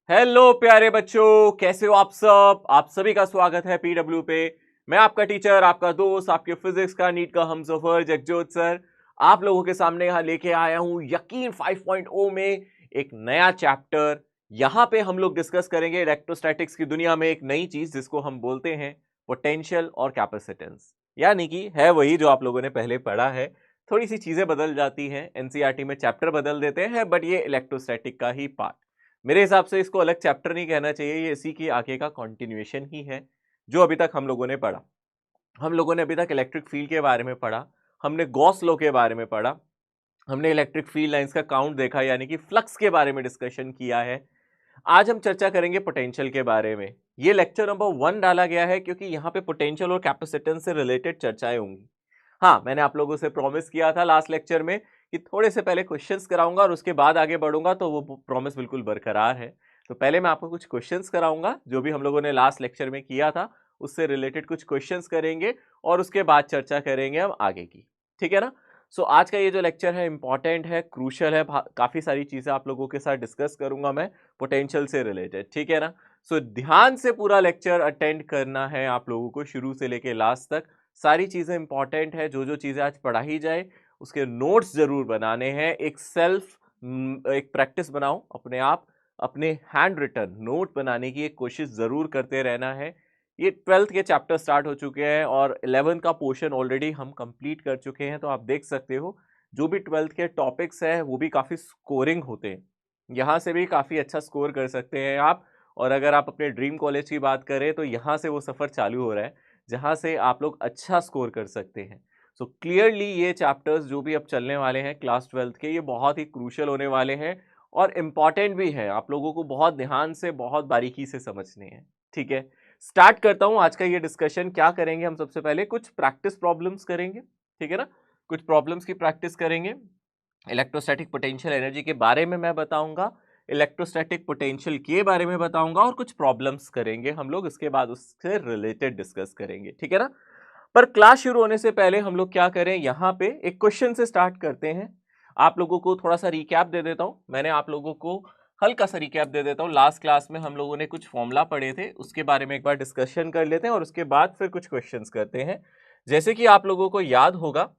Hello प्यारे बच्चों, कैसे हो आप सब। आप सभी का स्वागत है पीडब्ल्यू पे। मैं आपका टीचर, आपका दोस्त, आपके फिजिक्स का नीट का हमसफर जगजोत सर आप लोगों के सामने यहाँ लेके आया हूँ यकीन 5.0 में एक नया चैप्टर। यहाँ पे हम लोग डिस्कस करेंगे इलेक्ट्रोस्टैटिक्स की दुनिया में एक नई चीज जिसको हम बोलते हैं पोटेंशियल और कैपेसिटेंस। यानी कि है वही जो आप लोगों ने पहले पढ़ा है, थोड़ी सी चीजें बदल जाती हैं, एनसीईआरटी में चैप्टर बदल देते हैं, बट ये इलेक्ट्रोस्टैटिक का ही पार्ट। मेरे हिसाब से इसको अलग चैप्टर नहीं कहना चाहिए, ये इसी की आगे का कंटिन्यूएशन ही है जो अभी तक हम लोगों ने पढ़ा। हम लोगों ने अभी तक इलेक्ट्रिक फील्ड के बारे में पढ़ा, हमने गॉस लॉ के बारे में पढ़ा, हमने इलेक्ट्रिक फील्ड लाइंस का काउंट देखा यानी कि फ्लक्स के बारे में डिस्कशन किया है। आज हम चर्चा करेंगे पोटेंशियल के बारे में। ये लेक्चर नंबर 1 डाला गया है क्योंकि यहाँ पे पोटेंशियल और कैपेसिटेंस से रिलेटेड चर्चाएं होंगी। हाँ, मैंने आप लोगों से प्रॉमिस किया था लास्ट लेक्चर में कि थोड़े से पहले क्वेश्चंस कराऊंगा और उसके बाद आगे बढ़ूंगा, तो वो प्रॉमिस बिल्कुल बरकरार है। तो पहले मैं आपको कुछ क्वेश्चंस कराऊंगा जो भी हम लोगों ने लास्ट लेक्चर में किया था, उससे रिलेटेड कुछ क्वेश्चंस करेंगे और उसके बाद चर्चा करेंगे हम आगे की। ठीक है ना। सो आज का ये जो लेक्चर है इंपॉर्टेंट है, क्रूशियल है, काफी सारी चीजें आप लोगों के साथ डिस्कस करूंगा मैं पोटेंशियल से रिलेटेड। ठीक है ना। सो ध्यान से पूरा लेक्चर अटेंड करना है आप लोगों को शुरू से लेके लास्ट तक। सारी चीजें इंपॉर्टेंट है, जो जो चीजें आज पढ़ाई जाए उसके नोट्स जरूर बनाने हैं। एक प्रैक्टिस बनाओ अपने आप, अपने हैंड रिटन नोट बनाने की एक कोशिश जरूर करते रहना है। ये 12th के चैप्टर स्टार्ट हो चुके हैं और 11th का पोर्शन ऑलरेडी हम कंप्लीट कर चुके हैं, तो आप देख सकते हो जो भी 12th के टॉपिक्स हैं वो भी काफ़ी स्कोरिंग होते हैं। यहाँ से भी काफ़ी अच्छा स्कोर कर सकते हैं आप। और अगर आप अपने ड्रीम कॉलेज की बात करें तो यहाँ से वो सफ़र चालू हो रहा है जहाँ से आप लोग अच्छा स्कोर कर सकते हैं। सो क्लियरली ये चैप्टर्स जो भी अब चलने वाले हैं क्लास 12th के, ये बहुत ही क्रूशियल होने वाले हैं और इम्पॉर्टेंट भी है। आप लोगों को बहुत ध्यान से, बहुत बारीकी से समझने हैं। ठीक है, स्टार्ट करता हूं आज का ये डिस्कशन। क्या करेंगे हम, सबसे पहले कुछ प्रैक्टिस प्रॉब्लम्स करेंगे। ठीक है ना, कुछ प्रॉब्लम्स की प्रैक्टिस करेंगे। इलेक्ट्रोस्टैटिक पोटेंशियल एनर्जी के बारे में मैं बताऊंगा, इलेक्ट्रोस्टैटिक पोटेंशियल के बारे में बताऊंगा और कुछ प्रॉब्लम्स करेंगे हम लोग, इसके बाद उससे रिलेटेड डिस्कस करेंगे। ठीक है ना। पर क्लास शुरू होने से पहले हम लोग क्या करें, यहाँ पे एक क्वेश्चन से स्टार्ट करते हैं। आप लोगों को थोड़ा सा रिकैप दे देता हूँ, मैंने आप लोगों को हल्का सा रिकैप दे देता हूँ। लास्ट क्लास में हम लोगों ने कुछ फॉर्मूला पढ़े थे, उसके बारे में एक बार डिस्कशन कर लेते हैं और उसके बाद फिर कुछ क्वेश्चंस करते हैं। जैसे कि आप लोगों को याद होगा,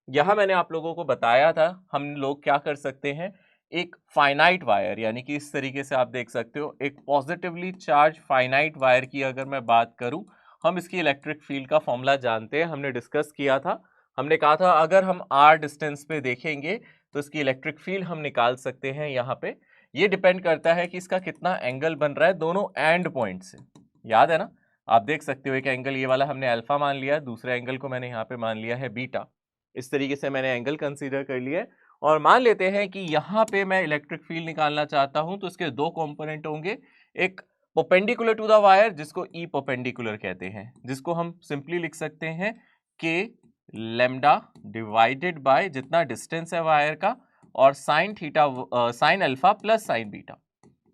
यहाँ मैंने आप लोगों को बताया था हम लोग क्या कर सकते हैं। एक फाइनाइट वायर, यानी कि इस तरीके से आप देख सकते हो, एक पॉजिटिवली चार्ज फाइनाइट वायर की अगर मैं बात करूं, हम इसकी इलेक्ट्रिक फील्ड का फॉर्मूला जानते हैं, हमने डिस्कस किया था। हमने कहा था अगर हम आर डिस्टेंस पे देखेंगे तो इसकी इलेक्ट्रिक फील्ड हम निकाल सकते हैं। यहाँ पे ये डिपेंड करता है कि इसका कितना एंगल बन रहा है दोनों एंड पॉइंट से। याद है ना, आप देख सकते हो एक एंगल ये वाला हमने अल्फा मान लिया, दूसरे एंगल को मैंने यहाँ पे मान लिया है बीटा। इस तरीके से मैंने एंगल कंसीडर कर लिया है और मान लेते हैं कि यहाँ पे मैं इलेक्ट्रिक फील्ड निकालना चाहता हूँ, तो इसके दो कंपोनेंट होंगे। एक परपेंडिकुलर टू द वायर जिसको ई परपेंडिकुलर कहते हैं, जिसको हम सिंपली लिख सकते हैं के लेमडा डिवाइडेड बाय जितना डिस्टेंस है वायर का, और sine theta sine alpha plus sign beta.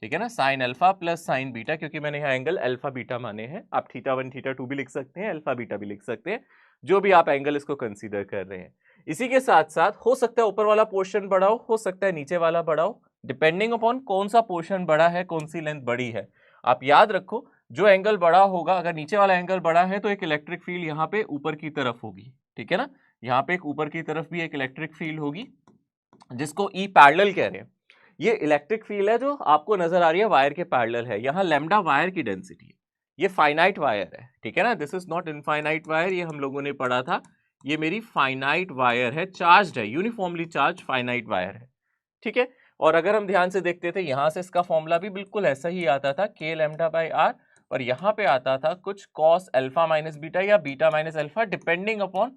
ठीक है ना, sine alpha plus sign beta, क्योंकि मैंने यहाँ एंगल अल्फा बीटा माने हैं। आप थीटा 1 थीटा 2 भी लिख सकते हैं, अल्फा बीटा भी लिख सकते हैं, जो भी आप एंगल इसको कंसीडर कर रहे हैं। इसी के साथ साथ हो सकता है ऊपर वाला पोर्शन बड़ा हो सकता है नीचे वाला बड़ा हो, डिपेंडिंग अपॉन कौन सा पोर्शन बड़ा है, कौन सी लेंथ बड़ी है। आप याद रखो, जो एंगल बड़ा होगा, अगर नीचे वाला एंगल बड़ा है तो एक इलेक्ट्रिक फील्ड यहाँ पे ऊपर की तरफ होगी। ठीक है ना, यहाँ पे एक ऊपर की तरफ भी एक इलेक्ट्रिक फील्ड होगी जिसको ई पैरेलल कह रहे हैं। ये इलेक्ट्रिक फील्ड है जो आपको नजर आ रही है वायर के पैरेलल है। यहाँ लैम्डा वायर की डेंसिटी है, ये फाइनाइट वायर है। ठीक है ना, this is not infinite wire, ये हम लोगों ने पढ़ा था। ये मेरी फाइनाइट वायर है, चार्ज है, यूनिफॉर्मली चार्ज फाइनाइट वायर है। ठीक है, और अगर हम ध्यान से देखते थे यहाँ से इसका फॉर्मूला भी बिल्कुल ऐसा ही आता था, के लैम्डा बाई आर, और यहाँ पे आता था कुछ कॉस अल्फा माइनस बीटा या beta minus alpha, depending upon,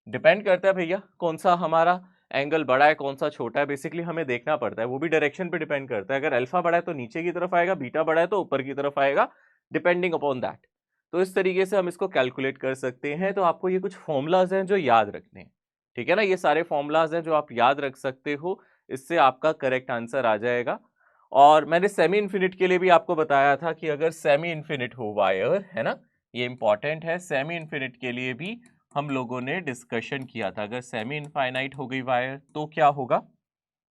depend करता है भैया कौन सा हमारा एंगल बड़ा है कौन सा छोटा है। बेसिकली हमें देखना पड़ता है, वो भी डायरेक्शन पे डिपेंड करता है। अगर अल्फा बड़ा है तो नीचे की तरफ आएगा, बीटा बड़ा है तो ऊपर की तरफ आएगा, डिपेंडिंग अपॉन दैट। तो इस तरीके से हम इसको कैलकुलेट कर सकते हैं। तो आपको ये कुछ फॉर्मूलाज हैं जो याद रखने हैं। ठीक है ना, ये सारे फॉर्मूलाज हैं जो आप याद रख सकते हो, इससे आपका करेक्ट आंसर आ जाएगा। और मैंने सेमी इन्फिनिट के लिए भी आपको बताया था कि अगर सेमी इन्फिनिट हो वायर, है ना, ये इंपॉर्टेंट है, सेमी इन्फिनिट के लिए भी हम लोगों ने डिस्कशन किया था। अगर सेमी इनफाइनाइट हो गई वायर तो क्या होगा,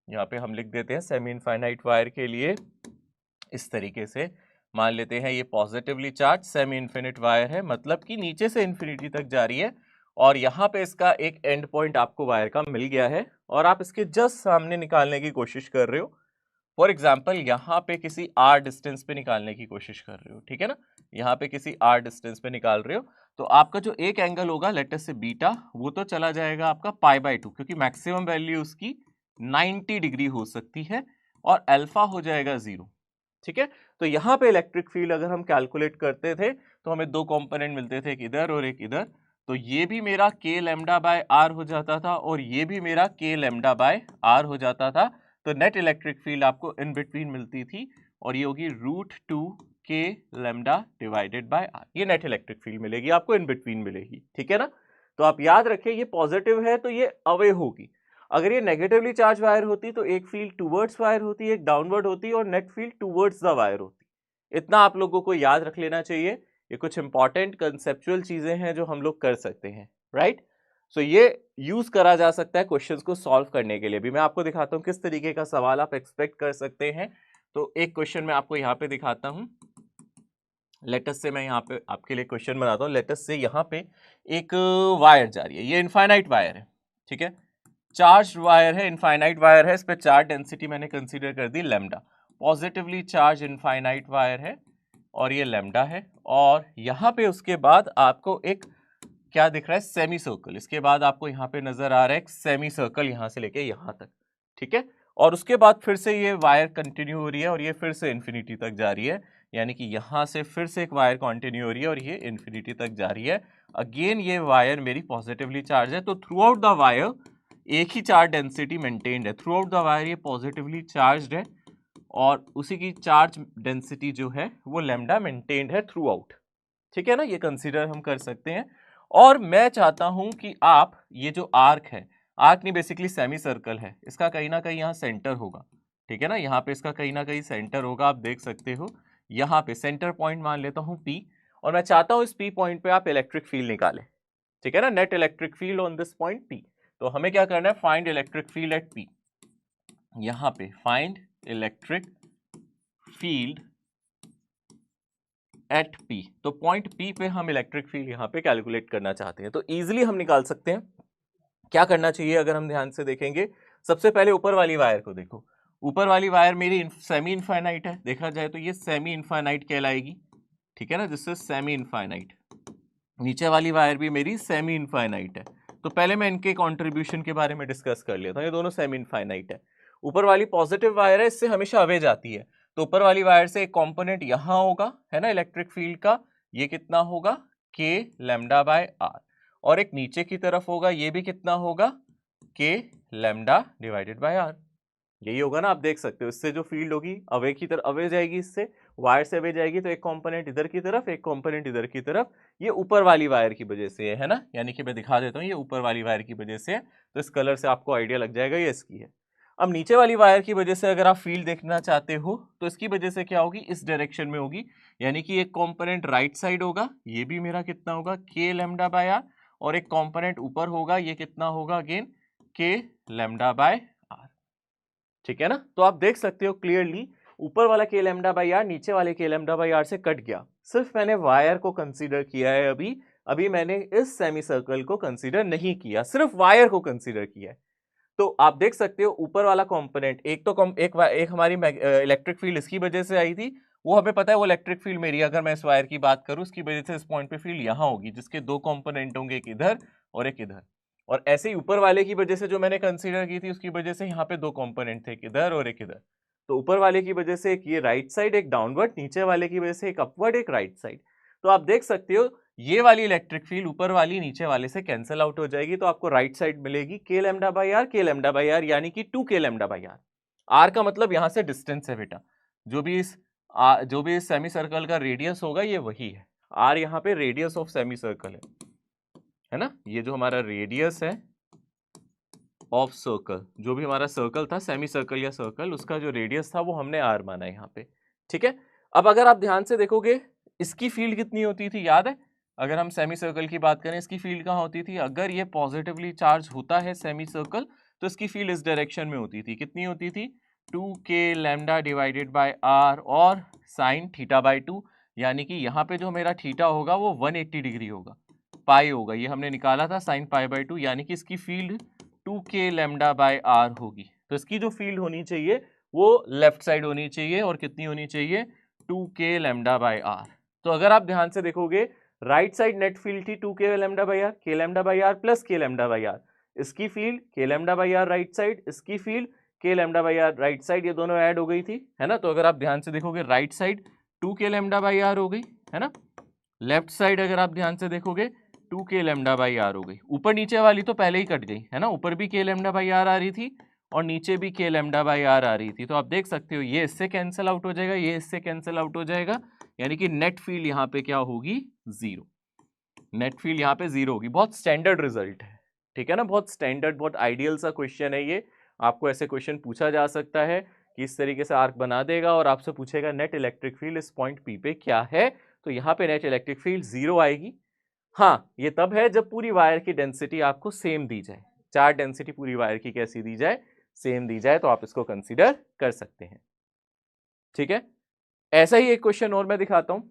यहाँ पे हम लिख देते हैं सेमी इनफाइनाइट वायर के लिए इस तरीके से मान लेते हैं ये positively charge semi infinite wire है, मतलब कि नीचे से इन्फिनिटी तक जा रही है और यहाँ पे इसका एक एंड पॉइंट आपको वायर का मिल गया है और आप इसके जस्ट सामने निकालने की कोशिश कर रहे हो। फॉर एग्जाम्पल यहाँ पे किसी आर डिस्टेंस पे निकालने की कोशिश कर रहे हो, ठीक है ना, यहाँ पे किसी आर डिस्टेंस पे निकाल रहे हो तो आपका जो एक एंगल होगा लेट अस से बीटा, वो तो चला जाएगा आपका π/2 क्योंकि मैक्सिमम वैल्यू उसकी 90 डिग्री हो सकती है और अल्फा हो जाएगा 0, ठीक है। तो यहाँ पे इलेक्ट्रिक फील्ड अगर हम कैलकुलेट करते थे तो हमें दो कंपोनेंट मिलते थे, एक इधर और एक इधर, तो ये भी मेरा k लैम्डा बाय r हो जाता था और ये भी मेरा k लैम्डा बाय r हो जाता था। तो नेट इलेक्ट्रिक फील्ड आपको इन बिटवीन मिलती थी और ये होगी √2 k lambda divided by r। ये नेट इलेक्ट्रिक फील्ड मिलेगी आपको, इन बिटवीन मिलेगी, ठीक है ना। तो आप याद रखें ये पॉजिटिव है तो ये अवे होगी, अगर ये नेगेटिवली चार्ज वायर होती तो एक फील्ड टूवर्ड्स वायर होती, एक डाउनवर्ड होती और net field towards the wire होती। इतना आप लोगों को याद रख लेना चाहिए। ये कुछ इंपॉर्टेंट कंसेप्चुअल चीजें हैं जो हम लोग कर सकते हैं, राइट। सो ये यूज करा जा सकता है क्वेश्चंस को सॉल्व करने के लिए भी। मैं आपको दिखाता हूं किस तरीके का सवाल आप एक्सपेक्ट कर सकते हैं। तो एक क्वेश्चन मैं आपको यहाँ पे दिखाता हूं। लेटस से मैं यहाँ पे आपके लिए क्वेश्चन बनाता हूँ। लेटस से यहाँ पे एक वायर जा रही है, ये इनफाइनाइट वायर है, ठीक है, चार्ज वायर है, इनफाइनाइट वायर है, इस पे चार्ज डेंसिटी मैंने कंसीडर कर दी lambda, positively charge infinite wire है और ये लैम्डा है। और यहाँ पे उसके बाद आपको एक क्या दिख रहा है, सेमी सर्कल, इसके बाद आपको यहाँ पे नजर आ रहा है एक सेमी सर्कल यहाँ से लेके यहाँ तक, ठीक है। और उसके बाद फिर से ये वायर कंटिन्यू हो रही है और ये फिर से इन्फिनिटी तक जा रही है, यानी कि यहाँ से फिर से एक वायर कंटिन्यू हो रही है और ये इन्फिनिटी तक जा रही है। अगेन ये वायर मेरी पॉजिटिवली चार्ज है, तो थ्रू आउट द वायर एक ही चार्ज डेंसिटी मेंटेन्ड है, थ्रू आउट द वायर ये पॉजिटिवली चार्ज्ड है और उसी की चार्ज डेंसिटी जो है वो लैम्डा मेंटेन्ड है थ्रू आउट, ठीक है ना, ये कंसीडर हम कर सकते हैं। और मैं चाहता हूं कि आप ये जो आर्क है, आर्क नहीं बेसिकली सेमी सर्कल है, इसका कहीं ना कहीं यहाँ सेंटर होगा, ठीक है ना, यहाँ पे इसका कहीं ना कहीं सेंटर होगा, आप देख सकते हो यहाँ पे सेंटर पॉइंट मान लेता हूँ P और मैं चाहता हूँ इस P पॉइंट पे आप इलेक्ट्रिक फील्ड निकालें, ठीक है ना, net electric field on this point P। तो हमें क्या करना है, find electric field at P, यहाँ पे find electric field at P। तो पॉइंट P पे हम इलेक्ट्रिक फील्ड यहाँ पे कैलकुलेट करना चाहते हैं, तो इजीली हम निकाल सकते हैं। क्या करना चाहिए अगर हम ध्यान से देखेंगे, सबसे पहले ऊपर वाली वायर को देखो, ऊपर वाली वायर मेरी सेमी इनफाइनाइट है, देखा जाए तो ये सेमी इनफाइनाइट कहलाएगी, ठीक है ना, जिससे सेमी इनफाइनाइट। नीचे वाली वायर भी मेरी सेमी इनफाइनाइट है, तो पहले मैं इनके कॉन्ट्रीब्यूशन के बारे में डिस्कस कर लेता हूँ। ये दोनों सेमी इनफाइनाइट है, ऊपर वाली पॉजिटिव वायर है, इससे हमेशा अवे जाती है, तो ऊपर वाली वायर से एक कंपोनेंट यहाँ होगा, है ना, इलेक्ट्रिक फील्ड का, ये कितना होगा k लैम्डा बाय r, और एक नीचे की तरफ होगा, ये भी कितना होगा k lambda divided by r, यही होगा ना, आप देख सकते हो। इससे जो फील्ड होगी अवे की तरफ अवे जाएगी, इससे वायर से अवे जाएगी, तो एक कंपोनेंट इधर की तरफ, एक कंपोनेंट इधर की तरफ, ये ऊपर वाली वायर की वजह से है ना, यानी कि मैं दिखा देता हूँ, ये ऊपर वाली वायर की वजह से है, तो इस कलर से आपको आइडिया लग जाएगा ये इसकी है। अब नीचे वाली वायर की वजह से अगर आप फील्ड देखना चाहते हो तो इसकी वजह से क्या होगी, इस डायरेक्शन में होगी, यानी कि एक कंपोनेंट राइट साइड होगा, ये भी मेरा कितना होगा k लैम्डा बाय r, और एक कंपोनेंट ऊपर होगा, ये कितना होगा again k lambda by r, ठीक है ना। तो आप देख सकते हो क्लियरली ऊपर वाला k लैम्डा बाय r नीचे वाले k लैम्डा बाय r से कट गया, सिर्फ मैंने वायर को कंसीडर किया है, अभी मैंने इस सेमी सर्कल को कंसीडर नहीं किया, सिर्फ वायर को कंसीडर किया है। तो आप देख सकते हो ऊपर वाला कंपोनेंट, एक हमारी इलेक्ट्रिक फील्ड इसकी वजह से आई थी, वो हमें पता है वो इलेक्ट्रिक फील्ड मेरी, अगर मैं इस वायर की बात करूं, उसकी वजह से इस पॉइंट पे फील्ड यहाँ होगी, जिसके दो कंपोनेंट होंगे, एक इधर और एक इधर। और ऐसे ही ऊपर वाले की वजह से जो मैंने कंसीडर की थी, उसकी वजह से यहाँ पे दो कंपोनेंट थे, एक इधर और एक इधर। तो ऊपर वाले की वजह से एक ये राइट साइड, एक डाउनवर्ड, नीचे वाले की वजह से एक अपवर्ड, एक राइट साइड। तो आप देख सकते हो ये वाली इलेक्ट्रिक फील्ड ऊपर वाली नीचे वाले से कैंसिल आउट हो जाएगी, तो आपको राइट साइड मिलेगी k lambda by r, k lambda by r यानी कि 2k lambda by r। r का मतलब यहाँ से डिस्टेंस है बेटा, जो भी इस सेमी सर्कल का रेडियस होगा ये वही है, r यहाँ पे रेडियस ऑफ सेमी सर्कल है ना, ये जो हमारा रेडियस है ऑफ सर्कल, जो भी हमारा सर्कल था, सेमी सर्कल या सर्कल, उसका जो रेडियस था वो हमने r माना है यहाँ पे, ठीक है। अब अगर आप ध्यान से देखोगे इसकी फील्ड कितनी होती थी, याद है, अगर हम सेमी सर्कल की बात करें, इसकी फील्ड कहाँ होती थी, अगर ये पॉजिटिवली चार्ज होता है सेमी सर्कल तो इसकी फील्ड इस डायरेक्शन में होती थी, कितनी होती थी 2k lambda divided by r और साइन थीटा बाय 2, यानी कि यहाँ पे जो मेरा थीटा होगा वो 180 डिग्री होगा, पाई होगा, ये हमने निकाला था साइन पाई बाय 2, यानी कि इसकी field 2k lambda by r होगी। तो इसकी जो फील्ड होनी चाहिए वो लेफ्ट साइड होनी चाहिए, और कितनी होनी चाहिए, 2k लैम्डा बाय r। तो अगर आप ध्यान से देखोगे राइट साइड नेट फील्ड थी 2k lambda by r, k lambda by r plus k lambda by r, इसकी field k lambda by r right side, इसकी field k lambda by r right side, ये दोनों add हो गई थी, है ना। तो अगर आप ध्यान से देखोगे right side 2k lambda by r हो गई, है ना, लेफ्ट साइड अगर आप ध्यान से देखोगे 2k लैम्डा बाई आर हो गई। ऊपर नीचे वाली तो पहले ही कट गई, है ना, ऊपर भी k लैम्डा बाई आर आ रही थी और नीचे भी k लैम्डा बाई आर आ रही थी। तो आप देख सकते हो ये इससे कैंसिल आउट हो जाएगा, ये इससे कैंसिल आउट हो जाएगा, यानी कि नेट फील्ड यहाँ पे क्या होगी, जीरो। नेट फील्ड यहाँ पे जीरो होगी। बहुत स्टैंडर्ड रिजल्ट है, ठीक है ना, बहुत स्टैंडर्ड, बहुत आइडियल सा क्वेश्चन है ये। आपको ऐसे क्वेश्चन पूछा जा सकता है कि इस तरीके से आर्क बना देगा और आपसे पूछेगा नेट इलेक्ट्रिक फील्ड इस पॉइंट पी पे क्या है, तो यहाँ पे नेट इलेक्ट्रिक फील्ड जीरो आएगी। हाँ, ये तब है जब पूरी वायर की डेंसिटी आपको सेम दी जाए, चार्ज डेंसिटी पूरी वायर की कैसी दी जाए, सेम दी जाए, तो आप इसको कंसीडर कर सकते हैं, ठीक है। ऐसा ही एक क्वेश्चन और मैं दिखाता हूं,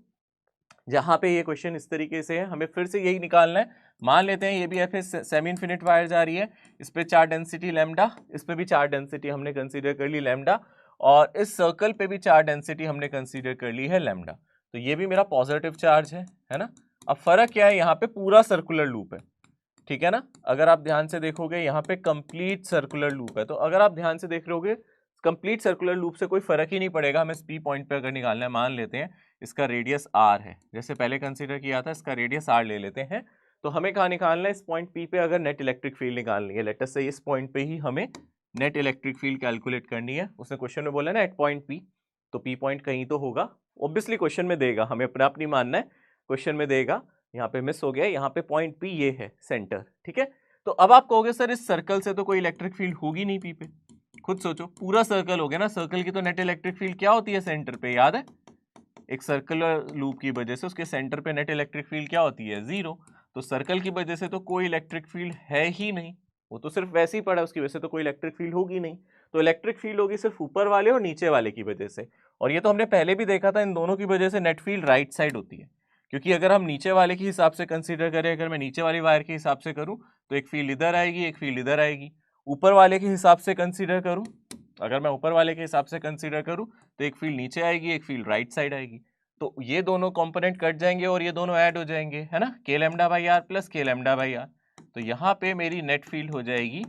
जहां पे ये क्वेश्चन इस तरीके से है, हमें फिर से यही निकालना है। मान लेते हैं ये भी ऐसे सेमी इनफिनिट वायर जा रही है, इस पे चार्ज डेंसिटी लैम्डा, इस पे भी चार्ज डेंसिटी हमने कंसीडर कर ली लैम्डा, और इस सर्कल पे भी चार्ज डेंसिटी हमने कंसीडर कर ली है लैम्डा। तो ये भी मेरा पॉजिटिव चार्ज है ना। अब फर्क क्या है, यहाँ पे पूरा सर्कुलर लूप है, ठीक है ना। अगर आप ध्यान से देखोगे यहाँ पे कंप्लीट सर्कुलर लूप है, तो अगर आप ध्यान से देख रहोगे कंप्लीट सर्कुलर लूप से कोई फर्क ही नहीं पड़ेगा। हमें पी पॉइंट पे अगर निकालना है, मान लेते हैं इसका रेडियस आर है, जैसे पहले कंसीडर किया था, इसका रेडियस आर ले लेते हैं। तो हमें कहाँ निकालना है, इस पॉइंट पी पे अगर नेट इलेक्ट्रिक फील्ड निकालनी है, लेट अस से इस पॉइंट पे ही हमें नेट इलेक्ट्रिक फील्ड कैलकुलेट करनी है। उसने क्वेश्चन में बोला ना एट पॉइंट पी, तो पी पॉइंट कहीं तो होगा, ऑब्वियसली क्वेश्चन में देगा, हमें अपना आप नहीं मानना है, क्वेश्चन में देगा। यहाँ पे मिस हो गया, यहाँ पे पॉइंट पी ये है सेंटर, ठीक है। तो अब आप कहोगे सर इस सर्कल से तो कोई इलेक्ट्रिक फील्ड होगी नहीं पी पे, खुद सोचो, पूरा सर्कल हो गया ना, सर्कल की तो नेट इलेक्ट्रिक फील्ड क्या होती है, सेंटर पे, याद है, एक सर्कुलर लूप की वजह से उसके सेंटर पे नेट इलेक्ट्रिक फील्ड क्या होती है, जीरो। तो सर्कल की वजह से तो कोई इलेक्ट्रिक फील्ड है ही नहीं, वो तो सिर्फ वैसे ही पड़ा, उसकी वजह से तो कोई इलेक्ट्रिक फील्ड होगी नहीं। तो इलेक्ट्रिक फील्ड होगी सिर्फ ऊपर वाले और नीचे वाले की वजह से, और ये तो हमने पहले भी देखा था, इन दोनों की वजह से नेट फील्ड राइट साइड होती है। क्योंकि अगर हम नीचे वाले के हिसाब से कंसीडर करें, अगर मैं नीचे वाली वायर के हिसाब से करूं तो एक फील्ड इधर आएगी, एक फील्ड इधर आएगी। ऊपर वाले के हिसाब से कंसीडर करूं, अगर मैं ऊपर वाले के हिसाब से कंसीडर करूं तो एक फील्ड नीचे आएगी, एक फील्ड राइट साइड आएगी। तो ये दोनों कंपोनेंट कट जाएंगे और ये दोनों ऐड हो जाएंगे, है ना, k lambda by r plus k lambda by r. तो यहाँ पे मेरी नेट फील्ड हो जाएगी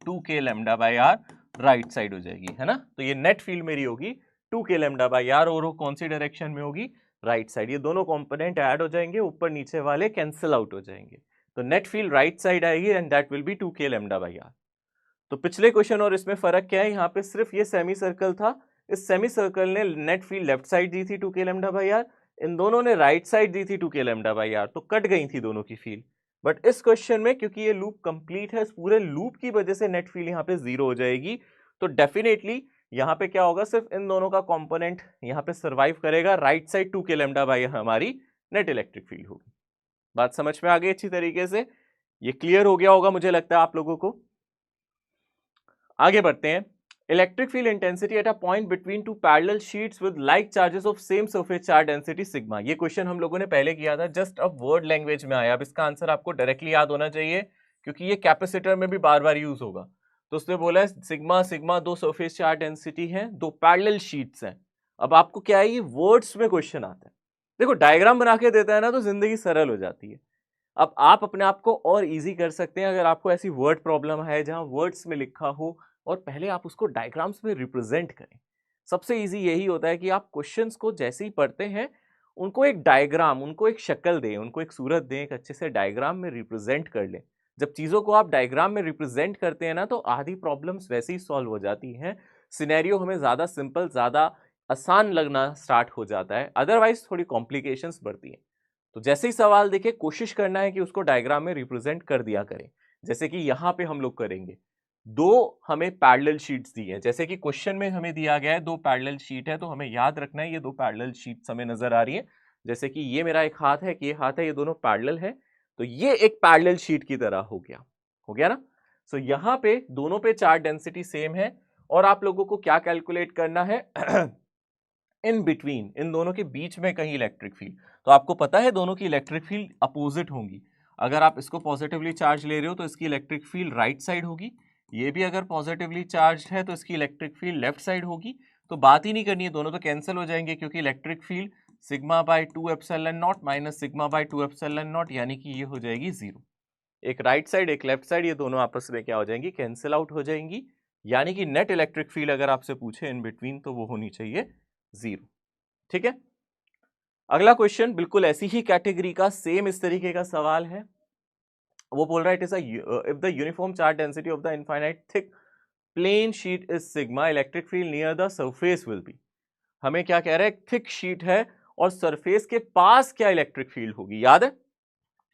2k lambda by r, right side हो जाएगी, है ना। तो ये नेट फील्ड मेरी होगी 2k लैम्डा बाई आर, और वो कौन सी डायरेक्शन में होगी, राइट साइड। ये दोनों कंपोनेंट ऐड हो जाएंगे, ऊपर नीचे वाले कैंसिल आउट हो जाएंगे, तो नेट फील्ड राइट साइड आएगी and that will be 2k lambda by r. तो पिछले क्वेश्चन और इसमें फर्क क्या है, यहाँ पे सिर्फ ये सेमी सर्कल था, इस सेमी सर्कल ने नेट फील्ड लेफ्ट साइड दी थी 2k लैम्डा बाई आर, इन दोनों ने राइट साइड दी थी 2k लैम्डा बाई आर, तो कट गई थी दोनों की फील्ड। बट इस क्वेश्चन में क्योंकि ये लूप कंप्लीट है, इस पूरे लूप की वजह से नेट फील्ड यहाँ पे जीरो हो जाएगी। तो डेफिनेटली यहाँ पे क्या होगा, सिर्फ इन दोनों का कंपोनेंट यहाँ पे सर्वाइव करेगा, right side 2k lambda by हमारी नेट इलेक्ट्रिक फील्ड होगी। बात समझ में आ गई अच्छी तरीके से, ये क्लियर हो गया होगा मुझे लगता है आप लोगों को। आगे बढ़ते हैं। Electric field intensity at a point between two parallel sheets with like charges of same surface charge density sigma. ये क्वेश्चन हम लोगों ने पहले किया था, जस्ट अब वर्ड लैंग्वेज में आया। अब इसका आंसर आपको डायरेक्टली याद होना चाहिए क्योंकि ये कैपेसिटर में भी बार बार यूज होगा। तो उसने बोला है सिग्मा सिग्मा दो सरफेस चार्ज डेंसिटी है, दो पैरेलल शीट्स हैं। अब आपको क्या है, ये वर्ड्स में क्वेश्चन आता है। देखो डायग्राम बना के देता है ना तो जिंदगी सरल हो जाती है। अब आप अपने आप को और इजी कर सकते हैं अगर आपको ऐसी वर्ड प्रॉब्लम है जहां वर्ड्स में लिखा हो और पहले आप उसको डायग्राम्स में रिप्रेजेंट करें। सबसे इजी यही होता है कि आप क्वेश्चंस को जैसे ही पढ़ते हैं उनको एक डायग्राम, उनको एक शक्ल दें, उनको एक सूरत दें, एक अच्छे से डायग्राम में रिप्रेजेंट कर लें। जब चीज़ों को आप डायग्राम में रिप्रेजेंट करते हैं ना तो आधी प्रॉब्लम्स वैसे ही सॉल्व हो जाती हैं। सिनेरियो हमें ज़्यादा सिंपल, ज़्यादा आसान लगना स्टार्ट हो जाता है, अदरवाइज थोड़ी कॉम्प्लिकेशंस बढ़ती हैं। तो जैसे ही सवाल देखे कोशिश करना है कि उसको डायग्राम में रिप्रेजेंट कर दिया करें। जैसे कि यहाँ पे हम लोग करेंगे, दो हमें पैरेलल शीट्स दी हैं, जैसे कि क्वेश्चन में हमें दिया गया है दो पैरेलल शीट है, तो हमें याद रखना है ये दो पैरेलल शीट्स हमें नजर आ रही है। जैसे कि ये मेरा एक हाथ है, कि ये हाथ है, ये दोनों पैरेलल है, तो ये एक पैरेलल शीट की तरह हो गया ना। सो यहाँ पे दोनों पे चार्ज डेंसिटी सेम है और आप लोगों को क्या कैलकुलेट करना है इन बिटवीन, इन दोनों के बीच में कहीं इलेक्ट्रिक फील्ड। तो आपको पता है दोनों की इलेक्ट्रिक फील्ड अपोजिट होंगी। अगर आप इसको पॉजिटिवली चार्ज ले रहे हो तो इसकी इलेक्ट्रिक फील्ड राइट साइड होगी, ये भी अगर पॉजिटिवली चार्ज है तो इसकी इलेक्ट्रिक फील्ड लेफ्ट साइड होगी। तो बात ही नहीं करनी है, दोनों तो कैंसिल हो जाएंगे क्योंकि electric field sigma bye 2 epsilon not minus sigma bye 2 epsilon not, यानी कि ये हो जाएगी जीरो। एक राइट साइड एक लेफ्ट साइड, ये दोनों आपस में क्या हो जाएंगी, कैंसिल आउट हो जाएंगी, यानी कि नेट इलेक्ट्रिक फील्ड अगर आपसे पूछे इन बिटवीन तो वो होनी चाहिए जीरो। ठीक है, अगला क्वेश्चन बिल्कुल ऐसी ही कैटेगरी का, सेम इस तरीके का सवाल है। वो बोल रहा है it is if the uniform charge density of the infinite thick plane sheet is sigma, electric field near the surface will be. हमें क्या कह रहा है, थिक शीट है और सरफेस के पास क्या इलेक्ट्रिक फील्ड होगी। याद है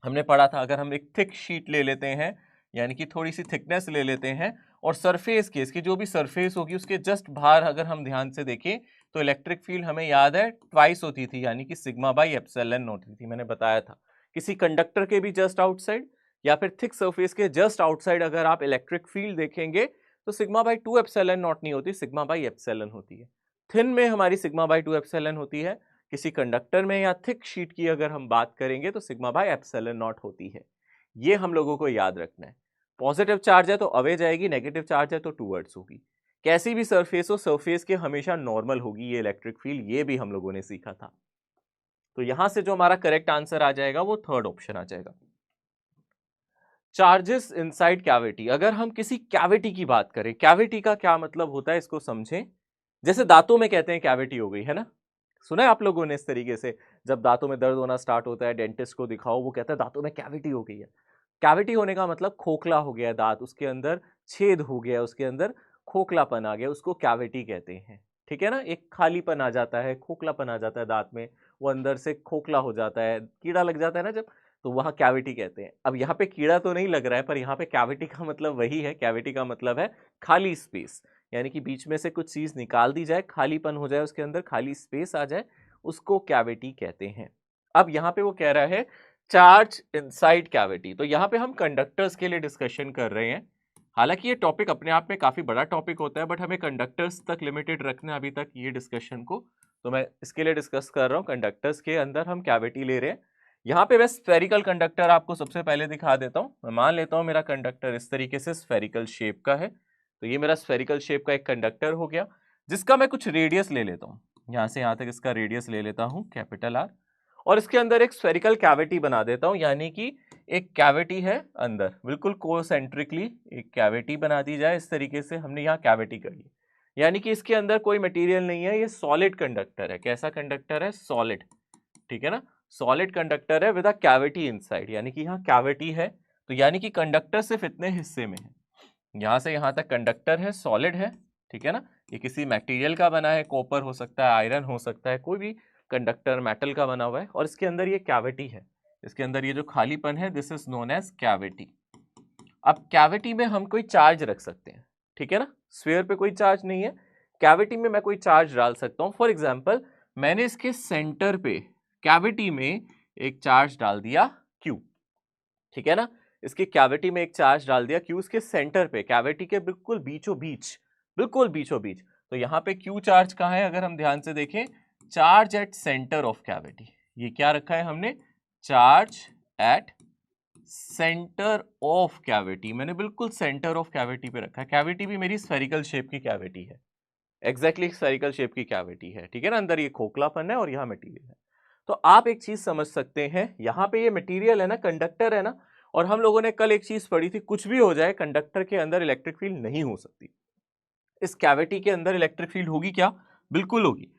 हमने पढ़ा था, अगर हम एक थिक शीट ले लेते हैं यानी कि थोड़ी सी थिकनेस ले लेते हैं और सरफेस की, इसकी जो भी सरफेस होगी उसके जस्ट बाहर अगर हम ध्यान से देखें तो इलेक्ट्रिक फील्ड हमें याद है ट्वाइस होती थी, यानी कि सिग्मा बाई एप्सिलॉन होती थी। मैंने बताया था किसी कंडक्टर के भी जस्ट आउटसाइड या फिर थिक सरफेस के जस्ट आउटसाइड अगर आप इलेक्ट्रिक फील्ड देखेंगे तो सिग्मा बाई 2 एप्सिलॉन नॉट नहीं होती, सिग्मा बाई एप्सिलॉन होती है। थिन में हमारी सिग्मा बाई 2 एप्सिलॉन होती है, किसी कंडक्टर में या थिक शीट की अगर हम बात करेंगे तो सिग्मा बाई एप्सिलॉन नॉट होती है। ये हम लोगों को याद रखना है। पॉजिटिव चार्ज है तो अवे जाएगी, नेगेटिव चार्ज है तो टूवर्ड्स होगी। कैसी भी सरफेस हो, सरफेस के हमेशा नॉर्मल होगी ये इलेक्ट्रिक फील्ड, ये भी हम लोगों ने सीखा था। तो यहां से जो हमारा करेक्ट आंसर आ जाएगा वो थर्ड ऑप्शन आ जाएगा, चार्जेस इनसाइड कैविटी। अगर हम किसी कैविटी की बात करें, कैविटी का क्या मतलब होता है इसको समझें। जैसे दांतों में कहते हैं कैविटी हो गई है ना, सुना है आप लोगों ने इस तरीके से, जब दांतों में दर्द होना स्टार्ट होता है डेंटिस्ट को दिखाओ, वो कहता है दांतों में कैविटी हो गई है। कैविटी होने का मतलब खोखला हो गया है दांत, उसके अंदर छेद हो गया है, उसके अंदर खोखलापन आ गया, उसको कैविटी कहते हैं। ठीक है ना, एक खालीपन आ जाता है, खोखलापन आ जाता है दांत में, वो अंदर से खोखला हो जाता है, कीड़ा लग जाता है ना जब, तो वहां कैविटी कहते हैं। अब यहाँ पे कीड़ा तो नहीं लग रहा है, पर यहाँ पे कैविटी का मतलब वही है। कैविटी का मतलब है खाली स्पेस, यानी कि बीच में से कुछ चीज निकाल दी जाए, खालीपन हो जाए, उसके अंदर खाली स्पेस आ जाए, उसको कैविटी कहते हैं। अब यहाँ पे वो कह रहा है चार्ज इनसाइड कैविटी, तो यहाँ पे हम कंडक्टर्स के लिए डिस्कशन कर रहे हैं। हालांकि ये टॉपिक अपने आप में काफी बड़ा टॉपिक होता है, बट हमें कंडक्टर्स तक लिमिटेड रखना है अभी तक ये डिस्कशन को, तो मैं इसके लिए डिस्कस कर रहा हूँ। कंडक्टर्स के अंदर हम कैविटी ले रहे हैं। यहाँ पे मैं स्फेरिकल कंडक्टर आपको सबसे पहले दिखा देता हूँ। मैं मान लेता हूँ मेरा कंडक्टर इस तरीके से स्फेरिकल शेप का है, तो ये मेरा स्फेरिकल शेप का एक कंडक्टर हो गया, जिसका मैं कुछ रेडियस ले लेता हूँ, यहाँ से यहाँ तक इसका रेडियस ले लेता हूँ कैपिटल आर, और इसके अंदर एक स्फेरिकल कैविटी बना देता हूँ, यानी कि एक कैविटी है अंदर, बिल्कुल कोसेंट्रिकली एक कैविटी बना दी जाए। इस तरीके से हमने यहाँ कैविटी कर ली, यानी कि इसके अंदर कोई मटेरियल नहीं है, ये सॉलिड कंडक्टर है। कैसा कंडक्टर है, सॉलिड, ठीक है ना, सॉलिड कंडक्टर है विद अ कैविटी इनसाइड, यानी कि यहाँ कैविटी है। तो यानी कि कंडक्टर सिर्फ इतने हिस्से में है, यहाँ से यहाँ तक कंडक्टर है, सॉलिड है, ठीक है ना, ये किसी मटेरियल का बना है, कॉपर हो सकता है, आयरन हो सकता है, कोई भी कंडक्टर मेटल का बना हुआ है, और इसके अंदर ये कैविटी है, इसके अंदर ये जो खालीपन है this is known as cavity. अब कैविटी में हम कोई चार्ज रख सकते हैं, ठीक है ना, स्फीयर पे कोई चार्ज नहीं है, कैविटी में मैं कोई चार्ज डाल सकता हूँ। फॉर एग्जाम्पल मैंने इसके सेंटर पे कैविटी में एक चार्ज डाल दिया Q, ठीक है ना, इसकी कैविटी में एक चार्ज डाल दिया Q इसके सेंटर पे, कैविटी के बिल्कुल बीचों बीच, बिल्कुल बीचों बीच। तो यहाँ पे Q चार्ज कहाँ है, अगर हम ध्यान से देखें, charge at centre of cavity. ये क्या रखा है हमने, charge at centre of cavity, मैंने बिल्कुल सेंटर ऑफ कैविटी पे रखा है। कैविटी भी मेरी स्फेरिकल शेप की कैविटी है, एग्जैक्टली स्फेरिकल शेप की कैविटी है, ठीक है ना, अंदर ये खोखलापन है और यहाँ मटेरियल है। तो आप एक चीज समझ सकते हैं, यहाँ पे ये मटेरियल है ना, कंडक्टर है ना, और हम लोगों ने कल एक चीज पढ़ी थी, कुछ भी हो जाए कंडक्टर के अंदर इलेक्ट्रिक फील्ड नहीं हो सकती। इस कैविटी के अंदर इलेक्ट्रिक फील्ड होगी क्या, बिल्कुल होगी,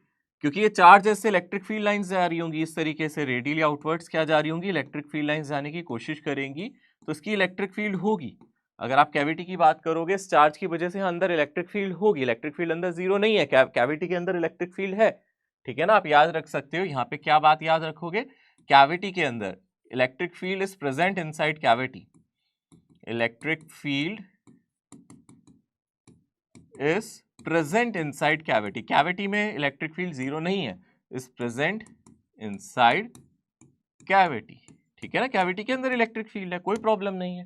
क्योंकि ये चार्ज ऐसे इलेक्ट्रिक फील्ड लाइंस जा रही होंगी, इस तरीके से रेडियली आउटवर्ड्स क्या जा रही होंगी, इलेक्ट्रिक फील्ड लाइंस जाने की कोशिश करेंगी, तो इसकी इलेक्ट्रिक फील्ड होगी। अगर आप कैविटी की बात करोगे, इस चार्ज की वजह से अंदर इलेक्ट्रिक फील्ड होगी, इलेक्ट्रिक फील्ड अंदर जीरो नहीं है, कैविटी के अंदर इलेक्ट्रिक फील्ड है, ठीक है ना। आप याद रख सकते हो, यहाँ पे क्या बात याद रखोगे, कैविटी के अंदर electric field is present inside cavity, electric field is present inside cavity, cavity में इलेक्ट्रिक फील्ड जीरो नहीं है, इज प्रेजेंट इनसाइड कैविटी, ठीक है ना, कैविटी के अंदर इलेक्ट्रिक फील्ड है, कोई प्रॉब्लम नहीं है,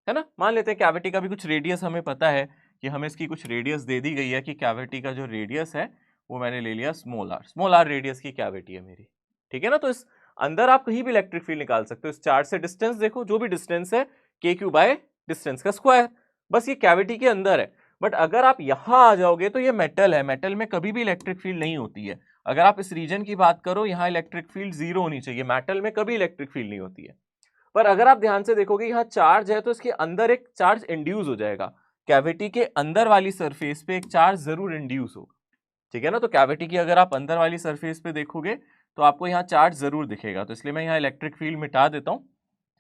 है ना। मान लेते हैं कैविटी का भी कुछ रेडियस हमें पता है कि हमें इसकी कुछ रेडियस दे दी गई है कि कैविटी का जो रेडियस है वो मैंने ले लिया स्मॉल आर रेडियस की कैविटी है मेरी, ठीक है ना। तो इस अंदर आप कहीं भी इलेक्ट्रिक फील्ड निकाल सकते हो। इस चार्ज से डिस्टेंस देखो, जो भी डिस्टेंस है के क्यू बाय डिस्टेंस का स्क्वायर, बस ये कैविटी के अंदर है। बट अगर आप यहां आ जाओगे तो ये मेटल है, मेटल में कभी भी इलेक्ट्रिक फील्ड नहीं होती है। अगर आप इस रीजन की बात करो, यहाँ इलेक्ट्रिक फील्ड 0 होनी चाहिए, मेटल में कभी इलेक्ट्रिक फील्ड नहीं होती है। पर अगर आप ध्यान से देखोगे यहाँ चार्ज है तो इसके अंदर एक चार्ज इंड्यूस हो जाएगा, कैविटी के अंदर वाली सरफेस पे एक चार्ज जरूर इंड्यूस होगा, ठीक है ना। तो कैविटी की अगर आप अंदर वाली सरफेस पे देखोगे तो आपको यहाँ चार्ज जरूर दिखेगा। तो इसलिए मैं यहाँ इलेक्ट्रिक फील्ड मिटा देता हूँ,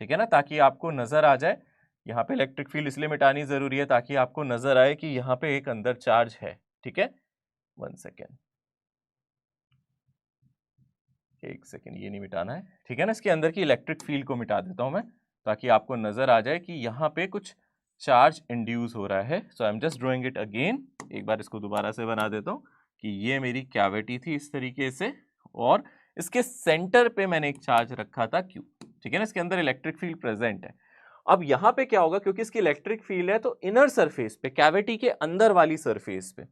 ठीक है ना, ताकि आपको नजर आ जाए। यहाँ पे इलेक्ट्रिक फील्ड इसलिए मिटानी जरूरी है ताकि आपको नजर आए कि यहाँ पे एक अंदर चार्ज है, ठीक है। 1 सेकेंड, एक सेकेंड, ये नहीं मिटाना है, ठीक है ना। इसके अंदर की इलेक्ट्रिक फील्ड को मिटा देता हूं मैं ताकि आपको नजर आ जाए कि यहाँ पे कुछ चार्ज इंड्यूस हो रहा है। So I am just drawing it again, एक बार इसको दोबारा से बना देता हूँ कि ये मेरी कैविटी थी इस तरीके से, और इसके सेंटर पे मैंने एक चार्ज रखा था Q, ठीक है ना। इसके अंदर इलेक्ट्रिक फील्ड प्रेजेंट है। अब यहाँ पे क्या होगा, क्योंकि इसकी इलेक्ट्रिक फील्ड है तो इनर सरफेस पे, कैविटी के अंदर वाली सरफेस पे,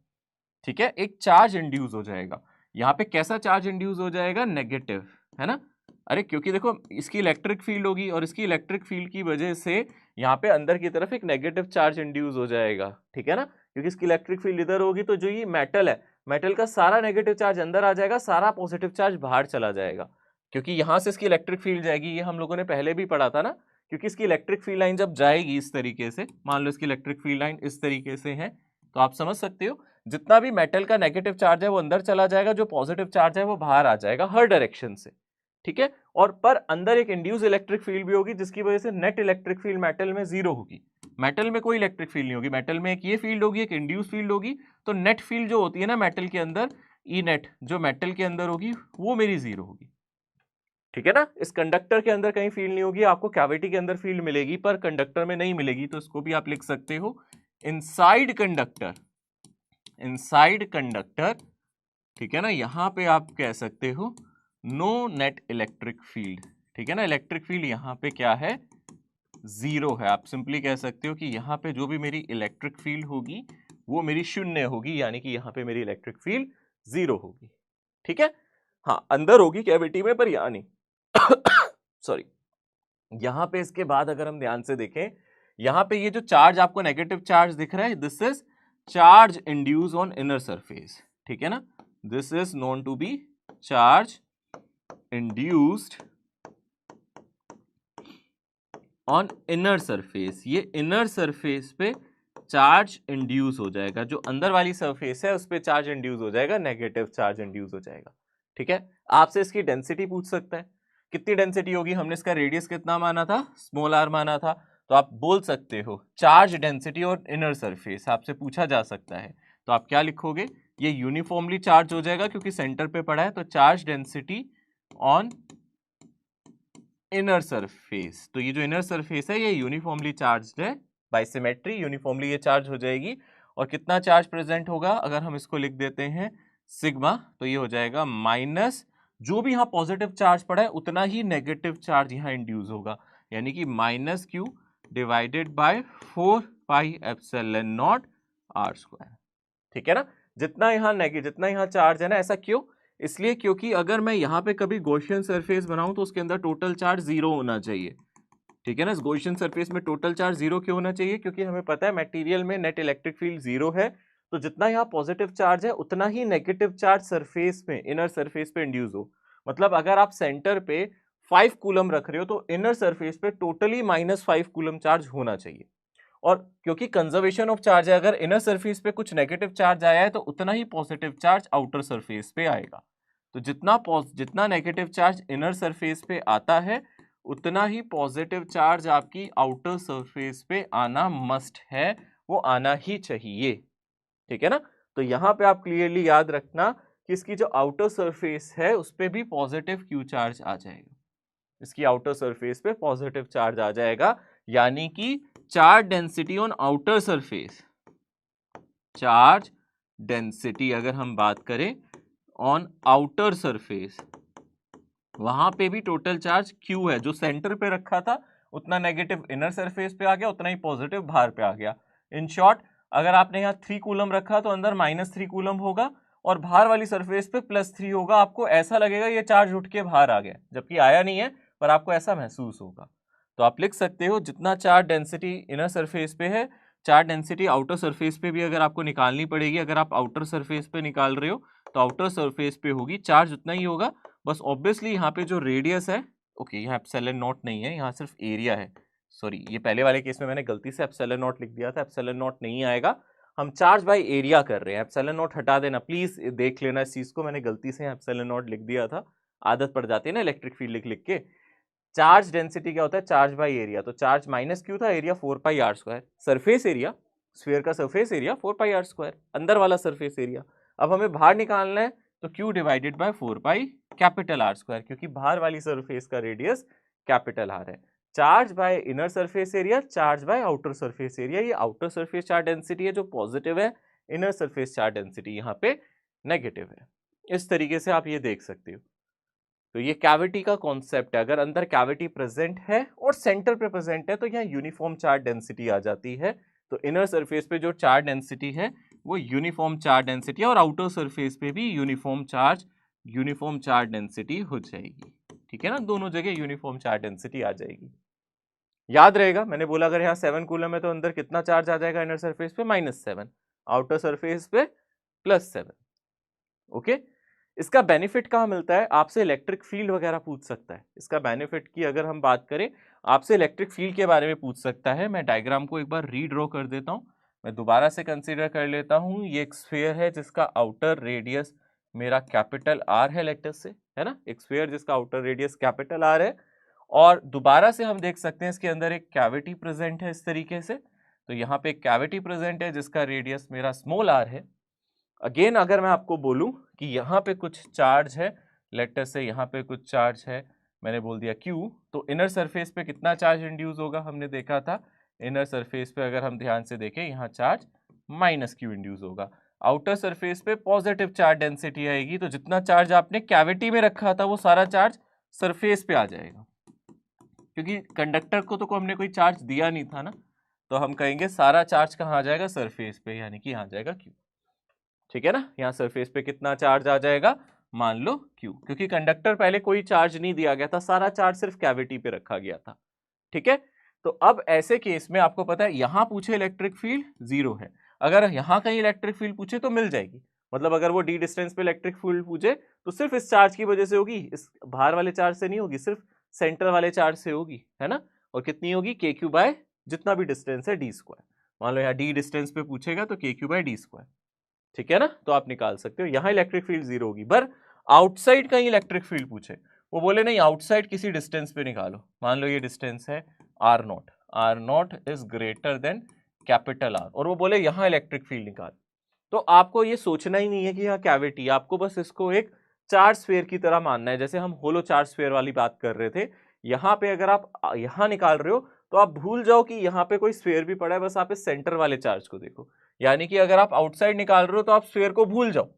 ठीक है, एक चार्ज इंड्यूस हो जाएगा। यहाँ पे कैसा चार्ज इंड्यूस हो जाएगा, नेगेटिव, है ना। अरे क्योंकि देखो इसकी इलेक्ट्रिक फील्ड होगी और इसकी इलेक्ट्रिक फील्ड की वजह से यहाँ पे अंदर की तरफ एक नेगेटिव चार्ज इंड्यूस हो जाएगा, ठीक है ना। क्योंकि इसकी इलेक्ट्रिक फील्ड इधर होगी तो जो ये मेटल है, मेटल का सारा नेगेटिव चार्ज अंदर आ जाएगा, सारा पॉजिटिव चार्ज बाहर चला जाएगा। क्योंकि यहाँ से इसकी इलेक्ट्रिक फील्ड जाएगी, ये हम लोगों ने पहले भी पढ़ा था ना। क्योंकि इसकी इलेक्ट्रिक फील्ड लाइन जब जाएगी इस तरीके से, मान लो इसकी इलेक्ट्रिक फील्ड लाइन इस तरीके से है, तो आप समझ सकते हो जितना भी मेटल का नेगेटिव चार्ज है वो अंदर चला जाएगा, जो पॉजिटिव चार्ज है वो बाहर आ जाएगा हर डायरेक्शन से, ठीक है। और पर अंदर एक इंड्यूस इलेक्ट्रिक फील्ड भी होगी जिसकी वजह से नेट इलेक्ट्रिक फील्ड मेटल में 0 होगी। मेटल में कोई इलेक्ट्रिक फील्ड नहीं होगी, मेटल में एक ये फील्ड होगी, एक इंड्यूस फील्ड होगी। तो नेट फील्ड जो होती है ना मेटल के अंदर, ई नेट जो मेटल के अंदर होगी वो मेरी 0 होगी, ठीक है ना। इस कंडक्टर के अंदर कहीं फील्ड नहीं होगी, आपको कैविटी के अंदर फील्ड मिलेगी पर कंडक्टर में नहीं मिलेगी। तो इसको भी आप लिख सकते हो इनसाइड कंडक्टर, इनसाइड कंडक्टर, ठीक है ना। यहां पे आप कह सकते हो नो नेट इलेक्ट्रिक फील्ड, ठीक है ना। इलेक्ट्रिक फील्ड यहां पे क्या है, 0 है। आप सिंपली कह सकते हो कि यहां पे जो भी मेरी इलेक्ट्रिक फील्ड होगी वो मेरी 0 होगी, यानी कि यहां पे मेरी इलेक्ट्रिक फील्ड 0 होगी, ठीक है। हाँ अंदर होगी कैविटी में, पर यहां नहीं सॉरी। यहां पे इसके बाद अगर हम ध्यान से देखें, यहां पे ये जो चार्ज आपको नेगेटिव चार्ज दिख रहा है, this is charge induce on inner surface, ठीक है ना। This is known to be charge induced on inner surface. ये इनर सरफेस पे चार्ज इंड्यूस हो जाएगा, जो अंदर वाली सरफेस है उस पे चार्ज इंड्यूस हो जाएगा, नेगेटिव चार्ज इंड्यूस हो जाएगा, ठीक है। आपसे इसकी डेंसिटी पूछ सकता है, कितनी डेंसिटी होगी, हमने इसका रेडियस कितना माना था, स्मॉल आर माना था। तो आप बोल सकते हो चार्ज डेंसिटी और इनर सरफेस आपसे पूछा जा सकता है, तो आप क्या लिखोगे, ये यूनिफॉर्मली चार्ज हो जाएगा क्योंकि सेंटर पे पड़ा है, तो charge density on inner surface. तो ये जो इनर सरफेस है ये यूनिफॉर्मली चार्ज्ड है, बाय सिमेट्री यूनिफॉर्मली ये चार्ज हो जाएगी। और कितना चार्ज प्रेजेंट होगा, अगर हम इसको लिख देते हैं सिग्मा, तो ये हो जाएगा माइनस, जो भी यहाँ पॉजिटिव चार्ज पड़ा है उतना ही नेगेटिव चार्ज यहाँ इंड्यूस होगा, यानी कि minus q divided by 4 pi epsilon naught r square, ठीक है ना। जितना यहाँ चार्ज है ना, ऐसा क्यों, इसलिए क्योंकि अगर मैं यहाँ पे कभी गॉसियन सरफेस बनाऊं तो उसके अंदर टोटल चार्ज 0 होना चाहिए, ठीक है ना। इस गॉसियन सरफेस में टोटल चार्ज 0 क्यों होना चाहिए, क्योंकि हमें पता है मटेरियल में नेट इलेक्ट्रिक फील्ड 0 है, तो जितना यहाँ पॉजिटिव चार्ज है उतना ही नेगेटिव चार्ज सरफेस में, इनर सरफेस पे इंड्यूस हो। मतलब अगर आप सेंटर पे 5 कूलम रख रहे हो तो इनर सरफेस पे टोटली -5 कूलम चार्ज होना चाहिए। और क्योंकि कंजर्वेशन ऑफ चार्ज है, अगर इनर सरफेस पे कुछ नेगेटिव चार्ज आया है तो उतना ही पॉजिटिव चार्ज आउटर सरफेस पे आएगा। तो जितना नेगेटिव चार्ज इनर सरफेस पे आता है उतना ही पॉजिटिव चार्ज आपकी आउटर सरफेस पे आना मस्ट है, वो आना ही चाहिए, ठीक है ना। तो यहाँ पे आप क्लियरली याद रखना कि इसकी जो आउटर सरफेस है उस पे भी पॉजिटिव क्यू चार्ज आ जाएगा, इसकी आउटर सरफेस पे पॉजिटिव चार्ज आ जाएगा, यानी कि charge density on outer surface, charge density अगर हम बात करें ऑन आउटर सरफेस, वहां पे भी टोटल चार्ज Q है, जो सेंटर पे रखा था उतना नेगेटिव इनर सरफेस पे आ गया, उतना ही पॉजिटिव बाहर पे आ गया। इन शॉर्ट अगर आपने यहाँ 3 कूलम रखा तो अंदर -3 कूलम होगा और बाहर वाली सरफेस पे +3 होगा। आपको ऐसा लगेगा ये चार्ज उठ के बाहर आ गया, जबकि आया नहीं है, पर आपको ऐसा महसूस होगा। तो आप लिख सकते हो जितना चार्ज डेंसिटी इनर सरफेस पे है, चार्ज डेंसिटी आउटर सरफेस पे भी अगर आपको निकालनी पड़ेगी, अगर आप आउटर सरफेस पे निकाल रहे हो तो आउटर सरफेस पे होगी, चार्ज उतना ही होगा। बस ऑब्वियसली यहाँ पे जो रेडियस है, ओके यहाँ एप्सिलॉन नॉट नहीं है, यहाँ सिर्फ एरिया है। सॉरी, ये पहले वाले केस में मैंने गलती से एप्सिलॉन नॉट लिख दिया था, एप्सिलॉन नॉट नहीं आएगा, हम चार्ज बाय एरिया कर रहे हैं। एप्सिलॉन नॉट हटा देना प्लीज, देख लेना इस चीज को, मैंने गलती से एप्सिलॉन नॉट लिख दिया था, आदत पड़ जाती है ना इलेक्ट्रिक फील्ड लिख लिख के। चार्ज डेंसिटी क्या होता है? Charge by area. तो चार्ज -q था, area 4πr², surface area, sphere का सरफेस एरिया 4πr², अंदर वाला सरफेस एरिया। अब हमें बाहर निकालना है तो q divided by 4π capital R², क्योंकि बाहर वाली सरफेस का रेडियस कैपिटल R है। Charge by inner surface area, charge by outer surface area. ये आउटर सरफेस चार्ज डेंसिटी है जो पॉजिटिव है, इनर सरफेस चार्ज डेंसिटी यहाँ पे नेगेटिव है। इस तरीके से आप ये देख सकते हो। तो ये कैविटी का कॉन्सेप्ट है। अगर अंदर कैविटी प्रेजेंट है और सेंटर पे प्रेजेंट है तो यहाँ यूनिफॉर्म चार्ज डेंसिटी आ जाती है। तो इनर सरफेस पे जो चार्ज डेंसिटी है वो यूनिफॉर्म चार्ज डेंसिटी है और आउटर सरफेस पे भी यूनिफॉर्म चार्ज डेंसिटी हो जाएगी। ठीक है ना, दोनों जगह यूनिफॉर्म चार्ज डेंसिटी आ जाएगी। याद रहेगा मैंने बोला अगर यहाँ 7 कूलम है तो अंदर कितना चार्ज आ जाएगा? इनर सरफेस पे -7, आउटर सरफेस पे +7। ओके, इसका बेनिफिट कहाँ मिलता है? आपसे इलेक्ट्रिक फील्ड वगैरह पूछ सकता है। इसका बेनिफिट की अगर हम बात करें, आपसे इलेक्ट्रिक फील्ड के बारे में पूछ सकता है। मैं डायग्राम को एक बार रीड्रॉ कर देता हूँ, मैं दोबारा से कंसीडर कर लेता हूँ। ये एक स्फीयर है जिसका आउटर रेडियस मेरा कैपिटल R है, लेटस से, है ना, एक स्फीयर जिसका आउटर रेडियस कैपिटल R है। और दोबारा से हम देख सकते हैं इसके अंदर एक कैविटी प्रेजेंट है इस तरीके से। तो यहाँ पे एक कैविटी प्रेजेंट है जिसका रेडियस मेरा स्मॉल r है। अगेन अगर मैं आपको बोलूं कि यहाँ पे कुछ चार्ज है, लेट अस से यहाँ पे कुछ चार्ज है, मैंने बोल दिया Q, तो इनर सरफेस पे कितना चार्ज इंड्यूस होगा? हमने देखा था इनर सरफेस पे अगर हम ध्यान से देखें यहाँ चार्ज -Q इंड्यूस होगा। आउटर सरफेस पे पॉजिटिव चार्ज डेंसिटी आएगी, तो जितना चार्ज आपने कैविटी में रखा था वो सारा चार्ज सरफेस पे आ जाएगा, क्योंकि कंडक्टर को तो हमने कोई चार्ज दिया नहीं था ना, तो हम कहेंगे सारा चार्ज कहाँ आ जाएगा? सरफेस पे, यानी कि यहाँ आ जाएगा Q। ठीक है ना, यहाँ सरफेस पे कितना चार्ज आ जाएगा? मान लो Q, क्योंकि कंडक्टर पहले कोई चार्ज नहीं दिया गया था, सारा चार्ज सिर्फ कैविटी पे रखा गया था। ठीक है, तो अब ऐसे केस में आपको पता है यहाँ पूछे इलेक्ट्रिक फील्ड 0 है, अगर यहाँ कहीं इलेक्ट्रिक फील्ड पूछे तो मिल जाएगी। मतलब अगर वो d डिस्टेंस पे इलेक्ट्रिक फील्ड पूछे तो सिर्फ इस चार्ज की वजह से होगी, इस बाहर वाले चार्ज से नहीं होगी, सिर्फ सेंटर वाले चार्ज से होगी, है ना। और कितनी होगी? KQ बाय जितना भी डिस्टेंस है d²। मान लो यहाँ d डिस्टेंस पे पूछेगा तो KQ बाय d²। ठीक है ना, तो आप निकाल सकते हो। यहाँ इलेक्ट्रिक फील्ड 0 होगी। पर आउटसाइड कहीं इलेक्ट्रिक फील्ड पूछे, वो बोले नहीं आउटसाइड किसी डिस्टेंस पे निकालो, मान लो ये डिस्टेंस है R0 is greater than capital R, और वो बोले यहाँ इलेक्ट्रिक फील्ड निकाल, तो आपको ये सोचना ही नहीं है कि यहाँ कैविटी, आपको बस इसको एक चार्ज स्फीयर की तरह मानना है, जैसे हम होलो चार्ज स्फीयर वाली बात कर रहे थे। यहाँ पे अगर आप यहाँ निकाल रहे हो तो आप भूल जाओ कि यहाँ पे कोई स्फीयर भी पड़ा है, बस आप इस सेंटर वाले चार्ज को देखो। यानी कि अगर आप आउटसाइड निकाल रहे हो तो आप स्फीयर को भूल जाओ,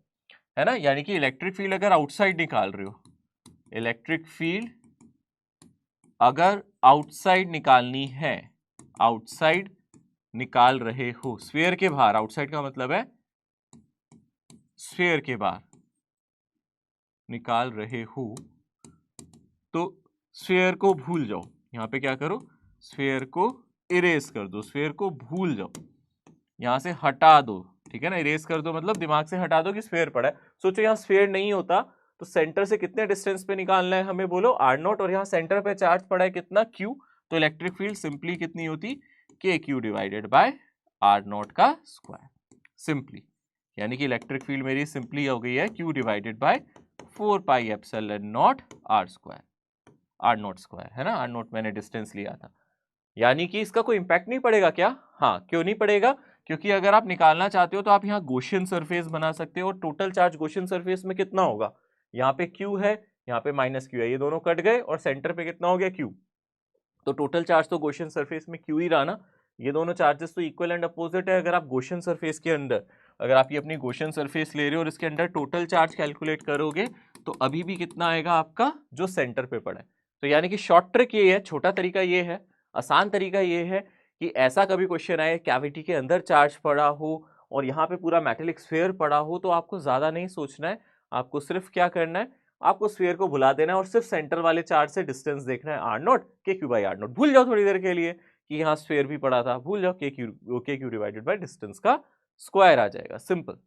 है ना। यानी कि इलेक्ट्रिक फील्ड अगर आउटसाइड निकाल रहे हो, इलेक्ट्रिक फील्ड अगर आउटसाइड निकालनी है, आउटसाइड निकाल रहे हो स्फीयर के बाहर, आउटसाइड का मतलब है स्फीयर के बाहर निकाल रहे हो, तो स्फीयर को भूल जाओ। यहां पे क्या करो? स्फीयर को इरेज कर दो, स्फीयर को भूल जाओ, यहां से हटा दो। ठीक है ना, इरेज कर दो मतलब दिमाग से हटा दो कि स्फीयर पड़ा है। सोचो यहाँ स्फीयर नहीं होता तो सेंटर से कितने डिस्टेंस पे निकालना है हमें? बोलो R0, और यहाँ सेंटर पे चार्ज पड़ा है कितना? Q। तो इलेक्ट्रिक फील्ड सिंपली कितनी होती? KQ डिवाइडेड बाय R0 का स्क्वायर, सिंपली। यानी कि इलेक्ट्रिक फील्ड मेरी सिंपली हो गई है Q डिवाइडेड बाय 4πε0 R0², है ना। R0 मैंने डिस्टेंस लिया था, यानी कि इसका कोई इंपैक्ट नहीं पड़ेगा क्या? हाँ, क्यों नहीं पड़ेगा? क्योंकि अगर आप निकालना चाहते हो तो आप यहाँ गॉसियन सरफेस बना सकते हो, और टोटल चार्ज गॉसियन सरफेस में कितना होगा? यहाँ पे Q है, यहाँ पे -Q है, ये दोनों कट गए और सेंटर पे कितना हो गया? Q। तो टोटल चार्ज तो गॉसियन सरफेस में Q ही रहा ना। ये दोनों चार्जेस तो इक्वल एंड अपोजिट है। अगर आप गॉसियन सरफेस के अंदर, अगर आप ये अपनी गॉसियन सरफेस ले रहे हो और इसके अंदर टोटल चार्ज कैलकुलेट करोगे तो अभी भी कितना आएगा आपका? जो सेंटर पे पड़ा है। तो यानी कि शॉर्ट ट्रिक ये है, छोटा तरीका ये है, आसान तरीका ये है कि ऐसा कभी क्वेश्चन आए कैविटी के अंदर चार्ज पड़ा हो और यहाँ पे पूरा मेटेलिक स्फीयर पड़ा हो, तो आपको ज्यादा नहीं सोचना है, आपको सिर्फ क्या करना है, आपको स्फीयर को भुला देना है और सिर्फ सेंटर वाले चार्ज से डिस्टेंस देखना है आर नॉट के क्यू बाई आर नॉट। भूल जाओ थोड़ी देर के लिए कि यहाँ स्फीयर भी पड़ा था, भूल जाओ, के क्यू डिवाइडेड बाय डिस्टेंस का स्क्वायर आ जाएगा, सिंपल।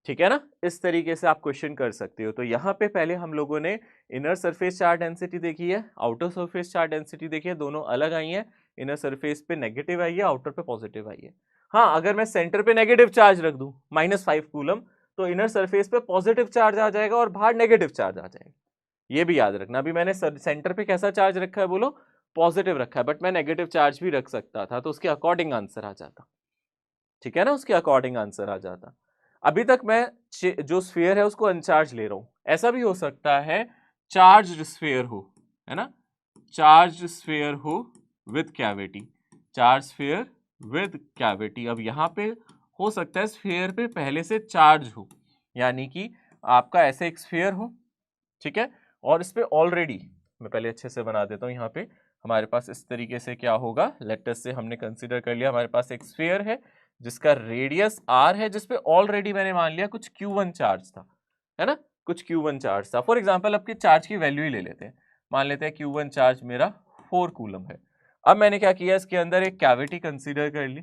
ठीक है ना, इस तरीके से आप क्वेश्चन कर सकते हो। तो यहाँ पे पहले हम लोगों ने इनर सरफेस चार्ज डेंसिटी देखी है, आउटर सरफेस चार्ज डेंसिटी देखी है, दोनों अलग आई है। इनर सरफेस पे नेगेटिव आई है, आउटर पे पॉजिटिव आई है। हाँ, अगर मैं सेंटर पे नेगेटिव चार्ज रख दूं -5 कूलम, तो इनर सरफेस पे पॉजिटिव चार्ज आ जाएगा और बाहर नेगेटिव चार्ज आ जाएगा। ये भी याद रखना। अभी मैंने सेंटर पे कैसा चार्ज रखा है, बोलो पॉजिटिव रखा है, बट मैं नेगेटिव चार्ज भी रख सकता था, तो उसके अकॉर्डिंग आंसर आ जाता। ठीक है ना, उसके अकॉर्डिंग आंसर आ जाता। अभी तक मैं जो स्फीयर है उसको अनचार्ज ले रहा हूं, ऐसा भी हो सकता है चार्ज स्फीयर हो, है ना, चार्ज स्फीयर हो with cavity, charge sphere with cavity. अब यहाँ पे हो सकता है स्फीयर पे पहले से चार्ज हो, यानी कि आपका ऐसे एक स्फीयर हो, ठीक है, और इस पे ऑलरेडी, मैं पहले अच्छे से बना देता हूँ, यहाँ पे हमारे पास इस तरीके से क्या होगा, लेटस से हमने कंसीडर कर लिया हमारे पास एक स्फीयर है जिसका रेडियस r है, जिसपे ऑलरेडी मैंने मान लिया कुछ q1 चार्ज था, है ना, कुछ q1 चार्ज था। फॉर एग्जांपल आपके चार्ज की वैल्यू ही ले लेते हैं, मान लेते हैं q1 चार्ज मेरा 4 कूलम है। अब मैंने क्या किया, इसके अंदर एक कैविटी कंसीडर कर ली,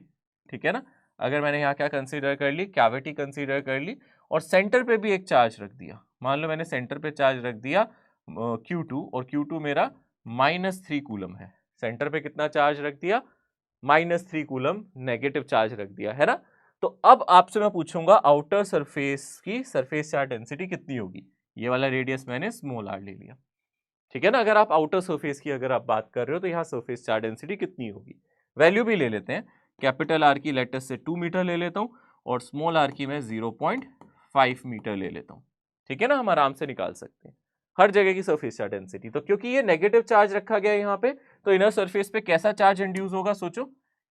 ठीक है ना, अगर मैंने यहाँ क्या कंसीडर कर ली, कैविटी कंसीडर कर ली, और सेंटर पे भी एक चार्ज रख दिया। मान लो मैंने सेंटर पे चार्ज रख दिया Q2, और Q2 मेरा -3 कूलम है। सेंटर पे कितना चार्ज रख दिया, -3 कूलम नेगेटिव चार्ज रख दिया, है ना। तो अब आपसे मैं पूछूंगा आउटर सरफेस की सरफेस चार्ज डेंसिटी कितनी होगी। ये वाला रेडियस मैंने स्मॉल r ले लिया, ठीक है ना। अगर आप आउटर सरफेस की अगर आप बात कर रहे हो तो यहाँ सरफेस चार्ज डेंसिटी कितनी होगी, वैल्यू भी ले लेते हैं। कैपिटल R की लेटेस्ट से 2 मीटर ले लेता हूँ और स्मॉल r की मैं 0.5 मीटर ले लेता हूँ, ठीक है ना, हम आराम से निकाल सकते हैं हर जगह की सरफेस चार्ज डेंसिटी। तो क्योंकि ये नेगेटिव चार्ज रखा गया है यहाँ पे, तो इनर सरफेस पे कैसा चार्ज इंड्यूस होगा, सोचो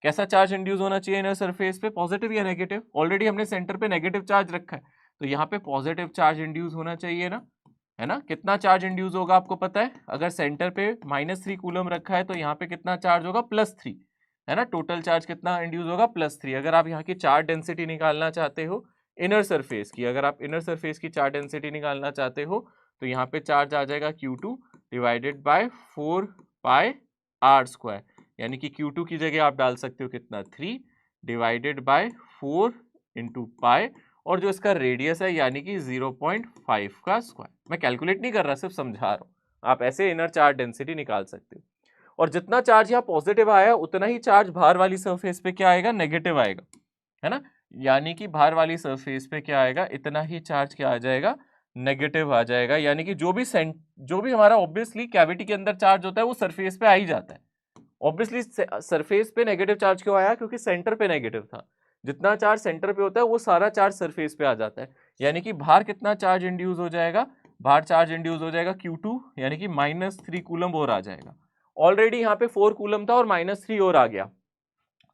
कैसा चार्ज इंड्यूस होना चाहिए इनर सरफेस पे, पॉजिटिव या नेगेटिव। ऑलरेडी हमने सेंटर पे नेगेटिव चार्ज रखा है, तो यहाँ पे पॉजिटिव चार्ज इंड्यूस होना चाहिए ना, है ना। कितना चार्ज इंड्यूस होगा आपको पता है, अगर सेंटर पे -3 कूलम रखा है तो यहाँ पे कितना चार्ज होगा, +3, है ना। टोटल चार्ज कितना इंड्यूस होगा, +3। अगर आप यहाँ की चार्ज डेंसिटी निकालना चाहते हो इनर सरफेस की, अगर आप इनर सरफेस की चार्ज डेंसिटी निकालना चाहते हो तो यहाँ पे चार्ज आ जाएगा Q2 divided by 4 pi r², यानी कि Q2 की जगह आप डाल सकते हो कितना, 3 डिवाइडेड बाय 4 इंटू पाई, और जो इसका रेडियस है यानी कि 0.5 का स्क्वायर। मैं कैलकुलेट नहीं कर रहा, सिर्फ समझा रहा हूँ, आप ऐसे इनर चार्ज डेंसिटी निकाल सकते हो। और जितना चार्ज यहाँ पॉजिटिव आया उतना ही चार्ज बाहर वाली सरफेस पे क्या आएगा, नेगेटिव आएगा, है ना। यानी कि बाहर वाली सरफेस पे क्या आएगा, इतना ही चार्ज क्या आ जाएगा, नेगेटिव आ जाएगा। यानी कि जो भी हमारा ऑब्वियसली कैविटी के अंदर चार्ज होता है वो सरफेस पे आ ही जाता है। ऑब्वियसली सरफेस पे नेगेटिव चार्ज क्यों आया, क्योंकि सेंटर पे नेगेटिव था। जितना चार्ज सेंटर पे होता है वो सारा चार्ज सरफेस पे आ जाता है। यानी कि बाहर कितना चार्ज इंड्यूस हो जाएगा, बाहर चार्ज इंड्यूस हो जाएगा Q2, यानी कि -3 कूलम और आ जाएगा। ऑलरेडी यहाँ पे 4 कूलम था और -3 और आ गया।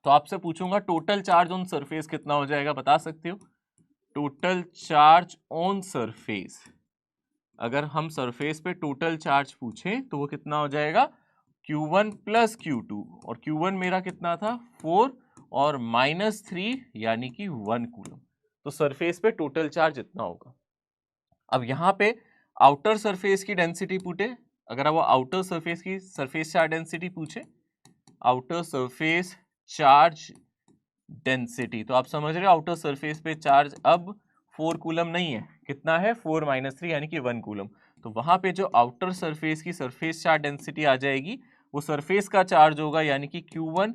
तो आपसे पूछूंगा टोटल चार्ज ऑन सरफेस कितना हो जाएगा, बता सकते हो। टोटल चार्ज ऑन सरफेस, अगर हम सरफेस पे टोटल चार्ज पूछें तो वो कितना हो जाएगा, Q1 + Q2, और Q1 मेरा कितना था 4 और -3 यानी कि 1 कूलम। तो सरफेस पे टोटल चार्ज इतना होगा। अब यहाँ पे आउटर सरफेस की डेंसिटी पूछे, अगर वो आउटर सरफेस की सरफेस चार्ज डेंसिटी पूछे, आउटर सरफेस चार्ज डेंसिटी, तो आप समझ रहे हो आउटर सरफेस पे चार्ज अब 4 कूलम नहीं है, कितना है 4 - 3 यानी कि 1 कूलम। तो वहां पे जो आउटर सरफेस की सरफेस चार्ज डेंसिटी आ जाएगी वो सरफेस का चार्ज होगा, यानी कि Q1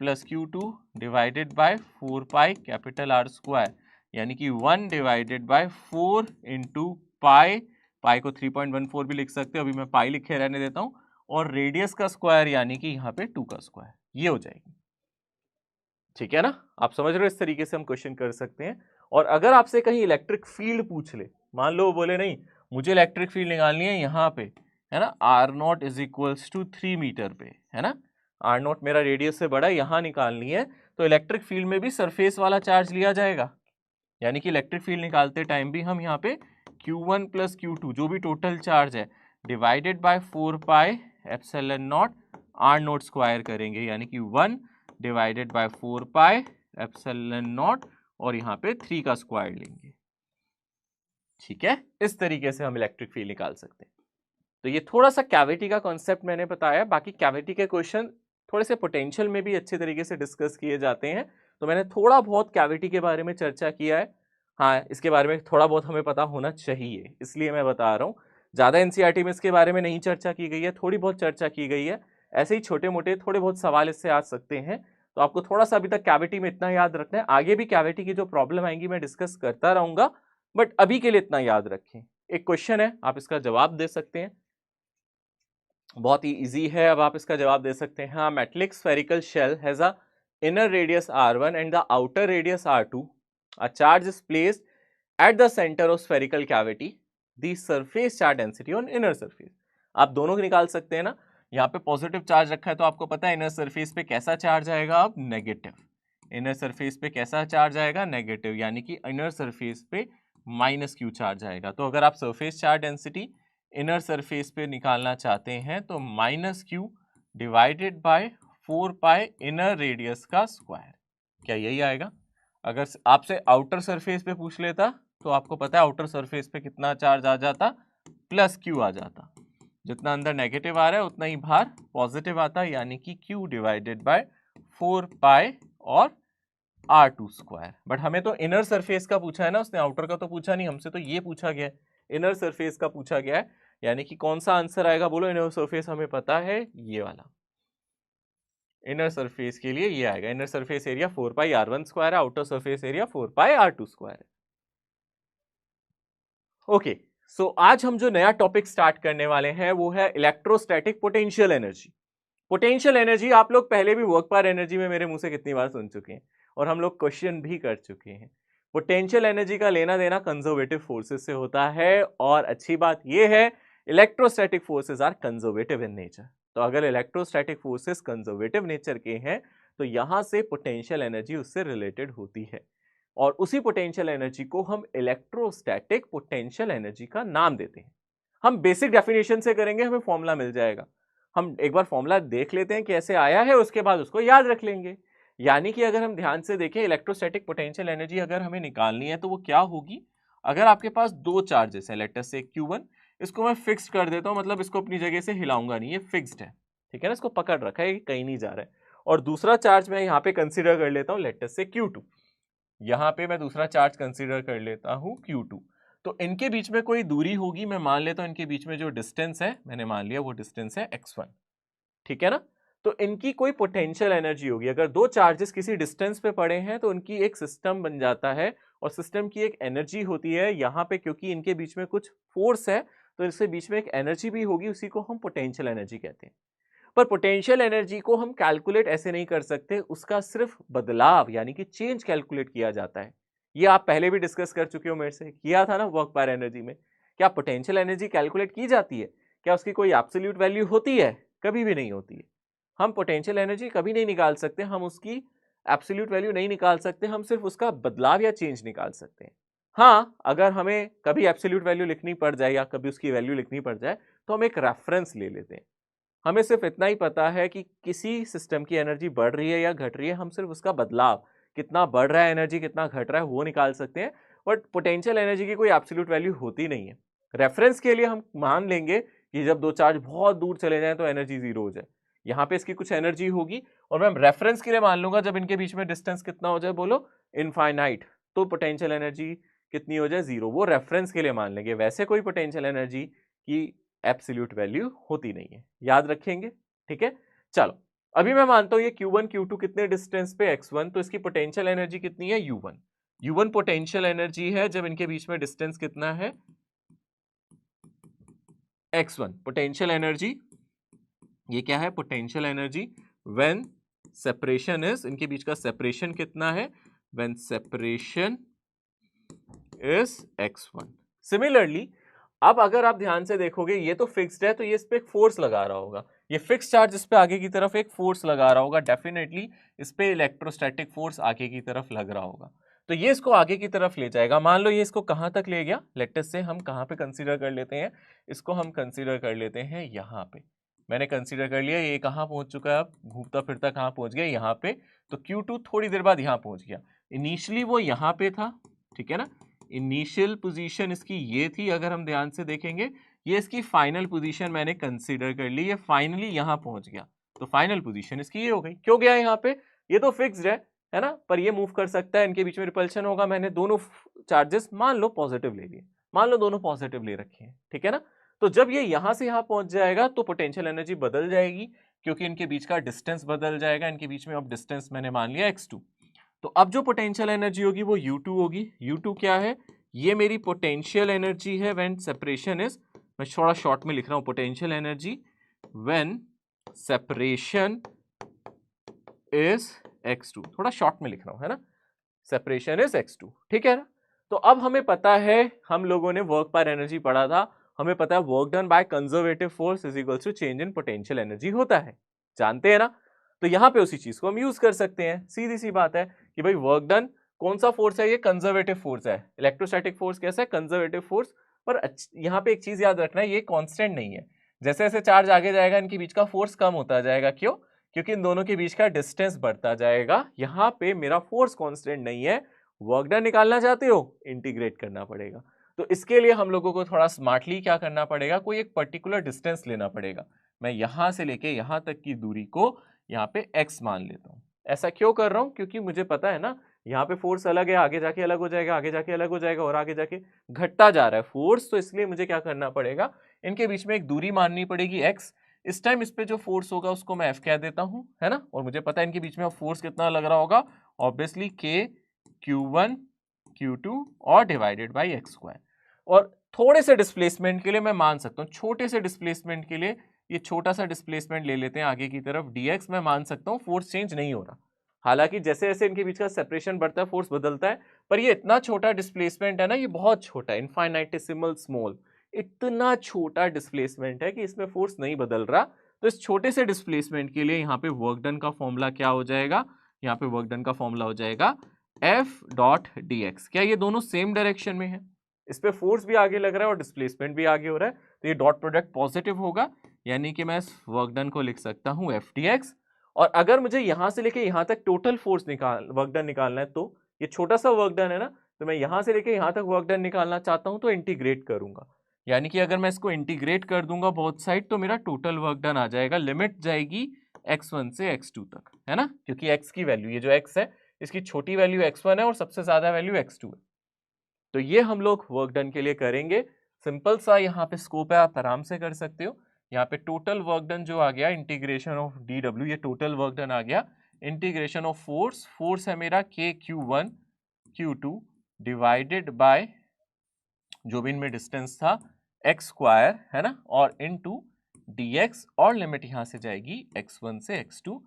+ Q2 divided by 4 pi R², यानी कि 1 डिवाइडेड बाय 4 इंटू पाई, पाई को 3.14 भी लिख सकते हो, अभी मैं पाई लिखे रहने देता हूँ, और रेडियस का स्क्वायर यानी कि यहाँ पे 2 का स्क्वायर, ये हो जाएगी। ठीक है ना, आप समझ रहे हो, इस तरीके से हम क्वेश्चन कर सकते हैं। और अगर आपसे कहीं इलेक्ट्रिक फील्ड पूछ ले, मान लो बोले नहीं मुझे इलेक्ट्रिक फील्ड निकालनी है यहाँ पे, है ना, R0 = 3 मीटर पे, है ना, R0 मेरा रेडियस से बड़ा है, यहाँ निकालनी है, तो इलेक्ट्रिक फील्ड में भी सरफेस वाला चार्ज लिया जाएगा। यानी कि इलेक्ट्रिक फील्ड निकालते टाइम भी हम यहाँ पे Q1 + Q2 जो भी टोटल चार्ज है डिवाइडेड बाय 4 पाई ε0 R0² करेंगे, यानी कि 1 divided by 4 pi epsilon not और यहाँ पे 3 का स्क्वायर लेंगे। ठीक है, इस तरीके से हम इलेक्ट्रिक फील्ड निकाल सकते हैं। तो ये थोड़ा सा कैविटी का कॉन्सेप्ट मैंने बताया, बाकी कैविटी के क्वेश्चन थोड़े से पोटेंशियल में भी अच्छे तरीके से डिस्कस किए जाते हैं, तो मैंने थोड़ा बहुत कैविटी के बारे में चर्चा किया है। हाँ, इसके बारे में थोड़ा बहुत हमें पता होना चाहिए, इसलिए मैं बता रहा हूँ। ज़्यादा एनसीईआरटी में इसके बारे में नहीं चर्चा की गई है, थोड़ी बहुत चर्चा की गई है। ऐसे ही छोटे मोटे थोड़े बहुत सवाल इससे आ सकते हैं, तो आपको थोड़ा सा अभी तक कैविटी में इतना याद रखना है। आगे भी कैविटी की जो प्रॉब्लम आएंगी मैं डिस्कस करता रहूंगा, बट अभी के लिए इतना याद रखें। एक क्वेश्चन है, आप इसका जवाब दे सकते हैं, बहुत ही इजी है, अब आप इसका जवाब दे सकते हैं। हाँ, metallic spherical shell has a inner radius r1 and the outer radius r2. A charge is placed at the center of spherical cavity. The surface charge density on inner surface. आप दोनों को निकाल सकते हैं ना। यहाँ पे पॉजिटिव चार्ज रखा है तो आपको पता है इनर सरफेस पे कैसा चार्ज आएगा, अब नेगेटिव। इनर सरफेस पे कैसा चार्ज आएगा, नेगेटिव, यानी कि इनर सरफेस पे माइनस क्यू चार्ज आएगा। तो अगर आप surface charge density inner surface पे निकालना चाहते हैं तो minus q divided by 4 pi inner radius का स्क्वायर, क्या यही आएगा? अगर आपसे आउटर सरफेस पे पूछ लेता तो आपको पता है आउटर सरफेस पे कितना चार्ज आ जाता, प्लस क्यू आ जाता। जितना अंदर नेगेटिव आ रहा है उतना ही बाहर पॉजिटिव आता है, यानी कि क्यू डिवाइडेड बाय 4 पाई और r2 स्क्वायर। बट हमें तो इनर सरफेस का पूछा है ना, उसने आउटर का तो पूछा नहीं, हमसे तो ये पूछा गया है, इनर सरफेस का पूछा गया है। यानी कि कौन सा आंसर आएगा बोलो? इनर सरफेस हमें पता है, ये वाला इनर सरफेस के लिए ये आएगा। इनर सरफेस एरिया 4 पाई r1 स्क्वायर है, आउटर सरफेस एरिया 4 पाई r2 स्क्वायर है। ओके, सो आज हम जो नया टॉपिक स्टार्ट करने वाले हैं वो है electrostatic potential energy. Potential energy आप लोग पहले भी वर्क पावर एनर्जी में मेरे मुंह से कितनी बार सुन चुके हैं और हम लोग क्वेश्चन भी कर चुके हैं। पोटेंशियल एनर्जी का लेना देना कंजर्वेटिव फोर्सेस से होता है, और अच्छी बात यह है electrostatic forces are conservative in nature. तो अगर इलेक्ट्रोस्टैटिक फोर्सेस कंजर्वेटिव नेचर के हैं तो यहां से पोटेंशियल एनर्जी उससे रिलेटेड होती है, और उसी पोटेंशियल एनर्जी को हम इलेक्ट्रोस्टैटिक पोटेंशियल एनर्जी का नाम देते हैं। हम बेसिक डेफिनेशन से करेंगे, हमें फॉर्मूला मिल जाएगा। हम एक बार फॉर्मूला देख लेते हैं कैसे आया है, उसके बाद उसको याद रख लेंगे। यानी कि अगर हम ध्यान से देखें इलेक्ट्रोस्टैटिक पोटेंशियल एनर्जी अगर हमें निकालनी है तो वो क्या होगी? अगर आपके पास दो चार्जेस है, लेट अस से Q1, इसको मैं फिक्स्ड कर देता हूं, मतलब इसको अपनी जगह से हिलाऊंगा नहीं, ये फिक्स्ड है, ठीक है ना, इसको पकड़ रखा है, कहीं नहीं जा रहा है। और दूसरा चार्ज मैं यहाँ पे कंसिडर कर लेता हूँ, लेट अस से Q2, यहाँ पे मैं दूसरा चार्ज कंसिडर कर लेता हूँ Q2। तो इनके बीच में कोई दूरी होगी, मैं मान लेता हूँ इनके बीच में जो डिस्टेंस है, मैंने मान लिया वो डिस्टेंस है x1, ठीक है ना। तो इनकी कोई पोटेंशियल एनर्जी होगी। अगर दो चार्जेस किसी डिस्टेंस पे पड़े हैं तो उनकी एक सिस्टम बन जाता है, और सिस्टम की एक एनर्जी होती है यहाँ पे, क्योंकि इनके बीच में कुछ फोर्स है तो इसके बीच में एक एनर्जी भी होगी, उसी को हम पोटेंशियल एनर्जी कहते हैं। पर पोटेंशियल एनर्जी को हम कैलकुलेट ऐसे नहीं कर सकते, उसका सिर्फ बदलाव यानी कि चेंज कैलकुलेट किया जाता है। ये आप पहले भी डिस्कस कर चुके हो, मेरे से किया था ना वर्क पावर एनर्जी में। क्या पोटेंशियल एनर्जी कैलकुलेट की जाती है? क्या उसकी कोई एब्सोल्यूट वैल्यू होती है? कभी भी नहीं होती है। हम पोटेंशियल एनर्जी कभी नहीं निकाल सकते, हम उसकी एब्सोल्यूट वैल्यू नहीं निकाल सकते, हम सिर्फ उसका बदलाव या चेंज निकाल सकते हैं। हाँ, अगर हमें कभी एब्सोल्यूट वैल्यू लिखनी पड़ जाए या कभी उसकी वैल्यू लिखनी पड़ जाए तो हम एक रेफरेंस ले लेते हैं। हमें सिर्फ इतना ही पता है कि किसी सिस्टम की एनर्जी बढ़ रही है या घट रही है, हम सिर्फ उसका बदलाव, कितना बढ़ रहा है एनर्जी, कितना घट रहा है, वो निकाल सकते हैं। बट पोटेंशियल एनर्जी की कोई एब्सोल्यूट वैल्यू होती नहीं है। रेफरेंस के लिए हम मान लेंगे कि जब दो चार्ज बहुत दूर चले जाएं तो एनर्जी जीरो हो जाए, यहाँ पे इसकी कुछ एनर्जी होगी, और मैं रेफरेंस के लिए मान लूंगा जब इनके बीच में डिस्टेंस कितना हो जाए, बोलो इनफाइनाइट, तो पोटेंशियल एनर्जी कितनी हो जाए, जीरो। वो रेफरेंस के लिए मान लेंगे, वैसे कोई पोटेंशियल एनर्जी की एब्सोल्यूट वैल्यू होती नहीं है, याद रखेंगे, ठीक है। चलो, अभी मैं मानता हूं ये Q1 Q2 कितने डिस्टेंस पे, x1, तो इसकी पोटेंशियल एनर्जी कितनी है, U1 पोटेंशियल एनर्जी है जब इनके बीच में डिस्टेंस कितना है, x1। पोटेंशियल एनर्जी ये क्या है, potential energy when separation is, इनके बीच का सेपरेशन कितना है, when separation is x1। Similarly अब अगर आप ध्यान से देखोगे ये तो फिक्स्ड है, तो ये इस पे एक फोर्स लगा रहा होगा, ये फिक्स चार्ज इस पे आगे की तरफ एक फोर्स लगा रहा होगा, डेफिनेटली इस पे इलेक्ट्रोस्टैटिक फोर्स आगे की तरफ लग रहा होगा, तो ये इसको आगे की तरफ ले जाएगा। मान लो ये इसको कहां तक ले गया, लेट अस से हम कहां पे कंसीडर कर लेते हैं, इसको हम कंसीडर कर लेते हैं यहाँ पे, मैंने कंसीडर कर लिया, ये कहाँ पहुंच चुका है, अब घूमता फिरता कहाँ पहुंच गया, यहाँ पे। तो Q2 थोड़ी देर बाद यहाँ पहुंच गया। इनिशियली वो यहाँ पे था, ठीक है ना, इनिशियल पोजीशन इसकी ये थी, अगर हम ध्यान से देखेंगे ये इसकी फाइनल पोजीशन मैंने कंसीडर कर ली, ये फाइनली यहाँ पहुंच गया, तो फाइनल पोजीशन इसकी ये हो गई। क्यों गया यहाँ पे, ये तो फिक्स्ड है ना, पर ये मूव कर सकता है, इनके बीच में रिपल्शन होगा। मैंने दोनों चार्जेस मान लो पॉजिटिव ले लिए, मान लो दोनों पॉजिटिव ले रखे हैं, ठीक है ना। तो जब ये यहां से यहां पहुंच जाएगा तो पोटेंशियल एनर्जी बदल जाएगी, क्योंकि इनके बीच का डिस्टेंस बदल जाएगा। इनके बीच में अब डिस्टेंस मैंने मान लिया x2। तो अब जो पोटेंशियल एनर्जी होगी वो U2 होगी। U2 क्या है, ये मेरी पोटेंशियल एनर्जी है व्हेन सेपरेशन इज, मैं थोड़ा शॉर्ट में लिख रहा हूं, potential energy when separation is x2, थोड़ा शॉर्ट में लिख रहा हूं, है ना, सेपरेशन इज x2, ठीक है ना। तो अब हमें पता है, हम लोगों ने वर्क पर एनर्जी पढ़ा था, हमें पता है work done by conservative force is equals to change in potential energy होता है, जानते हैं ना। तो यहाँ पे उसी चीज को हम यूज कर सकते हैं, सीधी सी बात है कि भाई वर्क डन कौन सा फोर्स है, ये कंजर्वेटिव फोर्स है। इलेक्ट्रोस्टैटिक फोर्स कैसा है, कंजर्वेटिव फोर्स। पर यहाँ पे एक चीज याद रखना है, ये कांस्टेंट नहीं है। जैसे जैसे चार्ज आगे जाएगा इनके बीच का फोर्स कम होता जाएगा, क्यों, क्योंकि इन दोनों के बीच का डिस्टेंस बढ़ता जाएगा। यहाँ पे मेरा फोर्स कांस्टेंट नहीं है। वर्क डन निकालना चाहते हो, इंटीग्रेट करना पड़ेगा। तो इसके लिए हम लोगों को थोड़ा स्मार्टली क्या करना पड़ेगा, कोई एक पर्टिकुलर डिस्टेंस लेना पड़ेगा। मैं यहां से लेके यहां तक की दूरी को यहाँ पे x मान लेता हूँ। ऐसा क्यों कर रहा हूँ, क्योंकि मुझे पता है ना यहाँ पे फोर्स अलग है, आगे जाके अलग हो जाएगा, आगे जाके अलग हो जाएगा, और आगे जाके घटता जा रहा है फोर्स। तो इसलिए मुझे क्या करना पड़ेगा, इनके बीच में एक दूरी माननी पड़ेगी x। इस टाइम इस पे जो फोर्स होगा उसको मैं F कह देता हूँ, है ना। और मुझे पता है इनके बीच में फोर्स कितना लग रहा होगा, ऑब्वियसली K Q1 Q2 और डिवाइडेड बाई x²। और थोड़े से डिस्प्लेसमेंट के लिए मैं मान सकता हूँ, छोटे से डिस्प्लेसमेंट के लिए ये छोटा सा डिस्प्लेसमेंट ले लेते हैं आगे की तरफ, dx मैं मान सकता हूँ फोर्स चेंज नहीं हो रहा। हालांकि जैसे जैसे इनके बीच का सेपरेशन बढ़ता है फोर्स बदलता है, पर ये इतना छोटा डिस्प्लेसमेंट है ना, ये बहुत छोटा है, इनफाइनाइटेसिमल स्मॉल, इतना छोटा डिस्प्लेसमेंट है कि इसमें फोर्स नहीं बदल रहा। तो इस छोटे से डिस्प्लेसमेंट के लिए यहाँ पे वर्क डन का फॉर्मूला क्या हो जाएगा, यहाँ पे वर्क डन का फॉर्मूला हो जाएगा F.dx। क्या ये दोनों सेम डायरेक्शन में है, इस पे फोर्स भी आगे लग रहा है और डिस्प्लेसमेंट भी आगे हो रहा है, तो ये डॉट प्रोडक्ट पॉजिटिव होगा, यानी कि मैं वर्क डन को लिख सकता हूँ F.dx। और अगर मुझे यहां से लेके यहां तक टोटल फोर्स वर्क डन निकालना है, तो ये छोटा सा वर्क डन है ना, तो मैं यहां से लेके यहां तक वर्क डन निकालना चाहता हूं, तो इंटीग्रेट करूंगा। यानी कि अगर मैं इसको इंटीग्रेट कर दूंगा बोथ साइड, तो मेरा टोटल वर्क डन आ जाएगा, लिमिट जाएगी x1 से x2 तक, है ना, क्योंकि x की वैल्यू, ये जो x है इसकी छोटी वैल्यू x1 है और सबसे ज्यादा वैल्यू x2 है। तो ये हम लोग वर्क डन के लिए करेंगे। सिंपल सा यहाँ पे स्कोप है, आप आराम से कर सकते हो। यहाँ पे टोटल वर्क डन जो आ गया, इंटीग्रेशन ऑफ dw, ये टोटल वर्क डन आ गया। इंटीग्रेशन ऑफ फोर्स, फोर्स है मेरा k q1 q2 divided bye जो भी इनमें डिस्टेंस था x², है ना, और इनटू dx, और लिमिट यहां से जाएगी x1 से x2।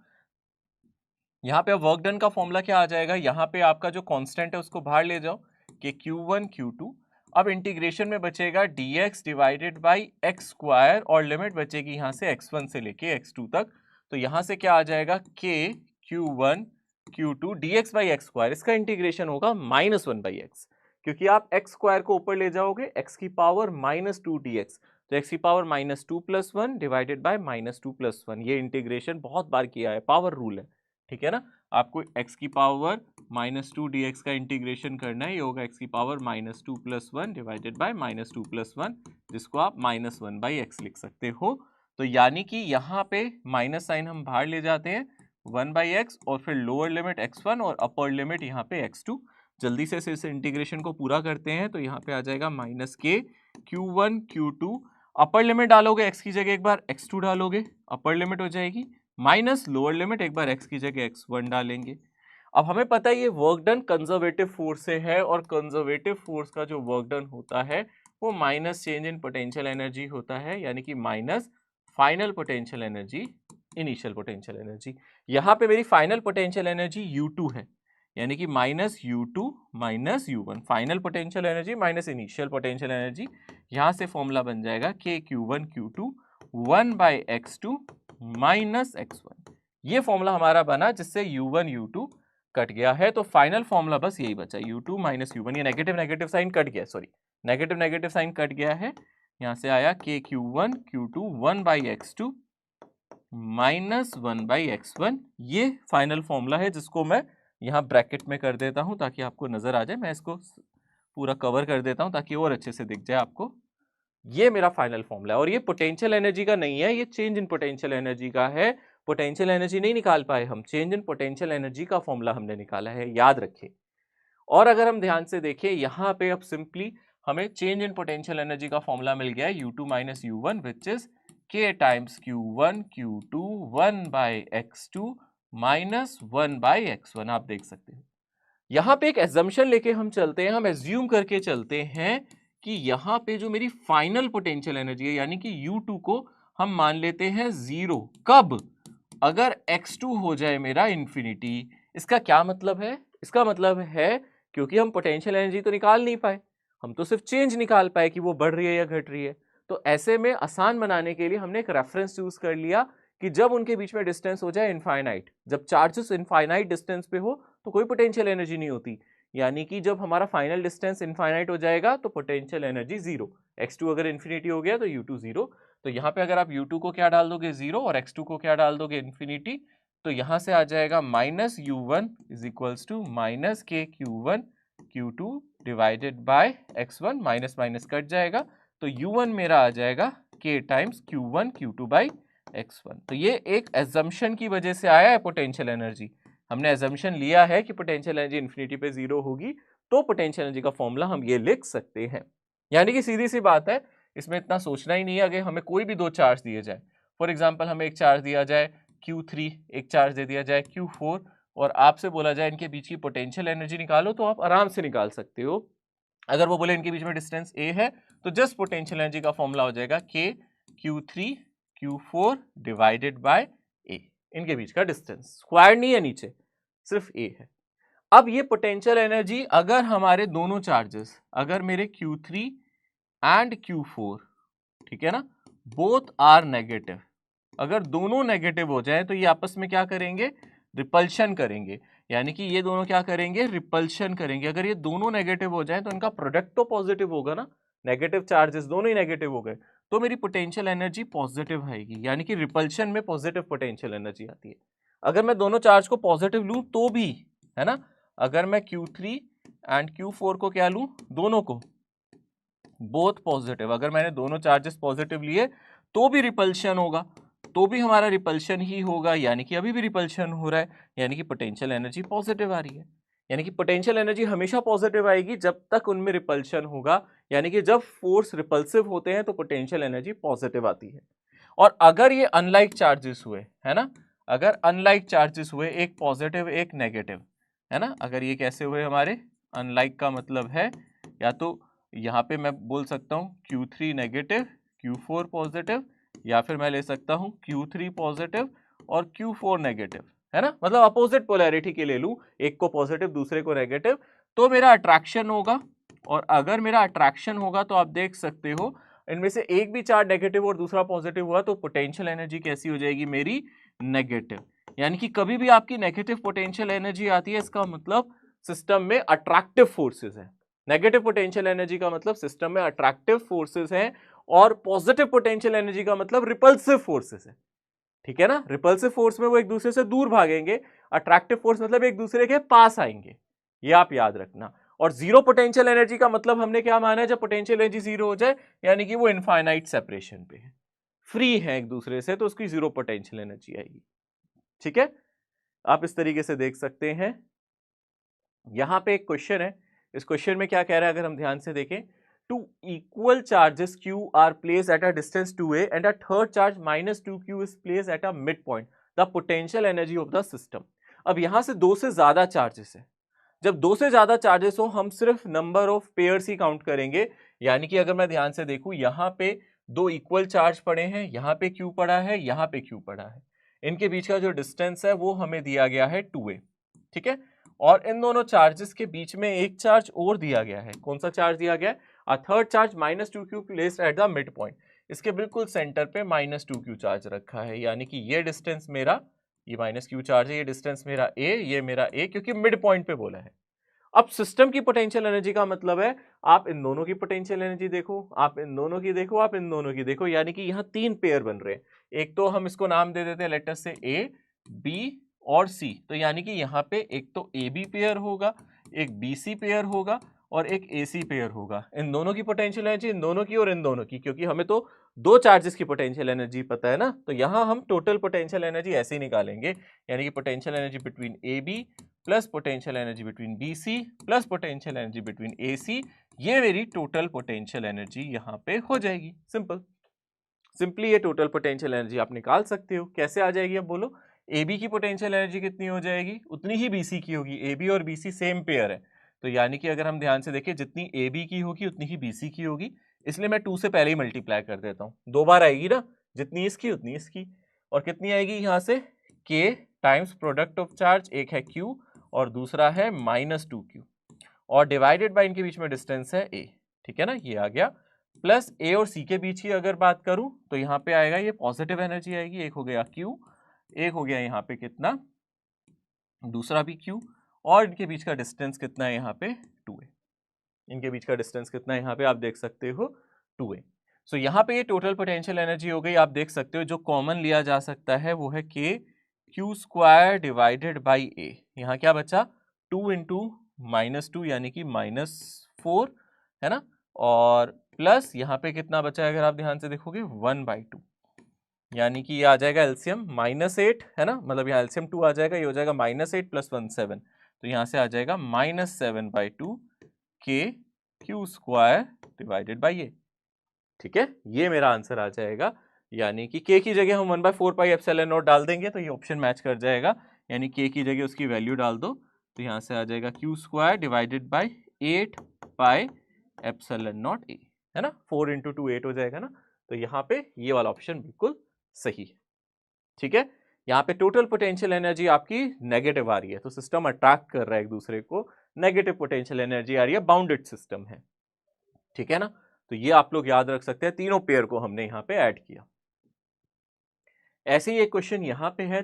यहाँ पे अब वर्क डन का फॉर्मूला क्या आ जाएगा, यहाँ पे आपका जो कांस्टेंट है उसको बाहर ले जाओ कि Q1 Q2, अब इंटीग्रेशन में बचेगा dx डिवाइडेड बाई x², और लिमिट बचेगी यहाँ से x1 से लेके x2 तक। तो यहाँ से क्या आ जाएगा, k Q1 Q2 dx by x², इसका इंटीग्रेशन होगा -1/x, क्योंकि आप x² को ऊपर ले जाओगे x की पावर -2 dx, तो x की पावर -2 + 1 डिवाइडेड बाय -2 + 1। ये इंटीग्रेशन बहुत बार किया है, पावर रूल है, ठीक है ना। आपको x की पावर -2 dx का इंटीग्रेशन करना है, ये होगा x की पावर -2 + 1 डिवाइडेड बाय -2 + 1, जिसको आप -1/x लिख सकते हो। तो यानी कि यहाँ पे माइनस साइन हम बाहर ले जाते हैं, 1/x, और फिर लोअर लिमिट x1 और अपर लिमिट यहाँ पे x2। जल्दी से इस इंटीग्रेशन को पूरा करते हैं, तो यहाँ पे आ जाएगा -k Q1 Q2, upper limit डालोगे x की जगह एक बार x2 डालोगे, अपर लिमिट हो जाएगी, माइनस लोअर लिमिट एक बार x की जगह x1 डालेंगे। अब हमें पता है ये वर्क डन कंजर्वेटिव फोर्स से है, और कंजर्वेटिव फोर्स का जो वर्क डन होता है वो minus change in potential energy होता है, यानी कि minus final potential energy initial potential energy. यहाँ पे मेरी फाइनल पोटेंशियल एनर्जी U2 है, यानी कि -U2 -U1, final potential energy minus initial potential energy. यहाँ से फॉर्मूला बन जाएगा k Q1 Q2 1/x2 -x1। ये फॉर्मूला हमारा बना, जिससे U1 U2 कट गया है। तो फाइनल फॉर्मूला बस यही बचा, U2 -U1, ये नेगेटिव नेगेटिव साइन कट गया, sorry negative negative sign cut गया है। यहाँ से आया k Q1 Q2 1/x2 -1/x1, ये फाइनल फॉर्मूला है जिसको मैं यहाँ ब्रैकेट में कर देता हूँ ताकि आपको नजर आ जाए। मैं इसको पूरा कवर कर देता हूँ ताकि और अच्छे से दिख जाए आपको। ये मेरा फाइनल फॉर्मूला है और ये पोटेंशियल एनर्जी का नहीं है, ये चेंज इन पोटेंशियल एनर्जी का है। पोटेंशियल एनर्जी नहीं निकाल पाए हम, चेंज इन पोटेंशियल एनर्जी का फॉर्मूला हमने निकाला है, याद रखिए। और अगर हम ध्यान से देखें यहाँ पे अब सिंपली हमें चेंज इन पोटेंशियल एनर्जी का फॉर्मूला मिल गया है U2 - U1 which is K times Q1 Q2 1/x2 -1/x1। आप देख सकते हैं यहाँ पे एक एजम्पशन लेके हम चलते हैं, हम एज्यूम करके चलते हैं कि यहाँ पे जो मेरी फाइनल पोटेंशियल एनर्जी है यानी कि U2 को हम मान लेते हैं 0। कब? अगर x2 हो जाए मेरा इंफिनिटी। इसका क्या मतलब है? इसका मतलब है क्योंकि हम पोटेंशियल एनर्जी तो निकाल नहीं पाए, हम तो सिर्फ चेंज निकाल पाए कि वो बढ़ रही है या घट रही है। तो ऐसे में आसान बनाने के लिए हमने एक रेफरेंस यूज कर लिया कि जब उनके बीच में डिस्टेंस हो जाए इनफाइनाइट, जब चार्जेस इनफाइनाइट डिस्टेंस पे हो तो कोई पोटेंशियल एनर्जी नहीं होती, यानी कि जब हमारा फाइनल डिस्टेंस इनफाइनाइट हो जाएगा तो पोटेंशियल एनर्जी जीरो। x2 अगर इन्फिनिटी हो गया तो U2 जीरो। तो यहाँ पे अगर आप U2 को क्या डाल दोगे? जीरो, और x2 को क्या डाल दोगे? इन्फिनिटी। तो यहाँ से आ जाएगा -U1 is equals to -K Q1 Q2 divided by x1, minus minus cut जाएगा तो U1 मेरा आ जाएगा K times Q1 Q2 by x1। तो ये एक एजम्पशन की वजह से आया है पोटेंशियल एनर्जी। हमने एजम्पशन लिया है कि पोटेंशियल एनर्जी इन्फिनिटी पे जीरो होगी, तो पोटेंशियल एनर्जी का फॉर्मूला हम ये लिख सकते हैं। यानी कि सीधी सी बात है, इसमें इतना सोचना ही नहीं है। अगर हमें कोई भी दो चार्ज दिए जाए, फॉर एग्जाम्पल हमें एक चार्ज दिया जाए Q3, एक चार्ज दे दिया जाए Q4, और आपसे बोला जाए इनके बीच की पोटेंशियल एनर्जी निकालो, तो आप आराम से निकाल सकते हो। अगर वो बोले इनके बीच में डिस्टेंस a है तो जस्ट पोटेंशियल एनर्जी का फॉर्मूला हो जाएगा K Q3 Q4 divided by a। इनके बीच का डिस्टेंस स्क्वायर नहीं है, नीचे सिर्फ a है। अब ये पोटेंशियल एनर्जी अगर हमारे दोनों चार्जेस, अगर मेरे Q3 एंड Q4, ठीक है ना, बोथ आर नेगेटिव, अगर दोनों नेगेटिव हो जाए तो ये आपस में क्या करेंगे? रिपल्शन करेंगे। यानी कि ये दोनों क्या करेंगे? रिपल्शन करेंगे। अगर ये दोनों नेगेटिव हो जाए तो इनका प्रोडक्ट तो पॉजिटिव होगा ना, नेगेटिव चार्जेस दोनों ही नेगेटिव हो गए, तो मेरी पोटेंशियल एनर्जी पॉजिटिव आएगी। यानी कि रिपल्शन में पॉजिटिव पोटेंशियल एनर्जी आती है। अगर मैं दोनों चार्ज को पॉजिटिव लूं तो भी, है ना, अगर मैं Q3 एंड Q4 को क्या लूं? दोनों को बोथ पॉजिटिव, अगर मैंने दोनों चार्जेस पॉजिटिव लिए तो भी रिपल्शन होगा, तो भी हमारा रिपल्शन ही होगा, यानी कि अभी भी रिपल्शन हो रहा है, यानी कि पोटेंशियल एनर्जी पॉजिटिव आ रही है। यानी कि पोटेंशियल एनर्जी हमेशा पॉजिटिव आएगी जब तक उनमें रिपल्शन होगा, यानी कि जब फोर्स रिपल्सिव होते हैं तो पोटेंशियल एनर्जी पॉजिटिव आती है। और अगर ये अनलाइक चार्जेस हुए, है ना, अगर अनलाइक चार्जेस हुए, एक पॉजिटिव एक नेगेटिव, है ना, अगर ये कैसे हुए हमारे? अनलाइक का मतलब है या तो यहाँ पे मैं बोल सकता हूँ Q3 नेगेटिव Q4 पॉजिटिव, या फिर मैं ले सकता हूँ Q3 पॉजिटिव और Q4 नेगेटिव, है ना, मतलब अपोजिट पोलैरिटी के ले लूँ, एक को पॉजिटिव दूसरे को नेगेटिव, तो मेरा अट्रैक्शन होगा। और अगर मेरा अट्रैक्शन होगा तो आप देख सकते हो इनमें से एक भी चार्ज नेगेटिव और दूसरा पॉजिटिव हुआ तो पोटेंशियल एनर्जी कैसी हो जाएगी? मेरी नेगेटिव। यानी कि कभी भी आपकी नेगेटिव पोटेंशियल एनर्जी आती है, इसका मतलब सिस्टम में अट्रैक्टिव फोर्सेस है। नेगेटिव पोटेंशियल एनर्जी का मतलब सिस्टम में अट्रैक्टिव फोर्सेस हैं, और पॉजिटिव पोटेंशियल एनर्जी का मतलब रिपल्सिव फोर्सेस है। ठीक है ना, रिपल्सिव फोर्स में वो एक दूसरे से दूर भागेंगे, अट्रैक्टिव फोर्स मतलब एक दूसरे के पास आएंगे, ये आप याद रखना। और जीरो पोटेंशियल एनर्जी का मतलब हमने क्या माना है? जब पोटेंशियल एनर्जी जीरो हो जाए, यानी कि वो इनफाइनाइट सेपरेशन पे है, फ्री है एक दूसरे से, तो उसकी जीरो पोटेंशियल एनर्जी आएगी। ठीक है, आप इस तरीके से देख सकते हैं। यहां पे एक क्वेश्चन है, इस क्वेश्चन में क्या कह रहा है अगर हम ध्यान से देखें, two equal charges Q are place at a distance 2a and a third charge -2Q is place at a midpoint, the potential energy of the system. अब यहां से दो से ज्यादा चार्जेस है, जब दो से ज्यादा चार्जेस हो हम सिर्फ number of pairs he count करेंगे। यानी कि अगर मैं ध्यान से देखूं, यहाँ पे दो इक्वल चार्ज पड़े हैं, यहाँ पे Q पड़ा है, यहाँ पे Q पड़ा है, इनके बीच का जो डिस्टेंस है वो हमें दिया गया है 2a। ठीक है, और इन दोनों चार्जेस के बीच में एक चार्ज और दिया गया है। कौन सा चार्ज दिया गया है? अ third charge -2Q placed at the mid point, इसके बिल्कुल सेंटर पे -2Q चार्ज रखा है। यानी कि ये डिस्टेंस मेरा, ये -Q चार्ज है, ये डिस्टेंस मेरा a, ये मेरा a, क्योंकि मिड पॉइंट पे बोला है। अब सिस्टम की पोटेंशियल एनर्जी का मतलब है आप इन दोनों की पोटेंशियल एनर्जी देखो, आप इन दोनों की देखो, आप इन दोनों की देखो, यानी कि यहाँ तीन पेयर बन रहे हैं। एक तो हम इसको नाम दे देते हैं लेटर से ए, बी और सी। तो यानी कि यहाँ पे एक तो ए बी पेयर होगा, एक बी सी पेयर होगा और एक ए सी पेयर होगा। इन दोनों की पोटेंशियल एनर्जी, इन दोनों की और इन दोनों की, क्योंकि हमें तो दो चार्जेस की पोटेंशियल एनर्जी पता है ना, तो यहाँ हम टोटल पोटेंशियल एनर्जी ऐसे ही निकालेंगे, यानी कि potential energy between A B plus potential energy between B C plus potential energy between A C, ये मेरी टोटल पोटेंशियल एनर्जी यहाँ पे हो जाएगी। सिंपली ये टोटल पोटेंशियल एनर्जी आप निकाल सकते हो। कैसे आ जाएगी अब बोलो? ए बी की पोटेंशियल एनर्जी कितनी हो जाएगी? उतनी ही बी सी की होगी। ए बी और बी सी सेम पेयर है, तो यानी कि अगर हम ध्यान से देखें जितनी ए बी की होगी उतनी ही बी सी की होगी, इसलिए मैं 2 से पहले ही मल्टीप्लाई कर देता हूँ। दो बार आएगी ना, जितनी इसकी उतनी इसकी। और कितनी आएगी यहाँ से? के टाइम्स प्रोडक्ट ऑफ चार्ज, एक है क्यू और दूसरा है -2q, और डिवाइडेड बाय इनके बीच में डिस्टेंस है a। ठीक है ना, ये आ गया। प्लस a और c के बीच की अगर बात करूं तो यहाँ पे आएगा ये पॉजिटिव एनर्जी आएगी। एक हो गया q, एक हो गया यहाँ पे कितना, दूसरा भी q, और इनके बीच का डिस्टेंस कितना है यहाँ पे 2a। इनके बीच का डिस्टेंस कितना है यहाँ पे आप देख सकते हो 2a। सो यहाँ पे ये टोटल पोटेंशियल एनर्जी हो गई। आप देख सकते हो जो कॉमन लिया जा सकता है वो है k Q square divided by a। यहाँ क्या बचा? 2 इंटू -2 यानी कि -4 है ना, और प्लस यहाँ पे कितना बचा है अगर आप ध्यान से देखोगे 1/2, यानी कि ये आ जाएगा एलसीएम -8 है ना, मतलब यहाँ एलसीएम 2 आ जाएगा, ये हो जाएगा -8 + 1 7, तो यहाँ से आ जाएगा -7/2 k Q square divided by a। ठीक है, ये मेरा आंसर आ जाएगा, यानी कि k की जगह हम 1/4 पाई एप्सिलॉन नॉट डाल देंगे तो ये ऑप्शन मैच कर जाएगा, यानी k की जगह उसकी वैल्यू डाल दो तो यहाँ से आ जाएगा Q square divided by 8 pi epsilon not a, है ना। 4 × 2 8 हो जाएगा ना, तो यहाँ पे ये वाला ऑप्शन बिल्कुल सही है। ठीक है, यहाँ पे टोटल पोटेंशियल एनर्जी आपकी नेगेटिव आ रही है, तो सिस्टम अट्रैक्ट कर रहा है एक दूसरे को, नेगेटिव पोटेंशियल एनर्जी आ रही है, बाउंडेड सिस्टम है। ठीक है ना, तो ये आप लोग याद रख सकते हैं, तीनों पेयर को हमने यहाँ पे ऐड किया। ऐसे ही एक क्वेश्चन यहाँ पे है,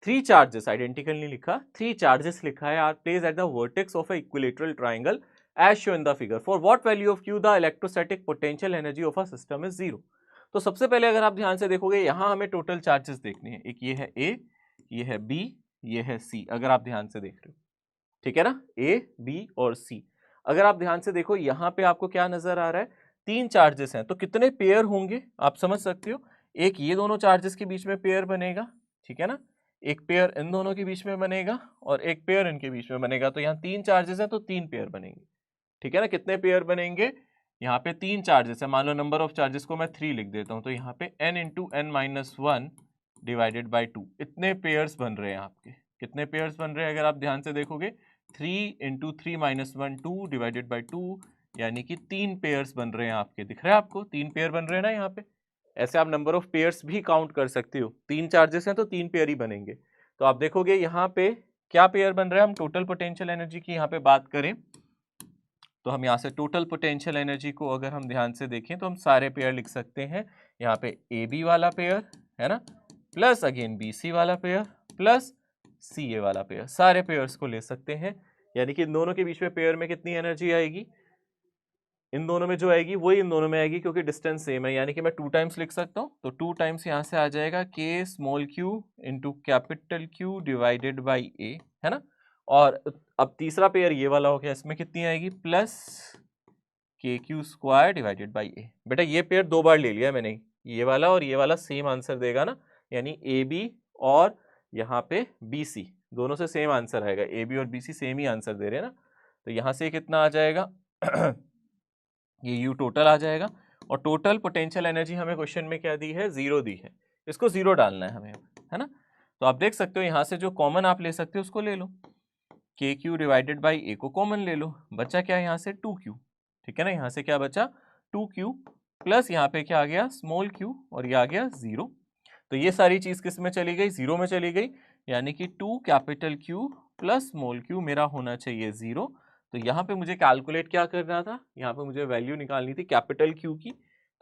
थ्री चार्जेस, आइडेंटिकल नहीं लिखा, 3 चार्जेस लिखा है, are placed at the vertex of a equilateral triangle as shown in the figure, for what value of q the electrostatic potential energy of a system is 0। तो सबसे पहले अगर आप ध्यान से देखोगे यहाँ हमें टोटल चार्जेस देखने हैं, एक ये है ए, ये है बी, ये है सी, अगर आप ध्यान से देख रहे हो। ठीक है ना, ए बी और सी। अगर आप ध्यान से देखो यहाँ पे आपको क्या नजर आ रहा है, 3 चार्जेस हैं, तो कितने पेयर होंगे आप समझ सकते हो। एक ये दोनों चार्जेस के बीच में पेयर बनेगा, ठीक है ना, एक पेयर इन दोनों के बीच में बनेगा और एक पेयर इनके बीच में बनेगा, तो यहाँ 3 चार्जेस हैं तो 3 पेयर बनेंगे। ठीक है ना, कितने पेयर बनेंगे? यहाँ पे 3 चार्जेस है, मान लो नंबर ऑफ चार्जेस को मैं 3 लिख देता हूँ, तो यहाँ पे n × n-1 डिवाइडेड बाई 2, इतने पेयर्स बन रहे हैं आपके। कितने पेयर्स बन रहे हैं अगर आप ध्यान से देखोगे, 3 × 3-1 2 डिवाइडेड बाई 2, यानी कि 3 पेयर्स बन रहे हैं आपके। दिख रहा है आपको 3 पेयर बन रहे हैं ना यहाँ पे। ऐसे आप नंबर ऑफ पेयर्स भी काउंट कर सकते हो, 3 चार्जेस हैं तो 3 पेयर ही बनेंगे। तो आप देखोगे यहाँ पे क्या पेयर बन रहा है, हम टोटल पोटेंशियल एनर्जी की यहाँ पे बात करें तो हम यहाँ से टोटल पोटेंशियल एनर्जी को अगर हम ध्यान से देखें तो हम सारे पेयर लिख सकते हैं। यहाँ पे ए बी वाला पेयर है ना, प्लस अगेन बी सी वाला पेयर, प्लस सी ए वाला पेयर, सारे पेयर्स को ले सकते हैं। यानी कि इन दोनों के बीच में पेयर में कितनी एनर्जी आएगी, इन दोनों में जो आएगी वही इन दोनों में आएगी, क्योंकि डिस्टेंस सेम है, यानी कि मैं 2 टाइम्स लिख सकता हूँ। तो 2 टाइम्स यहाँ से आ जाएगा k small q into capital Q divided by a, है ना। और अब तीसरा पेयर ये वाला हो गया, इसमें कितनी आएगी, प्लस के क्यू स्क्वायर डिवाइडेड बाई ए। बेटा ये पेयर 2 बार ले लिया मैंने, ये वाला और ये वाला सेम आंसर देगा ना, यानी ए बी और यहाँ पे बी सी दोनों से सेम आंसर आएगा, ए बी और बी सी सेम ही आंसर दे रहे हैं ना। तो यहाँ से कितना आ जाएगा ये यू टोटल आ जाएगा, और टोटल पोटेंशियल एनर्जी हमें क्वेश्चन में क्या दी है, 0 दी है, इसको 0 डालना है हमें, है ना। तो आप देख सकते हो यहाँ से जो कॉमन आप ले सकते हो उसको ले लो, के क्यू डिवाइडेड बाई ए को कॉमन ले लो, बचा क्या यहाँ से 2q। ठीक है ना, यहाँ से क्या बचा 2q, प्लस यहाँ पे क्या आ गया स्मॉल q, और ये आ गया 0। तो ये सारी चीज किस में चली गई, 0 में चली गई, यानी कि 2 capital Q plus small q मेरा होना चाहिए 0। तो यहाँ पे मुझे कैलकुलेट क्या करना था, यहाँ पे मुझे वैल्यू निकालनी थी कैपिटल Q की,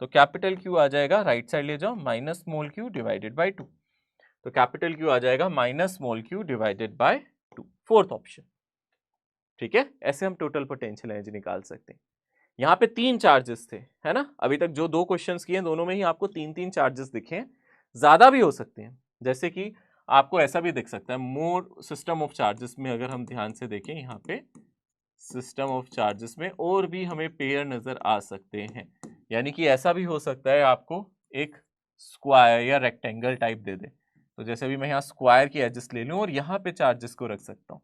तो कैपिटल Q आ जाएगा, राइट साइड ले जाओ, minus small q divided by 2, तो कैपिटल Q आ जाएगा minus small q divided by 2, fourth option. ठीक है, ऐसे हम टोटल पोटेंशियल एनर्जी निकाल सकते हैं। यहाँ पे 3 चार्जेस थे, है ना, अभी तक जो 2 क्वेश्चंस किए दोनों में ही आपको 3-3 चार्जेस दिखे हैं, ज्यादा भी हो सकते हैं, जैसे कि आपको ऐसा भी दिख सकता है मोर सिस्टम ऑफ चार्जेस में। अगर हम ध्यान से देखें यहाँ पे सिस्टम ऑफ चार्जेस में और भी हमें पेयर नजर आ सकते हैं, यानी कि ऐसा भी हो सकता है आपको एक स्क्वायर या रेक्टेंगल टाइप दे दे। तो जैसे भी मैं यहाँ स्क्वायर की एजेस ले लूं और यहाँ पे चार्जेस को रख सकता हूँ,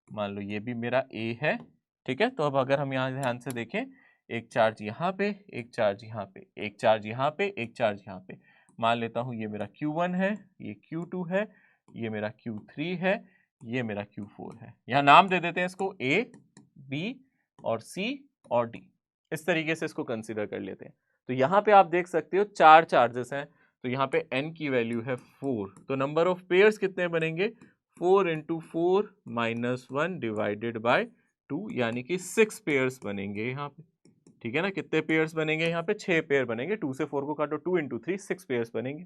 मान लो ये भी मेरा ए है, ठीक है। तो अब अगर हम यहाँ ध्यान से देखें, एक चार्ज यहाँ पे, एक चार्ज यहाँ पे, एक चार्ज यहाँ पे, एक चार्ज यहाँ पे, मान लेता हूँ ये मेरा Q1 है, ये Q2 है, ये मेरा Q3 है, ये मेरा Q4 है। यहाँ नाम दे देते हैं इसको A, B और C और D, इस तरीके से इसको कंसिडर कर लेते हैं। तो यहाँ पे आप देख सकते हो 4 चार्जेस हैं, तो यहाँ पे n की वैल्यू है 4, तो नंबर ऑफ पेयर्स कितने बनेंगे, 4 × 4 - 1 डिवाइडेड बाय 2, यानी कि 6 पेयर्स बनेंगे यहाँ पे, ठीक है ना। कितने पेयर्स बनेंगे यहाँ पे, 6 पेयर बनेंगे। 2 से 4 को काटो, 2 × 3 6 पेयर्स बनेंगे।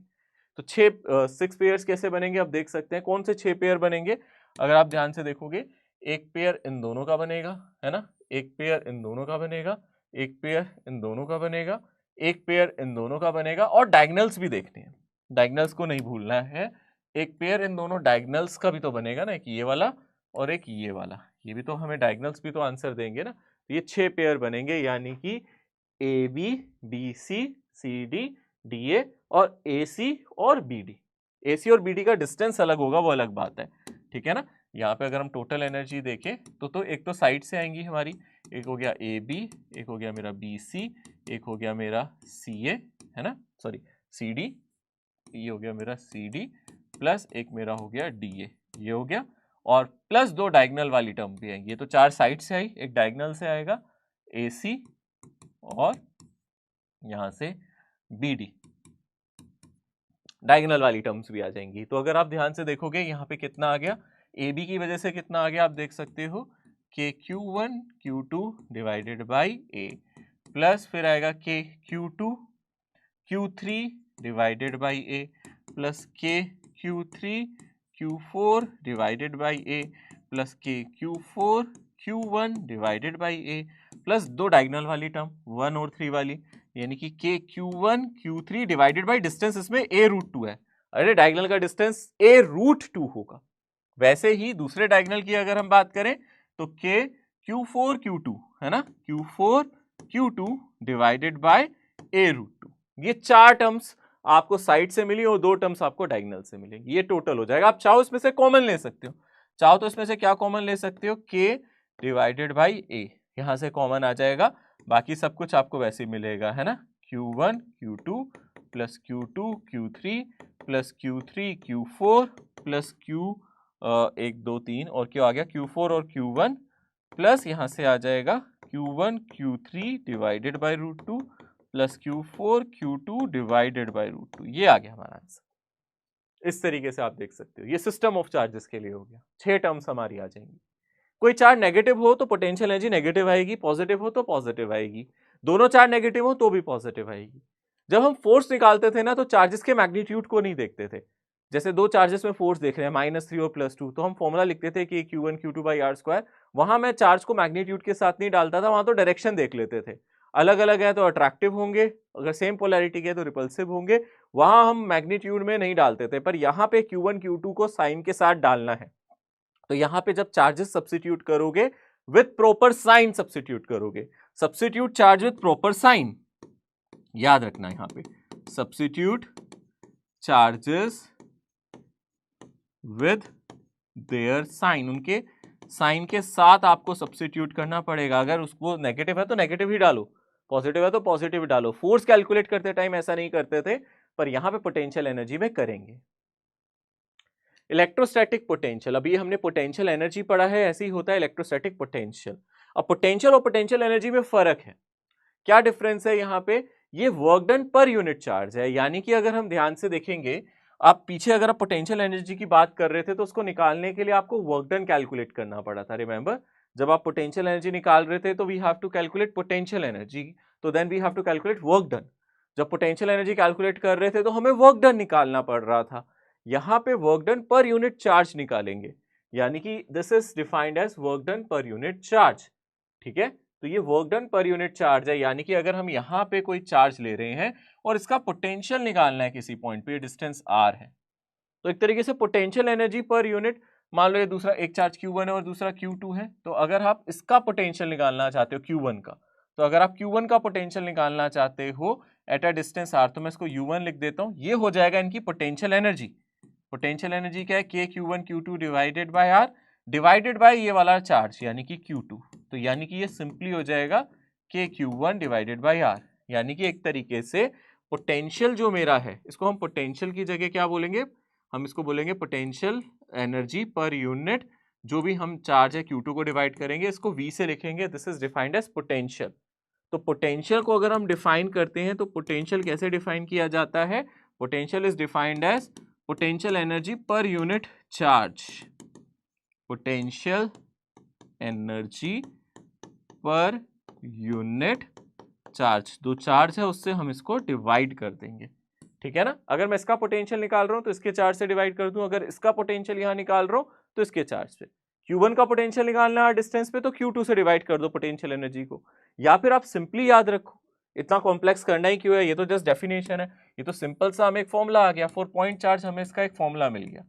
तो 6 पेयर्स कैसे बनेंगे, अब देख सकते हैं कौन से 6 पेयर बनेंगे। अगर आप ध्यान से देखोगे, एक पेयर इन दोनों का बनेगा, है ना, एक पेयर इन दोनों का बनेगा, एक पेयर इन दोनों का बनेगा, एक पेयर इन दोनों का बनेगा, और डायगोनल्स भी देखने हैं, डायगोनल्स को नहीं भूलना है। एक पेयर इन दोनों डायगोनल्स का भी तो बनेगा ना, एक ये वाला और एक ये वाला, ये भी तो हमें डायगोनल्स भी तो आंसर देंगे ना। तो ये 6 पेयर बनेंगे, यानी कि A B, B C, C D, D A और ए सी और बी डी। ए सी और बी डी का डिस्टेंस अलग होगा, वो अलग बात है, ठीक है ना। यहाँ पे अगर हम टोटल एनर्जी देखें तो एक तो साइड से आएंगी हमारी, एक हो गया ए बी, एक हो गया मेरा बी सी, एक हो गया मेरा सी ए, है ना, सॉरी सी डी, ये हो गया मेरा सी डी, प्लस एक मेरा हो गया डी ए, ये हो गया, और प्लस 2 डायगोनल वाली टर्म भी आएंगी। ये तो 4 साइड से आई, एक डायगोनल से आएगा ए सी और यहां से बी डी, डायगोनल वाली टर्म्स भी आ जाएंगी। तो अगर आप ध्यान से देखोगे यहाँ पे कितना आ गया, ए बी की वजह से कितना आ गया, आप देख सकते हो कि Q1 Q2 divided by A, plus फिर आएगा के Q2 Q3 divided by A, plus के Q3 Q4 divided by A, plus के Q4 Q1 divided by A, plus 2 diagonal वाली टर्म 1 और 3 वाली, यानी कि के Q1 Q3 divided by distance, इसमें a√2 है। अरे डायगोनल का डिस्टेंस a√2 होगा। वैसे ही दूसरे डायगोनल की अगर हम बात करें तो के Q4 Q2, है ना, Q4 Q2 divided bye a√2। ये 4 टर्म्स आपको साइड से मिली और 2 टर्म्स आपको डायगोनल से मिलेंगी, ये टोटल हो जाएगा। आप चाहो इसमें से कॉमन ले सकते हो, चाहो तो इसमें से क्या कॉमन ले सकते हो, के डिवाइडेड बाई ए, यहां से कॉमन आ जाएगा, बाकी सब कुछ आपको वैसे ही मिलेगा, है ना। Q1 Q2 plus Q2 Q3 plus Q3 Q4 plus Q 1 2 3 और क्या आ गया Q4 और Q1, प्लस यहाँ से आ जाएगा Q1 Q3 divided by √2 plus Q4 Q2 divided by √2, ये आ गया हमारा आंसर। इस तरीके से आप देख सकते हो, ये सिस्टम ऑफ चार्जेस के लिए हो गया। 6 टर्म्स हमारी आ जाएंगी। कोई चार्ज नेगेटिव हो तो पोटेंशियल एनर्जी नेगेटिव आएगी, पॉजिटिव हो तो पॉजिटिव आएगी, दोनों चार्ज नेगेटिव हो तो भी पॉजिटिव आएगी। जब हम फोर्स निकालते थे ना तो चार्जेस के मैग्नीट्यूड को नहीं देखते थे। जैसे 2 चार्जेस में फोर्स देख रहे हैं -3 और +2, तो हम फॉर्मूला लिखते थे कि Q1 Q2 बाई r²। वहां मैं चार्ज को मैग्नीट्यूड के साथ नहीं डालता था, वहां तो डायरेक्शन देख लेते थे, अलग अलग है तो अट्रैक्टिव होंगे, अगर सेम पोलैरिटी के तो रिपल्सिव होंगे, वहां हम मैग्नीट्यूड में नहीं डालते थे। पर यहाँ पे Q1 Q2 को साइन के साथ डालना है, तो यहां पे जब चार्जेस सब्स्टिट्यूट करोगे विथ प्रॉपर साइन सब्स्टिट्यूट करोगे, substitute charge with proper sign, याद रखना यहां पे substitute charges with their sign, उनके साइन के साथ आपको सब्स्टिट्यूट करना पड़ेगा। अगर उसको नेगेटिव है तो नेगेटिव ही डालो, पॉजिटिव है तो पॉजिटिव डालो। फोर्स कैलकुलेट करते टाइम ऐसा नहीं करते थे, पर यहां पे पोटेंशियल एनर्जी में करेंगे। इलेक्ट्रोस्टैटिक पोटेंशियल, अभी हमने पोटेंशियल एनर्जी पढ़ा है, ऐसे ही होता है इलेक्ट्रोस्टैटिक पोटेंशियल। अब पोटेंशियल और पोटेंशियल एनर्जी में फर्क है, क्या डिफरेंस है यहाँ पे, ये work done per unit charge है। यानी कि अगर हम ध्यान से देखेंगे, आप पीछे अगर आप पोटेंशियल एनर्जी की बात कर रहे थे तो उसको निकालने के लिए आपको वर्क डन कैलकुलेट करना पड़ा था। रिमेंबर, जब आप पोटेंशियल एनर्जी निकाल रहे थे तो we have to calculate potential energy, तो then we have to calculate work done. जब पोटेंशियल एनर्जी कैलकुलेट कर रहे थे तो हमें वर्क डन निकालना पड़ रहा था। यहाँ पे work done per unit charge निकालेंगे, यानी कि this is defined as work done per unit charge. ठीक है, तो ये work done per unit charge है, यानी कि अगर हम यहाँ पे कोई चार्ज ले रहे हैं और इसका पोटेंशियल निकालना है किसी पॉइंट पे, डिस्टेंस r है, तो एक तरीके से पोटेंशियल एनर्जी पर यूनिट, मान लो ये दूसरा एक चार्ज Q1 है और दूसरा Q2 है, तो अगर आप इसका पोटेंशियल निकालना चाहते हो Q1 का, तो अगर आप Q1 का पोटेंशियल निकालना चाहते हो एट अ डिस्टेंस r, तो मैं इसको U1 लिख देता हूँ, ये हो जाएगा इनकी पोटेंशियल एनर्जी। पोटेंशियल एनर्जी क्या है, k Q1 Q2 divided bye r, divided by ये वाला चार्ज यानी कि Q2, तो यानी कि ये सिंपली हो जाएगा k Q1 divided by r, यानी कि एक तरीके से पोटेंशियल जो मेरा है, इसको हम पोटेंशियल की जगह क्या बोलेंगे, हम इसको बोलेंगे पोटेंशियल एनर्जी पर यूनिट, जो भी हम चार्ज है Q2 को डिवाइड करेंगे, इसको V से लिखेंगे, this is defined as potential. तो पोटेंशियल को अगर हम डिफाइन करते हैं तो पोटेंशियल कैसे डिफाइन किया जाता है, potential is defined as potential energy per unit charge, potential energy per unit charge, दो चार्ज है उससे हम इसको डिवाइड कर देंगे। ठीक है ना, अगर मैं इसका पोटेंशियल निकाल रहा हूं तो इसके चार्ज से डिवाइड कर दूं, अगर इसका पोटेंशियल यहां निकाल रहा हूं तो इसके चार्ज से। Q1 का पोटेंशियल निकालना है डिस्टेंस पे, तो Q2 से डिवाइड कर दो पोटेंशियल एनर्जी को, या फिर आप सिंपली याद रखो, इतना कॉम्प्लेक्स करना ही क्यों है, ये तो जस्ट डेफिनेशन है, ये तो सिंपल सा हमें एक फॉर्मूला आ गया, 4 पॉइंट चार्ज हमें इसका एक फॉर्मूला मिल गया,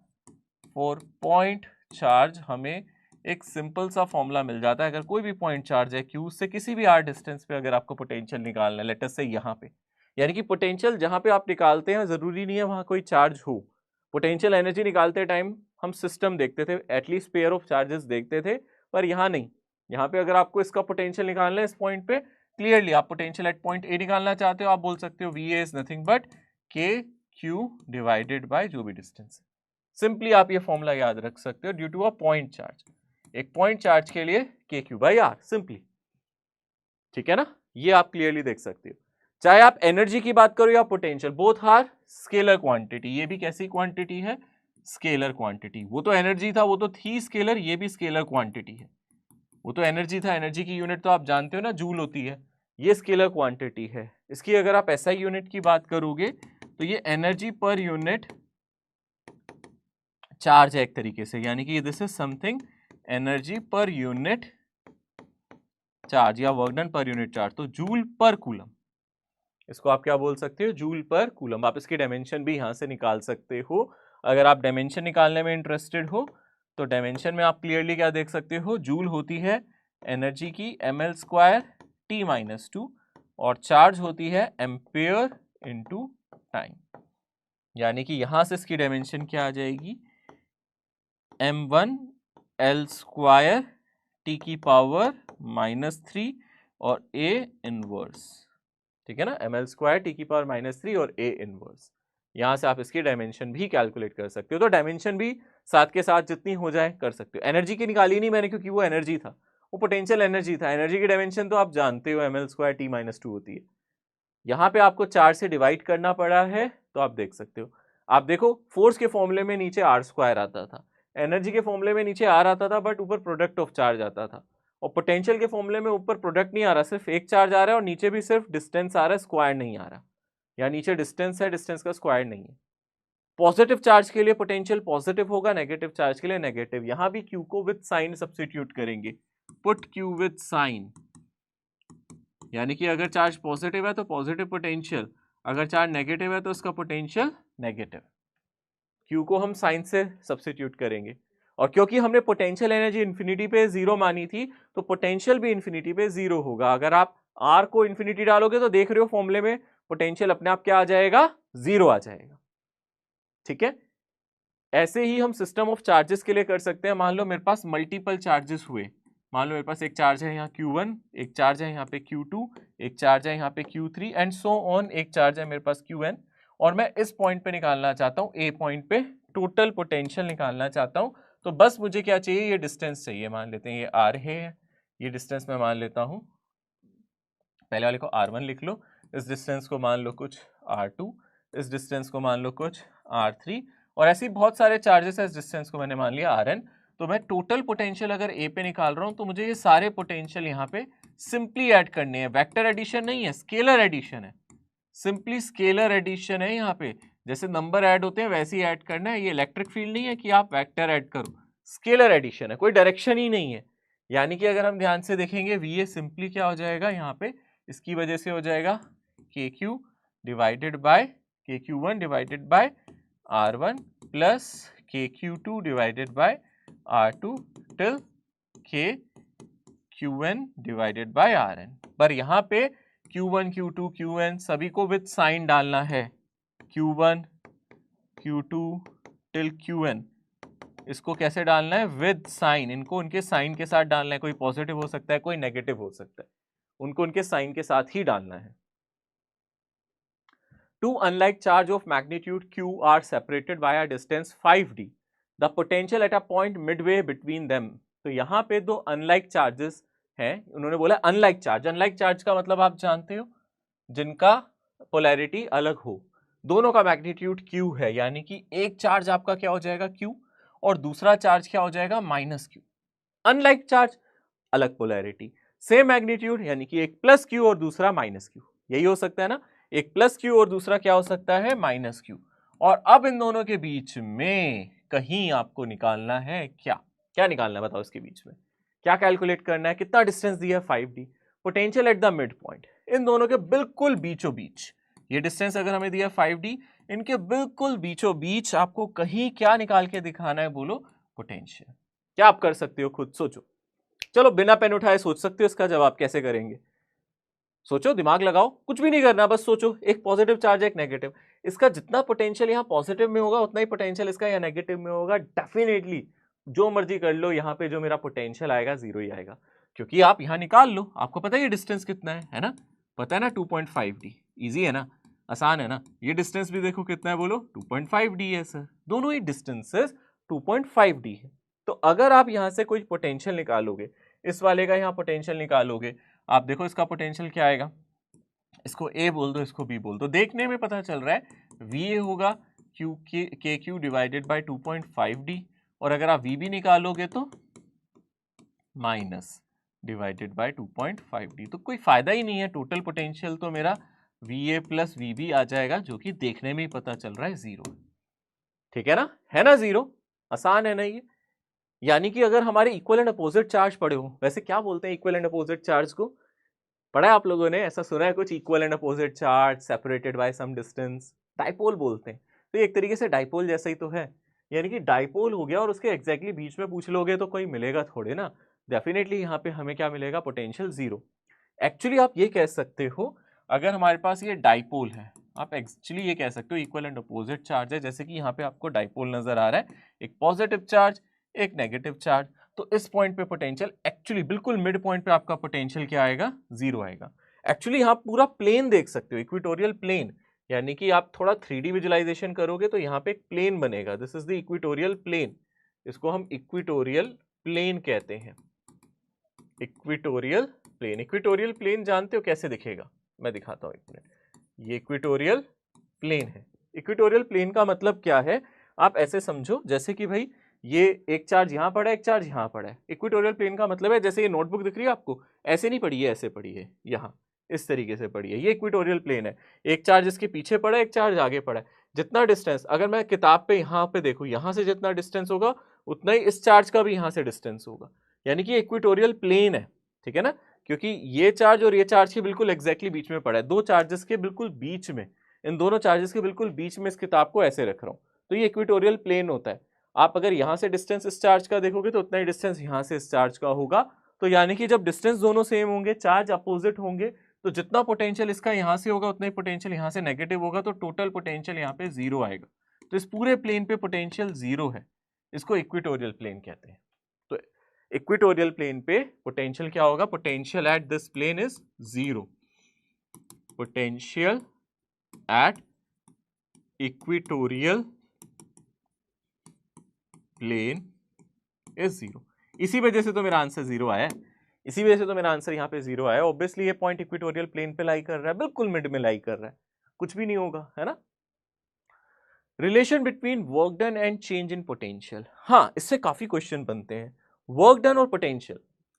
4 पॉइंट चार्ज हमें एक सिंपल सा फॉर्मूला मिल जाता है, अगर कोई भी पॉइंट चार्ज है Q से किसी भी r डिस्टेंस पे अगर आपको पोटेंशियल निकालना है, लेट अस से यहाँ पे, यानी कि पोटेंशियल जहां पे आप निकालते हैं जरूरी नहीं है वहां कोई चार्ज हो, पोटेंशियल एनर्जी निकालते टाइम हम सिस्टम देखते थे, एटलीस्ट पेयर ऑफ चार्जेस देखते थे, पर यहाँ नहीं, यहाँ पे अगर आपको इसका पोटेंशियल निकालना है इस पॉइंट पे, क्लियरली आप पोटेंशियल एट पॉइंट ए निकालना चाहते हो, आप बोल सकते हो VA is nothing but KQ divided by जो भी डिस्टेंस है। सिंपली आप ये फॉर्मूला याद रख सकते हो, due to a point charge, एक पॉइंट चार्ज के लिए KQ बाई R सिंपली। ठीक है ना, ये आप क्लियरली देख सकते हो, चाहे आप एनर्जी की बात करो या potential, both are scalar quantity, ये भी कैसी क्वांटिटी है, स्केलर क्वांटिटी, वो तो एनर्जी था वो तो थी स्केलर, ये भी स्केलर क्वांटिटी है, वो तो एनर्जी था, एनर्जी की यूनिट तो आप जानते हो ना, जूल होती है, ये स्केलर क्वांटिटी है। इसकी अगर आप SI यूनिट की बात करोगे तो ये एनर्जी पर यूनिट चार्ज है एक तरीके से, यानी कि this is something energy per unit charge या work done per unit charge, तो जूल पर कूलम, इसको आप क्या बोल सकते हो, जूल पर कूलम। आप इसकी डायमेंशन भी यहां से निकाल सकते हो, अगर आप डायमेंशन निकालने में इंटरेस्टेड हो तो डायमेंशन में आप क्लियरली क्या देख सकते हो, जूल होती है एनर्जी की ml² T-2 और चार्ज होती है एम्पेयर इनटू टाइम, यानी कि यहां से इसकी डायमेंशन क्या आ जाएगी, m1l² T⁻³ और A इनवर्स। ठीक है ना, ml² T⁻³ और A इनवर्स, यहां से आप इसकी डायमेंशन भी कैलकुलेट कर सकते हो, तो डायमेंशन भी साथ के साथ जितनी हो जाए कर सकते हो। एनर्जी की निकाली नहीं मैंने क्योंकि वो एनर्जी था, वो पोटेंशियल एनर्जी था, एनर्जी की डायमेंशन तो आप जानते हो ml² T-2 होती है, यहाँ पे आपको 4 से डिवाइड करना पड़ा है, तो आप देख सकते हो, आप देखो फोर्स के फॉर्मूले में नीचे r² आता था, एनर्जी के फॉर्मूले में नीचे r आता था, बट ऊपर प्रोडक्ट ऑफ चार्ज आता था, और पोटेंशियल के फॉर्मूले में ऊपर प्रोडक्ट नहीं आ रहा, सिर्फ एक चार्ज आ रहा है और नीचे भी सिर्फ डिस्टेंस आ रहा है, स्क्वायर नहीं आ रहा, या नीचे डिस्टेंस है, डिस्टेंस का स्क्वायर नहीं है। पॉजिटिव चार्ज के लिए पोटेंशियल पॉजिटिव होगा, नेगेटिव चार्ज के लिए नेगेटिव, यहां भी Q को विद साइन सब्स्टिट्यूट करेंगे, पुट Q विद साइन, यानी कि अगर चार्ज पॉजिटिव है तो पॉजिटिव पोटेंशियल, अगर चार्ज नेगेटिव है तो उसका पोटेंशियल नेगेटिव, Q को हम साइन से सब्स्टिट्यूट करेंगे, और क्योंकि हमने पोटेंशियल एनर्जी इन्फिनिटी पे 0 मानी थी तो पोटेंशियल भी इन्फिनिटी पे 0 होगा, अगर आप R को इन्फिनिटी डालोगे तो देख रहे हो फॉर्मूले में पोटेंशियल अपने आप क्या आ जाएगा, 0 आ जाएगा। ठीक है, ऐसे ही हम सिस्टम ऑफ चार्जेस के लिए कर सकते हैं, मान लो मेरे पास मल्टीपल चार्जेस हुए, मान लो मेरे पास एक चार्ज है यहाँ Q1, एक चार्ज है यहाँ पे Q2, एक चार्ज है यहाँ पे Q3 एंड सो ऑन, एक चार्ज है मेरे पास Qn, और मैं इस पॉइंट पे निकालना चाहता हूँ, A पॉइंट पे टोटल पोटेंशियल निकालना चाहता हूँ, तो बस मुझे क्या चाहिए, ये डिस्टेंस चाहिए, मान लेते हैं ये R है, ये डिस्टेंस मैं मान लेता हूँ, पहले वाले को R1 लिख लो, इस डिस्टेंस को मान लो कुछ R2, इस डिस्टेंस को मान लो कुछ R3, और ऐसे बहुत सारे चार्जेस है, इस डिस्टेंस को मैंने मान लिया Rn, तो मैं टोटल पोटेंशियल अगर A पे निकाल रहा हूँ तो मुझे ये सारे पोटेंशियल यहाँ पे सिंपली ऐड करने हैं, वेक्टर एडिशन नहीं है, स्केलर एडिशन है, सिंपली स्केलर एडिशन है, यहाँ पे जैसे नंबर ऐड होते हैं वैसे ही ऐड करना है, ये इलेक्ट्रिक फील्ड नहीं है कि आप वेक्टर ऐड करो, स्केलर एडिशन है, कोई डायरेक्शन ही नहीं है। यानी कि अगर हम ध्यान से देखेंगे VA सिंपली क्या हो जाएगा यहाँ पे, इसकी वजह से हो जाएगा KQ divided by KQ1 divided by R1 plus KQ2 divided by R2 till KQN divided by RN। पर यहाँ पे Q1 Q2 QN सभी को विद साइन डालना है, Q1 Q2 टिल QN, इसको कैसे डालना है, विद साइन, इनको उनके साइन के साथ डालना है। कोई पॉजिटिव हो सकता है, कोई नेगेटिव हो सकता है, उनको उनके साइन के साथ ही डालना है। Two unlike charge of magnitude Q are separated by a distance 5d. The potential at a point midway between them. तो यहाँ पे दो unlike charges हैं, उन्होंने बोला unlike charge। unlike charge का मतलब आप जानते हो, जिनका पोलैरिटी अलग हो। दोनों का मैग्नीट्यूड Q है, यानी कि एक चार्ज आपका क्या हो जाएगा Q और दूसरा चार्ज क्या हो जाएगा -Q। अनलाइक चार्ज, अलग पोलैरिटी, सेम मैग्नीट्यूड, यानी कि एक +Q और दूसरा -Q। यही हो सकता है ना, एक +Q और दूसरा क्या हो सकता है -Q। और अब इन दोनों के बीच में कहीं आपको निकालना है क्या निकालना है बताओ, इसके बीच में क्या कैलकुलेट करना है, कितना डिस्टेंस दिया है 5d, potential at the mid point, इन दोनों के बिल्कुल बीचों बीच। ये डिस्टेंस अगर हमें दिया 5d, इनके बिल्कुल बीचों बीच आपको कहीं क्या निकाल के दिखाना है, बोलो पोटेंशियल। क्या आप कर सकते हो, खुद सोचो। चलो बिना पेन उठाए सोच सकते हो इसका जवाब कैसे करेंगे, सोचो, दिमाग लगाओ, कुछ भी नहीं करना, बस सोचो। एक पॉजिटिव चार्ज है, एक नेगेटिव, इसका जितना पोटेंशियल यहाँ पॉजिटिव में होगा उतना ही पोटेंशियल इसका यहाँ नेगेटिव में होगा। डेफिनेटली जो मर्जी कर लो, यहाँ पे जो मेरा पोटेंशियल आएगा 0 ही आएगा, क्योंकि आप यहाँ निकाल लो, आपको पता है ये डिस्टेंस कितना है ना, पता है ना 2.5d। इजी है ना, आसान है ना। ये डिस्टेंस भी देखो कितना है, बोलो 2.5d है सर, दोनों ही डिस्टेंसेस 2.5d है। तो अगर आप यहाँ से कोई पोटेंशियल निकालोगे, इस वाले का यहाँ पोटेंशियल निकालोगे, आप देखो इसका पोटेंशियल क्या आएगा, इसको A बोल दो, इसको B बोल दो, देखने में पता चल रहा है VA होगा KQ डिवाइडेड बाय 2.5d, और अगर आप VB निकालोगे तो माइनस डिवाइडेड बाय 2.5d। तो कोई फायदा ही नहीं है, टोटल पोटेंशियल तो मेरा VA प्लस VB आ जाएगा, जो कि देखने में ही पता चल रहा है 0। ठीक है ना 0, आसान है ना ये। यानी कि अगर हमारे इक्वल एंड अपोजिट चार्ज पड़े हो, वैसे क्या बोलते हैं इक्वल एंड अपोजिट चार्ज को, पढ़ा है आप लोगों ने, ऐसा सुना है कुछ, equal and opposite charge separated by some distance, dipole बोलते हैं। तो ये एक तरीके से डाइपोल जैसा ही तो है, यानी कि डाइपोल हो गया और उसके एग्जैक्टली बीच में पूछ लोगे तो कोई मिलेगा थोड़े ना, डेफिनेटली यहाँ पे हमें क्या मिलेगा, पोटेंशियल 0। एक्चुअली आप ये कह सकते हो, अगर हमारे पास ये डाइपोल है, आप एक्चुअली ये कह सकते हो इक्वल एंड अपोजिट चार्ज है, जैसे कि यहाँ पे आपको डाइपोल नजर आ रहा है, एक पॉजिटिव चार्ज एक नेगेटिव चार्ज। तो इस पॉइंट पे पोटेंशियल एक्चुअली बिल्कुल मिड पॉइंट पे आपका पोटेंशियल क्या आएगा, 0 आएगा। एक्चुअली आप पूरा प्लेन देख सकते हो, इक्वेटोरियल प्लेन, यानी कि आप थोड़ा 3D विजुअलाइजेशन करोगे तो यहाँ पे एक प्लेन बनेगा, this is the equatorial plane, इसको हम इक्वेटोरियल प्लेन कहते हैं। इक्वेटोरियल प्लेन, इक्वेटोरियल प्लेन जानते हो कैसे दिखेगा, मैं दिखाता हूँ एक मिनट। ये इक्वेटोरियल प्लेन है। इक्वेटोरियल प्लेन का मतलब क्या है, आप ऐसे समझो जैसे कि भाई ये एक चार्ज यहाँ पड़ा है, एक चार्ज यहाँ पड़ा है। इक्वेटोरियल प्लेन का मतलब है, जैसे ये नोटबुक दिख रही है आपको, ऐसे नहीं पड़ी है, ऐसे पड़ी है, यहाँ इस तरीके से पड़ी है, ये इक्वेटोरियल प्लेन है। एक चार्ज इसके पीछे पड़ा है, एक चार्ज आगे पड़ा है। जितना डिस्टेंस, अगर मैं किताब पे यहाँ पे देखूँ, यहाँ से जितना डिस्टेंस होगा उतना ही इस चार्ज का भी यहाँ से डिस्टेंस होगा, यानी कि इक्वेटोरियल प्लेन है। ठीक है ना, क्योंकि ये चार्ज और ये चार्ज के बिल्कुल एग्जैक्टली बीच में पड़ा है, दो चार्जेस के बिल्कुल बीच में, इन दोनों चार्जेस के बिल्कुल बीच में इस किताब को ऐसे रख रहा हूँ, तो ये इक्वेटोरियल प्लेन होता है। आप अगर यहाँ से डिस्टेंस इस चार्ज का देखोगे तो उतना ही डिस्टेंस यहाँ से इस चार्ज का होगा। तो यानी कि जब डिस्टेंस दोनों सेम होंगे, चार्ज अपोजिट होंगे, तो जितना पोटेंशियल इसका यहाँ से होगा उतना ही पोटेंशियल यहाँ से नेगेटिव होगा, तो टोटल पोटेंशियल यहाँ पे 0 आएगा। तो इस पूरे प्लेन पे पोटेंशियल 0 है, इसको इक्वेटोरियल प्लेन कहते हैं। तो इक्वेटोरियल प्लेन पे पोटेंशियल क्या होगा, potential at this plane is 0, potential at equatorial plane is 0। इसी वजह से तो मेरा आंसर 0 आया है, इसी वजह से तो मेरा आंसर यहाँ पे 0 आया। ऑब्वियसली ये पॉइंट इक्वेटोरियल प्लेन पे लाई कर रहा है, बिल्कुल मिड में लाई कर रहा है, कुछ भी नहीं होगा, है ना। Relation between work done and change in potential, हाँ इससे काफी क्वेश्चन बनते हैं, वर्क डन और पोटेंशियल।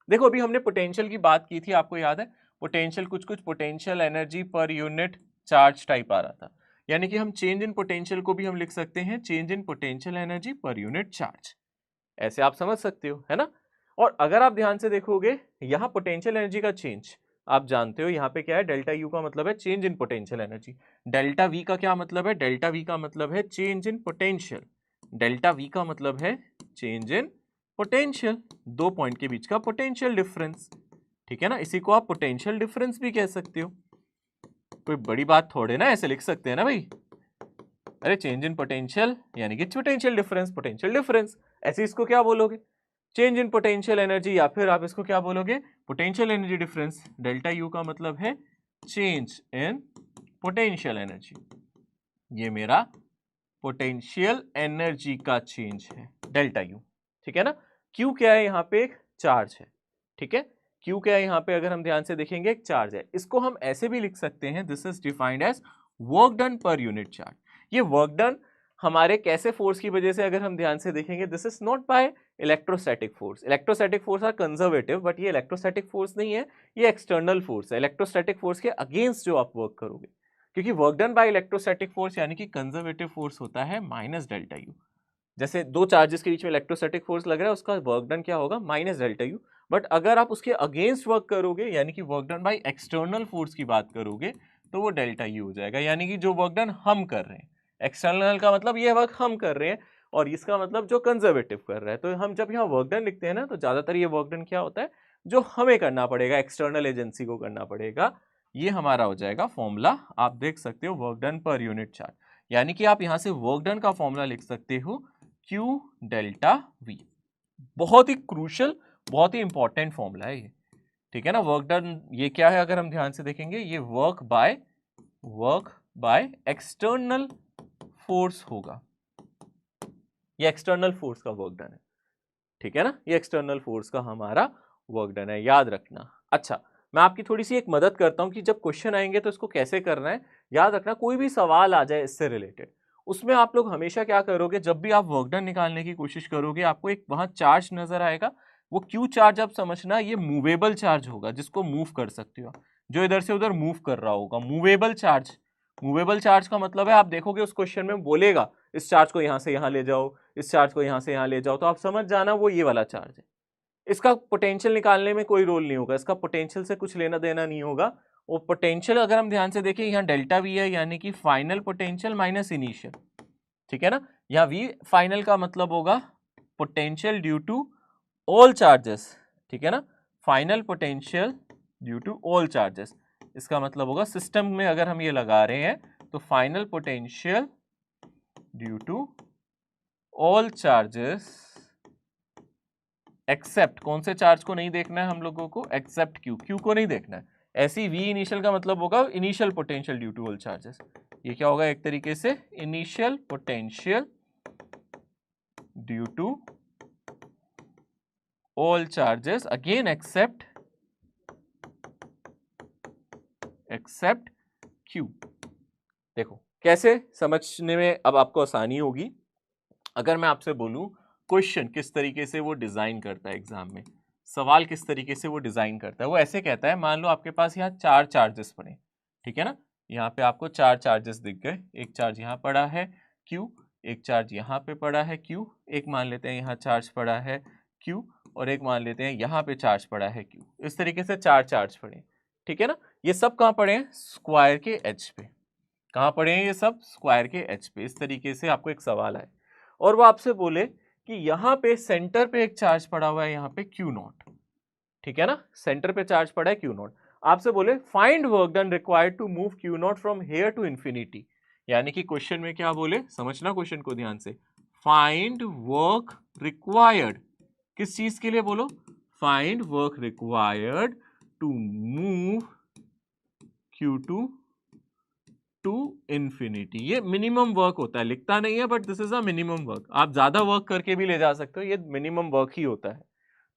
देखो अभी हमने पोटेंशियल की बात की थी, आपको याद है, पोटेंशियल कुछ potential energy per unit charge type आ रहा था, यानी कि हम चेंज इन पोटेंशियल को भी हम लिख सकते हैं change in potential energy per unit charge, ऐसे आप समझ सकते हो, है ना। और अगर आप ध्यान से देखोगे यहाँ पोटेंशियल एनर्जी का चेंज आप जानते हो, यहाँ पे क्या है, डेल्टा यू का मतलब है change in potential energy. Delta we का क्या मतलब है, डेल्टा वी का मतलब है change in potential. Delta we का मतलब है चेंज इन पोटेंशियल, दो पॉइंट के बीच का पोटेंशियल डिफरेंस, ठीक है ना। इसी को आप पोटेंशियल डिफरेंस भी कह सकते हो, कोई बड़ी बात थोड़े ना, ऐसे लिख सकते हैं ना भाई, अरे चेंज इन पोटेंशियल यानी कि पोटेंशियल डिफरेंस, पोटेंशियल डिफरेंस, ऐसे इसको क्या बोलोगे, चेंज इन पोटेंशियल एनर्जी, या फिर आप इसको क्या बोलोगे, potential energy difference. Delta U का मतलब है चेंज इन पोटेंशियल एनर्जी, ये मेरा पोटेंशियल एनर्जी का चेंज है डेल्टा यू, ठीक है ना। क्यू क्या है, यहाँ पे एक चार्ज है, ठीक है। क्यू क्या है यहाँ पे, अगर हम ध्यान से देखेंगे एक चार्ज है, इसको हम ऐसे भी लिख सकते हैं, this is defined as work done per unit charge. ये वर्क डन हमारे कैसे फोर्स की वजह से, अगर हम ध्यान से देखेंगे, this is not by electrostatic force. Electrostatic force are conservative, but ये इलेक्ट्रोस्टैटिक फोर्स नहीं है, ये एक्सटर्नल फोर्स है। इलेक्ट्रोस्टैटिक फोर्स के अगेंस्ट जो आप वर्क करोगे, क्योंकि work done by electrostatic force यानी कि कंजर्वेटिव फोर्स होता है माइनस डेल्टा यू। जैसे दो चार्जेस के बीच में इलेक्ट्रोस्टैटिक फोर्स लग रहा है, उसका वर्क डन क्या होगा, माइनस डेल्टा यू। बट अगर आप उसके अगेंस्ट वर्क करोगे यानी कि work done by external force की बात करोगे, तो वो डेल्टा यू हो जाएगा। यानी कि जो वर्क डन हम कर रहे हैं, एक्सटर्नल का मतलब ये वर्क हम कर रहे हैं, और इसका मतलब जो कंजर्वेटिव कर रहा है। तो हम जब यहाँ वर्क डन लिखते हैं ना, तो ज्यादातर ये वर्क डन क्या होता है, जो हमें करना पड़ेगा, एक्सटर्नल एजेंसी को करना पड़ेगा। ये हमारा हो जाएगा फॉर्मूला, आप देख सकते हो, work done per unit charge. यानी कि आप यहाँ से वर्क डन का फॉर्मूला लिख सकते हो Q डेल्टा V। बहुत ही क्रूशियल, बहुत ही इंपॉर्टेंट फॉर्मूला है ये, ठीक है ना। वर्क डन ये क्या है, अगर हम ध्यान से देखेंगे, ये वर्क बाय एक्सटर्नल फोर्स होगा, ये एक्सटर्नल फोर्स का वर्क डन है, ठीक है ना। ये एक्सटर्नल फोर्स का हमारा वर्क डन है, याद रखना। अच्छा, मैं आपकी थोड़ी सी एक मदद करता हूं कि जब क्वेश्चन आएंगे तो इसको कैसे करना है। याद रखना, कोई भी सवाल आ जाए इससे रिलेटेड, उसमें आप लोग हमेशा क्या करोगे, जब भी आप वर्क डन निकालने की कोशिश करोगे, आपको एक वहां चार्ज नजर आएगा, वो क्यू चार्ज आप समझना, ये मूवेबल चार्ज होगा, जिसको मूव कर सकते हो, जो इधर से उधर मूव कर रहा होगा, मूवेबल चार्ज। मूवेबल चार्ज का मतलब है, आप देखोगे उस क्वेश्चन में बोलेगा इस चार्ज को यहां से यहां ले जाओ, इस चार्ज को यहां से यहां ले जाओ, तो आप समझ जाना वो ये वाला चार्ज है। इसका पोटेंशियल निकालने में कोई रोल नहीं होगा, इसका पोटेंशियल से कुछ लेना देना नहीं होगा। वो पोटेंशियल अगर हम ध्यान से देखें, यहाँ डेल्टा वी है, यानी कि फाइनल पोटेंशियल माइनस इनिशियल, ठीक है ना। यहाँ वी फाइनल का मतलब होगा potential due to all charges, ठीक है ना। Final potential due to all charges, इसका मतलब होगा सिस्टम में अगर हम ये लगा रहे हैं तो final potential due to all charges except, कौन से चार्ज को नहीं देखना है हम लोगों को, एक्सेप्ट क्यू, क्यू को नहीं देखना है। ऐसी वी इनिशियल का मतलब होगा initial potential due to all charges. ये क्या होगा, एक तरीके से initial potential due to all charges again except q. देखो कैसे समझने में अब आपको आसानी होगी। अगर मैं आपसे बोलूं क्वेश्चन किस तरीके से वो डिजाइन करता है एग्जाम में, सवाल किस तरीके से वो डिजाइन करता है, वो ऐसे कहता है, मान लो आपके पास यहाँ चार चार्जेस पड़े, ठीक है ना। यहाँ पे आपको चार चार्जेस दिख गए, एक चार्ज यहाँ पड़ा है Q, एक चार्ज यहाँ पे पड़ा है Q, एक मान लेते हैं यहाँ चार्ज पड़ा है Q, और एक मान लेते हैं यहाँ पे चार्ज पड़ा है Q। इस तरीके से चार चार्ज पड़े, ठीक है ना। ये सब कहाँ पड़े हैं, स्क्वायर के एच पे। कहाँ पड़े हैं ये सब, स्क्वायर के एच पे। इस तरीके से आपको एक सवाल आए और वो आपसे बोले कि यहाँ पे सेंटर पे एक चार्ज पड़ा हुआ है, यहाँ पे Q नॉट, ठीक है ना, सेंटर पे चार्ज पड़ा है Q नॉट। आपसे बोले find work done required to move Q naught from here to infinity. यानी कि क्वेश्चन में क्या बोले, समझना क्वेश्चन को ध्यान से, फाइंड वर्क रिक्वायर्ड, किस चीज के लिए बोलो, find work required to move Q2 to infinity. ये मिनिमम वर्क होता है, लिखता नहीं है but this is a minimum work. आप ज्यादा वर्क करके भी ले जा सकते हो, ये मिनिमम वर्क ही होता है।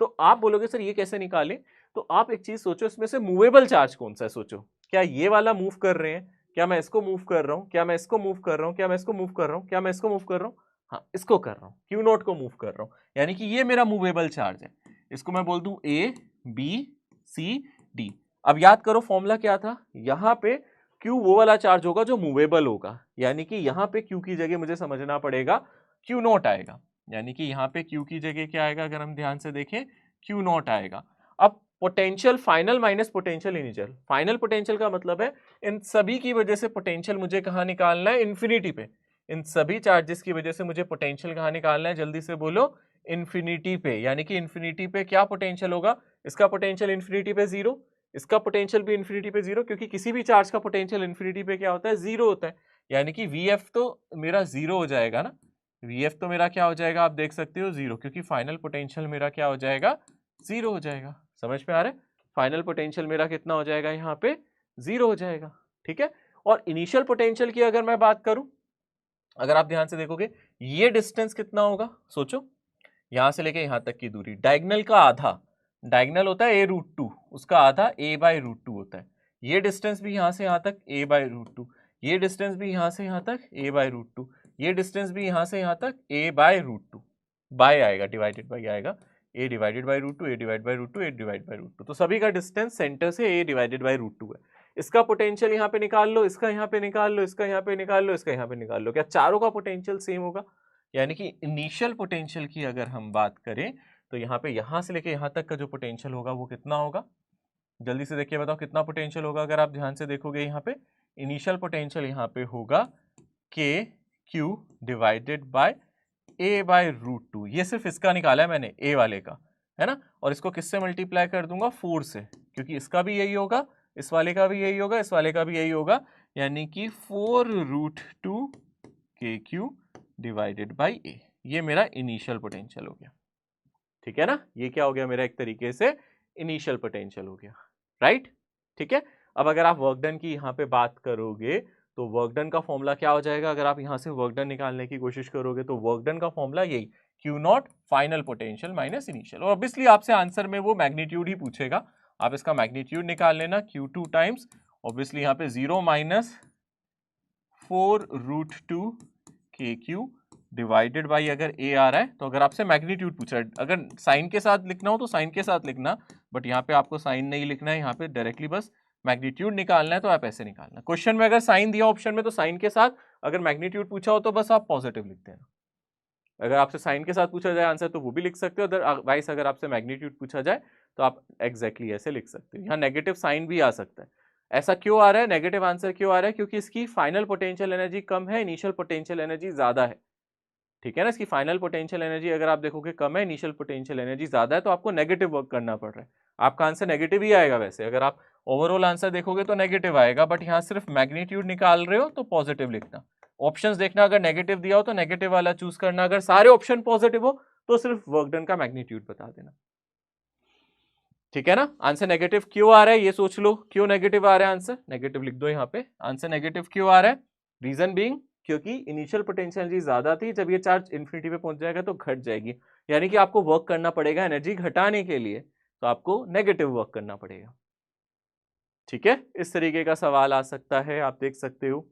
तो आप बोलोगे सर ये कैसे निकाले, तो आप एक चीज सोचो, इसमें से मूवेबल चार्ज कौन सा है, सोचो, क्या ये वाला मूव कर रहे हैं, क्या मैं इसको मूव कर रहा हूँ, क्या मैं इसको मूव कर रहा हूँ, क्या मैं इसको मूव कर रहा हूँ, क्या मैं इसको मूव कर रहा हूँ, हाँ इसको कर रहा हूँ, Q नॉट को मूव कर रहा हूँ, यानी कि ये मेरा मूवेबल चार्ज है। इसको मैं बोल दूं A B C D। अब याद करो फॉर्मूला क्या था, यहाँ पे Q वो वाला चार्ज होगा जो मूवेबल होगा, यानी कि यहाँ पे Q की जगह मुझे समझना पड़ेगा Q नॉट आएगा। यानी कि यहाँ पे Q की जगह क्या आएगा, अगर हम ध्यान से देखें Q नॉट आएगा। अब potential final minus potential initial, final potential का मतलब है इन सभी की वजह से पोटेंशियल मुझे कहाँ निकालना है, इन्फिनिटी पे। इन सभी चार्जेस की वजह से मुझे पोटेंशियल कहाँ निकालना है, जल्दी से बोलो, इन्फिनिटी पे। यानी कि इन्फिनिटी पे क्या पोटेंशियल होगा, इसका पोटेंशियल इन्फिनिटी पे जीरो, इसका पोटेंशियल भी इन्फिनिटी पे जीरो, क्योंकि किसी भी चार्ज का पोटेंशियल इन्फिनिटी पे क्या होता है, जीरो होता है। यानी कि VF तो मेरा जीरो हो जाएगा ना, VF तो मेरा क्या हो जाएगा, आप देख सकते हो जीरो, क्योंकि फाइनल पोटेंशियल मेरा क्या हो जाएगा, जीरो हो जाएगा। समझ में आ रहा है, फाइनल पोटेंशियल मेरा कितना हो जाएगा, यहाँ पे जीरो हो जाएगा। ठीक है, और इनिशियल पोटेंशियल की अगर मैं बात करूं, अगर आप ध्यान से देखोगे ये डिस्टेंस कितना होगा, सोचो, यहां से लेके यहां तक की दूरी, डायगोनल का आधा, डायगोनल होता है a√2, उसका आधा a/√2 होता है। ये डिस्टेंस भी यहां से यहां तक a/√2, ये डिस्टेंस भी यहां से यहां तक a/√2, ये डिस्टेंस भी यहां से यहां तक a/√2, बाय आएगा, डिवाइडेड बाय आएगा, a divided by √2, a divided by √2, a divided by √2। तो सभी का डिस्टेंस सेंटर से a डिवाइडेड बाय √2 है। इसका पोटेंशियल यहाँ पे निकाल लो, इसका यहाँ पे निकाल लो, इसका यहाँ पे निकाल लो, इसका यहाँ पे निकाल लो, क्या चारों का पोटेंशियल सेम होगा? यानी कि इनिशियल पोटेंशियल की अगर हम बात करें तो यहाँ पे यहाँ से लेके यहाँ तक का जो पोटेंशियल होगा वो कितना होगा, जल्दी से देखिए बताओ कितना पोटेंशियल होगा। अगर आप ध्यान से देखोगे यहाँ पे इनिशियल पोटेंशियल यहाँ पे होगा KQ डिवाइडेड बाय a/√2। ये सिर्फ इसका निकाला है मैंने, a वाले का, है ना, और इसको किससे मल्टीप्लाई कर दूंगा, 4 से, क्योंकि इसका भी यही होगा, इस वाले का भी यही होगा, इस वाले का भी यही होगा, यानी कि 4√2 KQ डिवाइडेड बाई a। ये मेरा इनिशियल पोटेंशियल हो गया। ठीक है ना, ये क्या हो गया मेरा, एक तरीके से इनिशियल पोटेंशियल हो गया, राइट। ठीक है, अब अगर आप वर्क डन की यहाँ पे बात करोगे तो वर्क डन का फॉर्मूला क्या हो जाएगा, अगर आप यहाँ से वर्क डन निकालने की कोशिश करोगे तो वर्क डन का फॉर्मूला यही, Q not final potential minus initial. और ऑब्वियसली आपसे आंसर में वो मैग्नीट्यूड ही पूछेगा, आप इसका मैग्नीट्यूड निकाल लेना, Q2 टाइम्स ऑब्वियसली यहाँ पे 0 माइनस 4√2 KQ डिवाइडेड बाई, अगर a आ रहा है तो अगर आपसे मैग्नीट्यूड पूछा है, अगर साइन के साथ लिखना हो तो साइन के साथ लिखना, बट यहाँ पे आपको साइन नहीं लिखना है, यहाँ पे डायरेक्टली बस मैग्नीट्यूड निकालना है, तो आप ऐसे निकालना। क्वेश्चन में अगर साइन दिया ऑप्शन में तो साइन के साथ, अगर मैग्नीट्यूड पूछा हो तो बस आप पॉजिटिव लिख देना। अगर आपसे साइन के साथ पूछा जाए आंसर तो वो भी लिख सकते हो, अदरवाइज अगर आपसे मैग्नीट्यूड पूछा जाए तो आप एग्जैक्टली ऐसे लिख सकते हो। यहाँ नेगेटिव साइन भी आ सकता है। ऐसा क्यों आ रहा है, नेगेटिव आंसर क्यों आ रहा है, क्योंकि इसकी फाइनल पोटेंशियल एनर्जी कम है, इनिशियल पोटेंशियल एनर्जी ज्यादा है। ठीक है ना, इसकी फाइनल पोटेंशियल एनर्जी अगर आप देखोगे कम है, इनिशियल पोटेंशियल एनर्जी ज्यादा है, तो आपको नेगेटिव वर्क करना पड़ रहा है। आपका आंसर नेगेटिव ही आएगा, वैसे अगर आप ओवरऑल आंसर देखोगे तो नेगेटिव आएगा, बट यहाँ सिर्फ मैग्नीट्यूड निकाल रहे हो तो पॉजिटिव लिखना। ऑप्शंस देखना, अगर नेगेटिव दिया हो तो नेगेटिव वाला चूज करना, अगर सारे ऑप्शन पॉजिटिव हो तो सिर्फ वर्क डन का मैग्नीट्यूड बता देना। ठीक है ना, आंसर नेगेटिव क्यों आ रहा है ये सोच लो, क्यों नेगेटिव आ रहा है आंसर, नेगेटिव लिख दो यहाँ पे, आंसर नेगेटिव क्यों आ रहा है, रीजन बीइंग क्योंकि इनिशियल पोटेंशियल एनर्जी ज्यादा थी, जब ये चार्ज इन्फिनिटी पे पहुंच जाएगा तो घट जाएगी, यानी कि आपको वर्क करना पड़ेगा एनर्जी घटाने के लिए, तो आपको नेगेटिव वर्क करना पड़ेगा। ठीक है, इस तरीके का सवाल आ सकता है, आप देख सकते हो।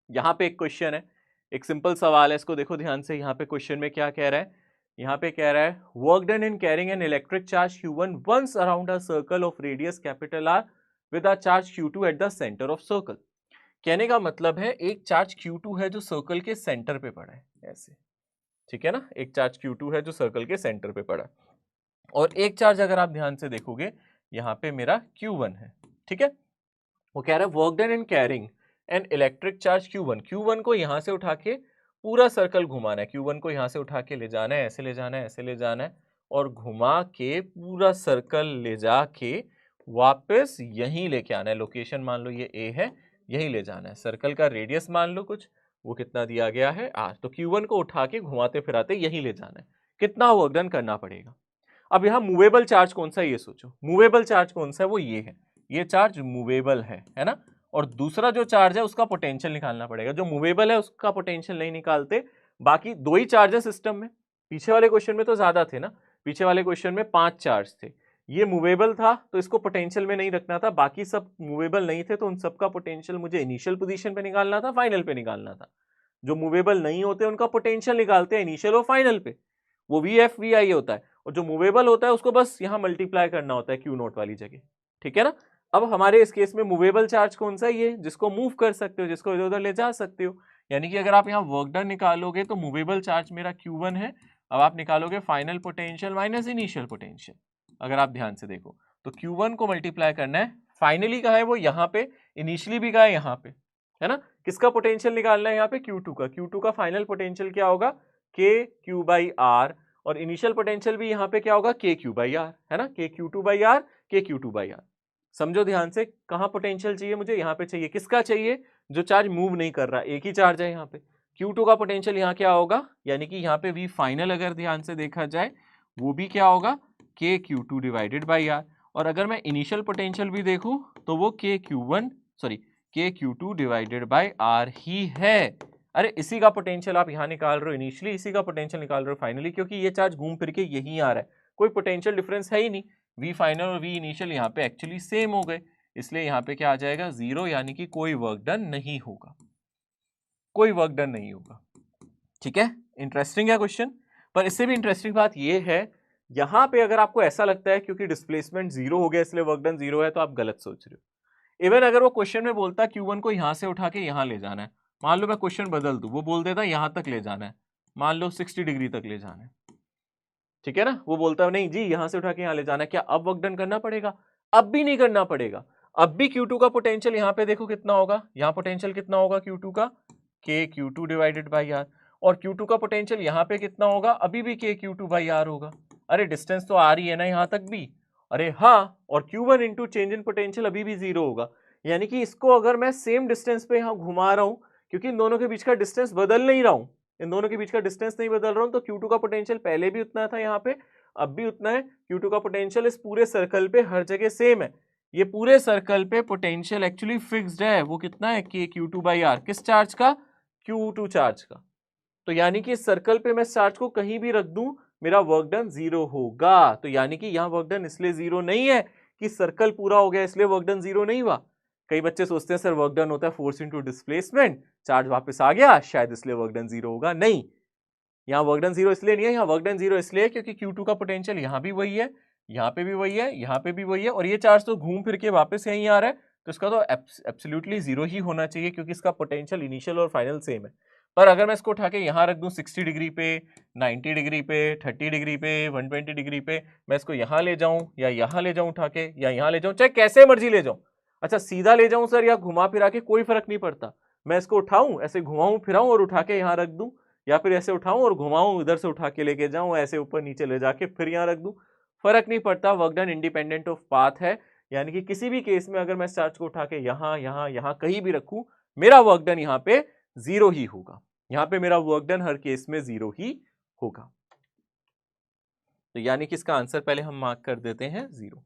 यहाँ पे एक क्वेश्चन है, एक सिंपल सवाल है, इसको देखो ध्यान से। यहाँ पे क्वेश्चन में क्या कह रहा है, यहाँ पे कह रहा है work done in carrying an electric charge Q1 once around a circle of radius capital R with a charge Q2 at the center of circle। कहने का मतलब है एक चार्ज Q2 है जो सर्कल के सेंटर पे पड़ा है, ऐसे। ठीक है ना, एक चार्ज Q2 है जो सर्कल के सेंटर पे पड़ा है, और एक चार्ज अगर आप ध्यान से देखोगे यहाँ पे मेरा Q1 है। ठीक है, वो कह रहा है work done in carrying an electric charge Q1 को यहाँ से उठा के पूरा सर्कल घुमाना है, Q1 को यहाँ से उठा के ले जाना है, ऐसे ले जाना है, ऐसे ले जाना है, और घुमा के पूरा सर्कल ले जाके वापस यहीं लेके आना है। लोकेशन मान लो ये A है, यहीं ले जाना है। सर्कल का रेडियस मान लो कुछ, वो कितना दिया गया है R, तो Q1 को उठा के घुमाते फिराते यहीं ले जाना है। कितना वर्क डन करना पड़ेगा? अब यहाँ मूवेबल चार्ज कौन सा है ये सोचो, मूवेबल चार्ज कौन सा है, वो ये है, ये चार्ज मूवेबल है ना। और दूसरा जो चार्ज है उसका पोटेंशियल निकालना पड़ेगा, जो मूवेबल है उसका पोटेंशियल नहीं निकालते। बाकी दो ही चार्ज है सिस्टम में, पीछे वाले क्वेश्चन में तो ज्यादा थे ना, पीछे वाले क्वेश्चन में 5 चार्ज थे, ये मूवेबल था तो इसको पोटेंशियल में नहीं रखना था, बाकी सब मूवेबल नहीं थे तो उन सबका पोटेंशियल मुझे इनिशियल पोजीशन पे निकालना था, फाइनल पे निकालना था। जो मूवेबल नहीं होते उनका पोटेंशियल निकालते हैं इनिशियल और फाइनल पे, वो VF/VI होता है, और जो मूवेबल होता है उसको बस यहाँ मल्टीप्लाई करना होता है Q नॉट वाली जगह। ठीक है ना, अब हमारे इस केस में मूवेबल चार्ज कौन सा है? ये जिसको मूव कर सकते हो, जिसको इधर उधर ले जा सकते हो। यानी कि अगर आप यहाँ वर्क डन निकालोगे तो मूवेबल चार्ज मेरा Q1 है। अब आप निकालोगे final potential minus initial potential. अगर आप ध्यान से देखो तो Q1 को मल्टीप्लाई करना है, फाइनली का है वो यहाँ पे, इनिशियली भी का है यहाँ पे, है ना। किसका पोटेंशियल निकालना है यहाँ पे? Q2 का। Q2 का फाइनल पोटेंशियल क्या होगा? KQ/R, और इनिशियल पोटेंशियल भी यहाँ पे क्या होगा? KQ/R, है ना, KQ2/R, KQ2/R। समझो ध्यान से, कहाँ पोटेंशियल चाहिए मुझे? यहाँ पे चाहिए। किसका चाहिए? जो चार्ज मूव नहीं कर रहा, एक ही चार्ज है यहाँ पे। Q2 का पोटेंशियल यहाँ क्या होगा? यानी कि यहाँ पे V फाइनल अगर ध्यान से देखा जाए वो भी क्या होगा? KQ2/R। और अगर मैं इनिशियल पोटेंशियल भी देखूं तो वो KQ2/R ही है। अरे इसी का पोटेंशियल आप यहाँ निकाल रहे हो इनिशियली, इसी का पोटेंशियल निकाल रहे हो फाइनली, क्योंकि ये चार्ज घूम फिर के यहीं आ रहा है, कोई पोटेंशियल डिफरेंस है ही नहीं। V फाइनल और V इनिशियल यहाँ पे एक्चुअली सेम हो गए, इसलिए यहाँ पे क्या आ जाएगा? 0, यानी कि कोई वर्क डन नहीं होगा, कोई वर्क डन नहीं होगा। ठीक है, इंटरेस्टिंग है क्वेश्चन। पर इससे भी इंटरेस्टिंग बात ये है, यहाँ पे अगर आपको ऐसा लगता है क्योंकि डिस्प्लेसमेंट 0 हो गया इसलिए वर्क डन 0 है, तो आप गलत सोच रहे हो। इवन अगर वो क्वेश्चन में बोलता Q1 को यहाँ से उठा के यहाँ ले जाना है, मान लो मैं क्वेश्चन बदल दूं, वो बोल देता यहाँ तक ले जाना है, मान लो 60 डिग्री तक ले जाना है, ठीक है ना, वो बोलता है नहीं जी यहाँ से उठा के यहाँ ले जाना है, क्या अब वर्क डन करना पड़ेगा? अब भी नहीं करना पड़ेगा। अब भी Q2 का पोटेंशियल यहाँ पे देखो कितना होगा, यहाँ पोटेंशियल कितना होगा Q2 का? KQ2/R। और Q2 का पोटेंशियल यहाँ पे कितना होगा? अभी भी KQ2/R होगा। अरे डिस्टेंस तो आ रही है ना यहाँ तक भी, अरे हाँ, और Q1 into change in potential अभी भी 0 होगा। यानी कि इसको अगर मैं सेम डिस्टेंस पे यहाँ घुमा रहा हूँ, क्योंकि इन दोनों के बीच का डिस्टेंस बदल नहीं रहा हूँ, इन दोनों के बीच का डिस्टेंस नहीं बदल रहा हूँ, तो Q2 का पोटेंशियल पहले भी उतना था यहाँ पे, अब भी उतना है। Q2 का पोटेंशियल इस पूरे सर्कल पे हर जगह सेम है। ये पूरे सर्कल पे पोटेंशियल एक्चुअली फिक्स्ड है, वो कितना है? KQ2/R। किस चार्ज का? Q2 चार्ज का। तो यानी कि इस सर्कल पे मैं चार्ज को कहीं भी रख दूं, मेरा वर्क डन 0 होगा। तो यानी कि यहाँ वर्क डन इसलिए 0 नहीं है कि सर्कल पूरा हो गया इसलिए वर्क डन 0 नहीं हुआ। कई बच्चे सोचते हैं सर वर्क डन होता है फोर्स इनटू डिस्प्लेसमेंट, चार्ज वापस आ गया शायद इसलिए वर्क डन 0 होगा। नहीं, यहाँ वर्क डन 0 इसलिए नहीं है, यहाँ वर्क डन 0 इसलिए है क्योंकि Q2 का पोटेंशियल यहाँ भी वही है, यहाँ पे भी वही है, यहाँ पे भी वही है, और ये चार्ज तो घूम फिर के वापस यहीं आ रहा है, तो इसका तो एब्सोल्युटली 0 ही होना चाहिए क्योंकि इसका पोटेंशियल इनिशियल और फाइनल सेम है। पर अगर मैं इसको उठा के यहाँ रख दूं 60 डिग्री पे, 90 डिग्री पे, 30 डिग्री पे, 120 डिग्री पे, मैं इसको यहाँ ले जाऊं या यहाँ ले जाऊं उठा के, या यहाँ ले जाऊं, चाहे कैसे मर्जी ले जाऊं, अच्छा सीधा ले जाऊं सर या घुमा फिरा के, कोई फर्क नहीं पड़ता। मैं इसको उठाऊं, ऐसे घुमाऊं फिराऊं और उठा के यहाँ रख दूं, या फिर ऐसे उठाऊं और घुमाऊं, इधर से उठा के लेके जाऊं, ऐसे ऊपर नीचे ले जाके फिर यहाँ रख दूं, फर्क नहीं पड़ता। Work done independent of path है, यानी कि किसी भी केस में अगर मैं चार्ज को उठा के यहाँ यहाँ यहाँ कहीं भी रखूं, मेरा वर्क डन यहाँ पे 0 ही होगा। यहाँ पे मेरा वर्क डन हर केस में 0 ही होगा। तो यानी कि इसका आंसर पहले हम मार्क कर देते हैं 0।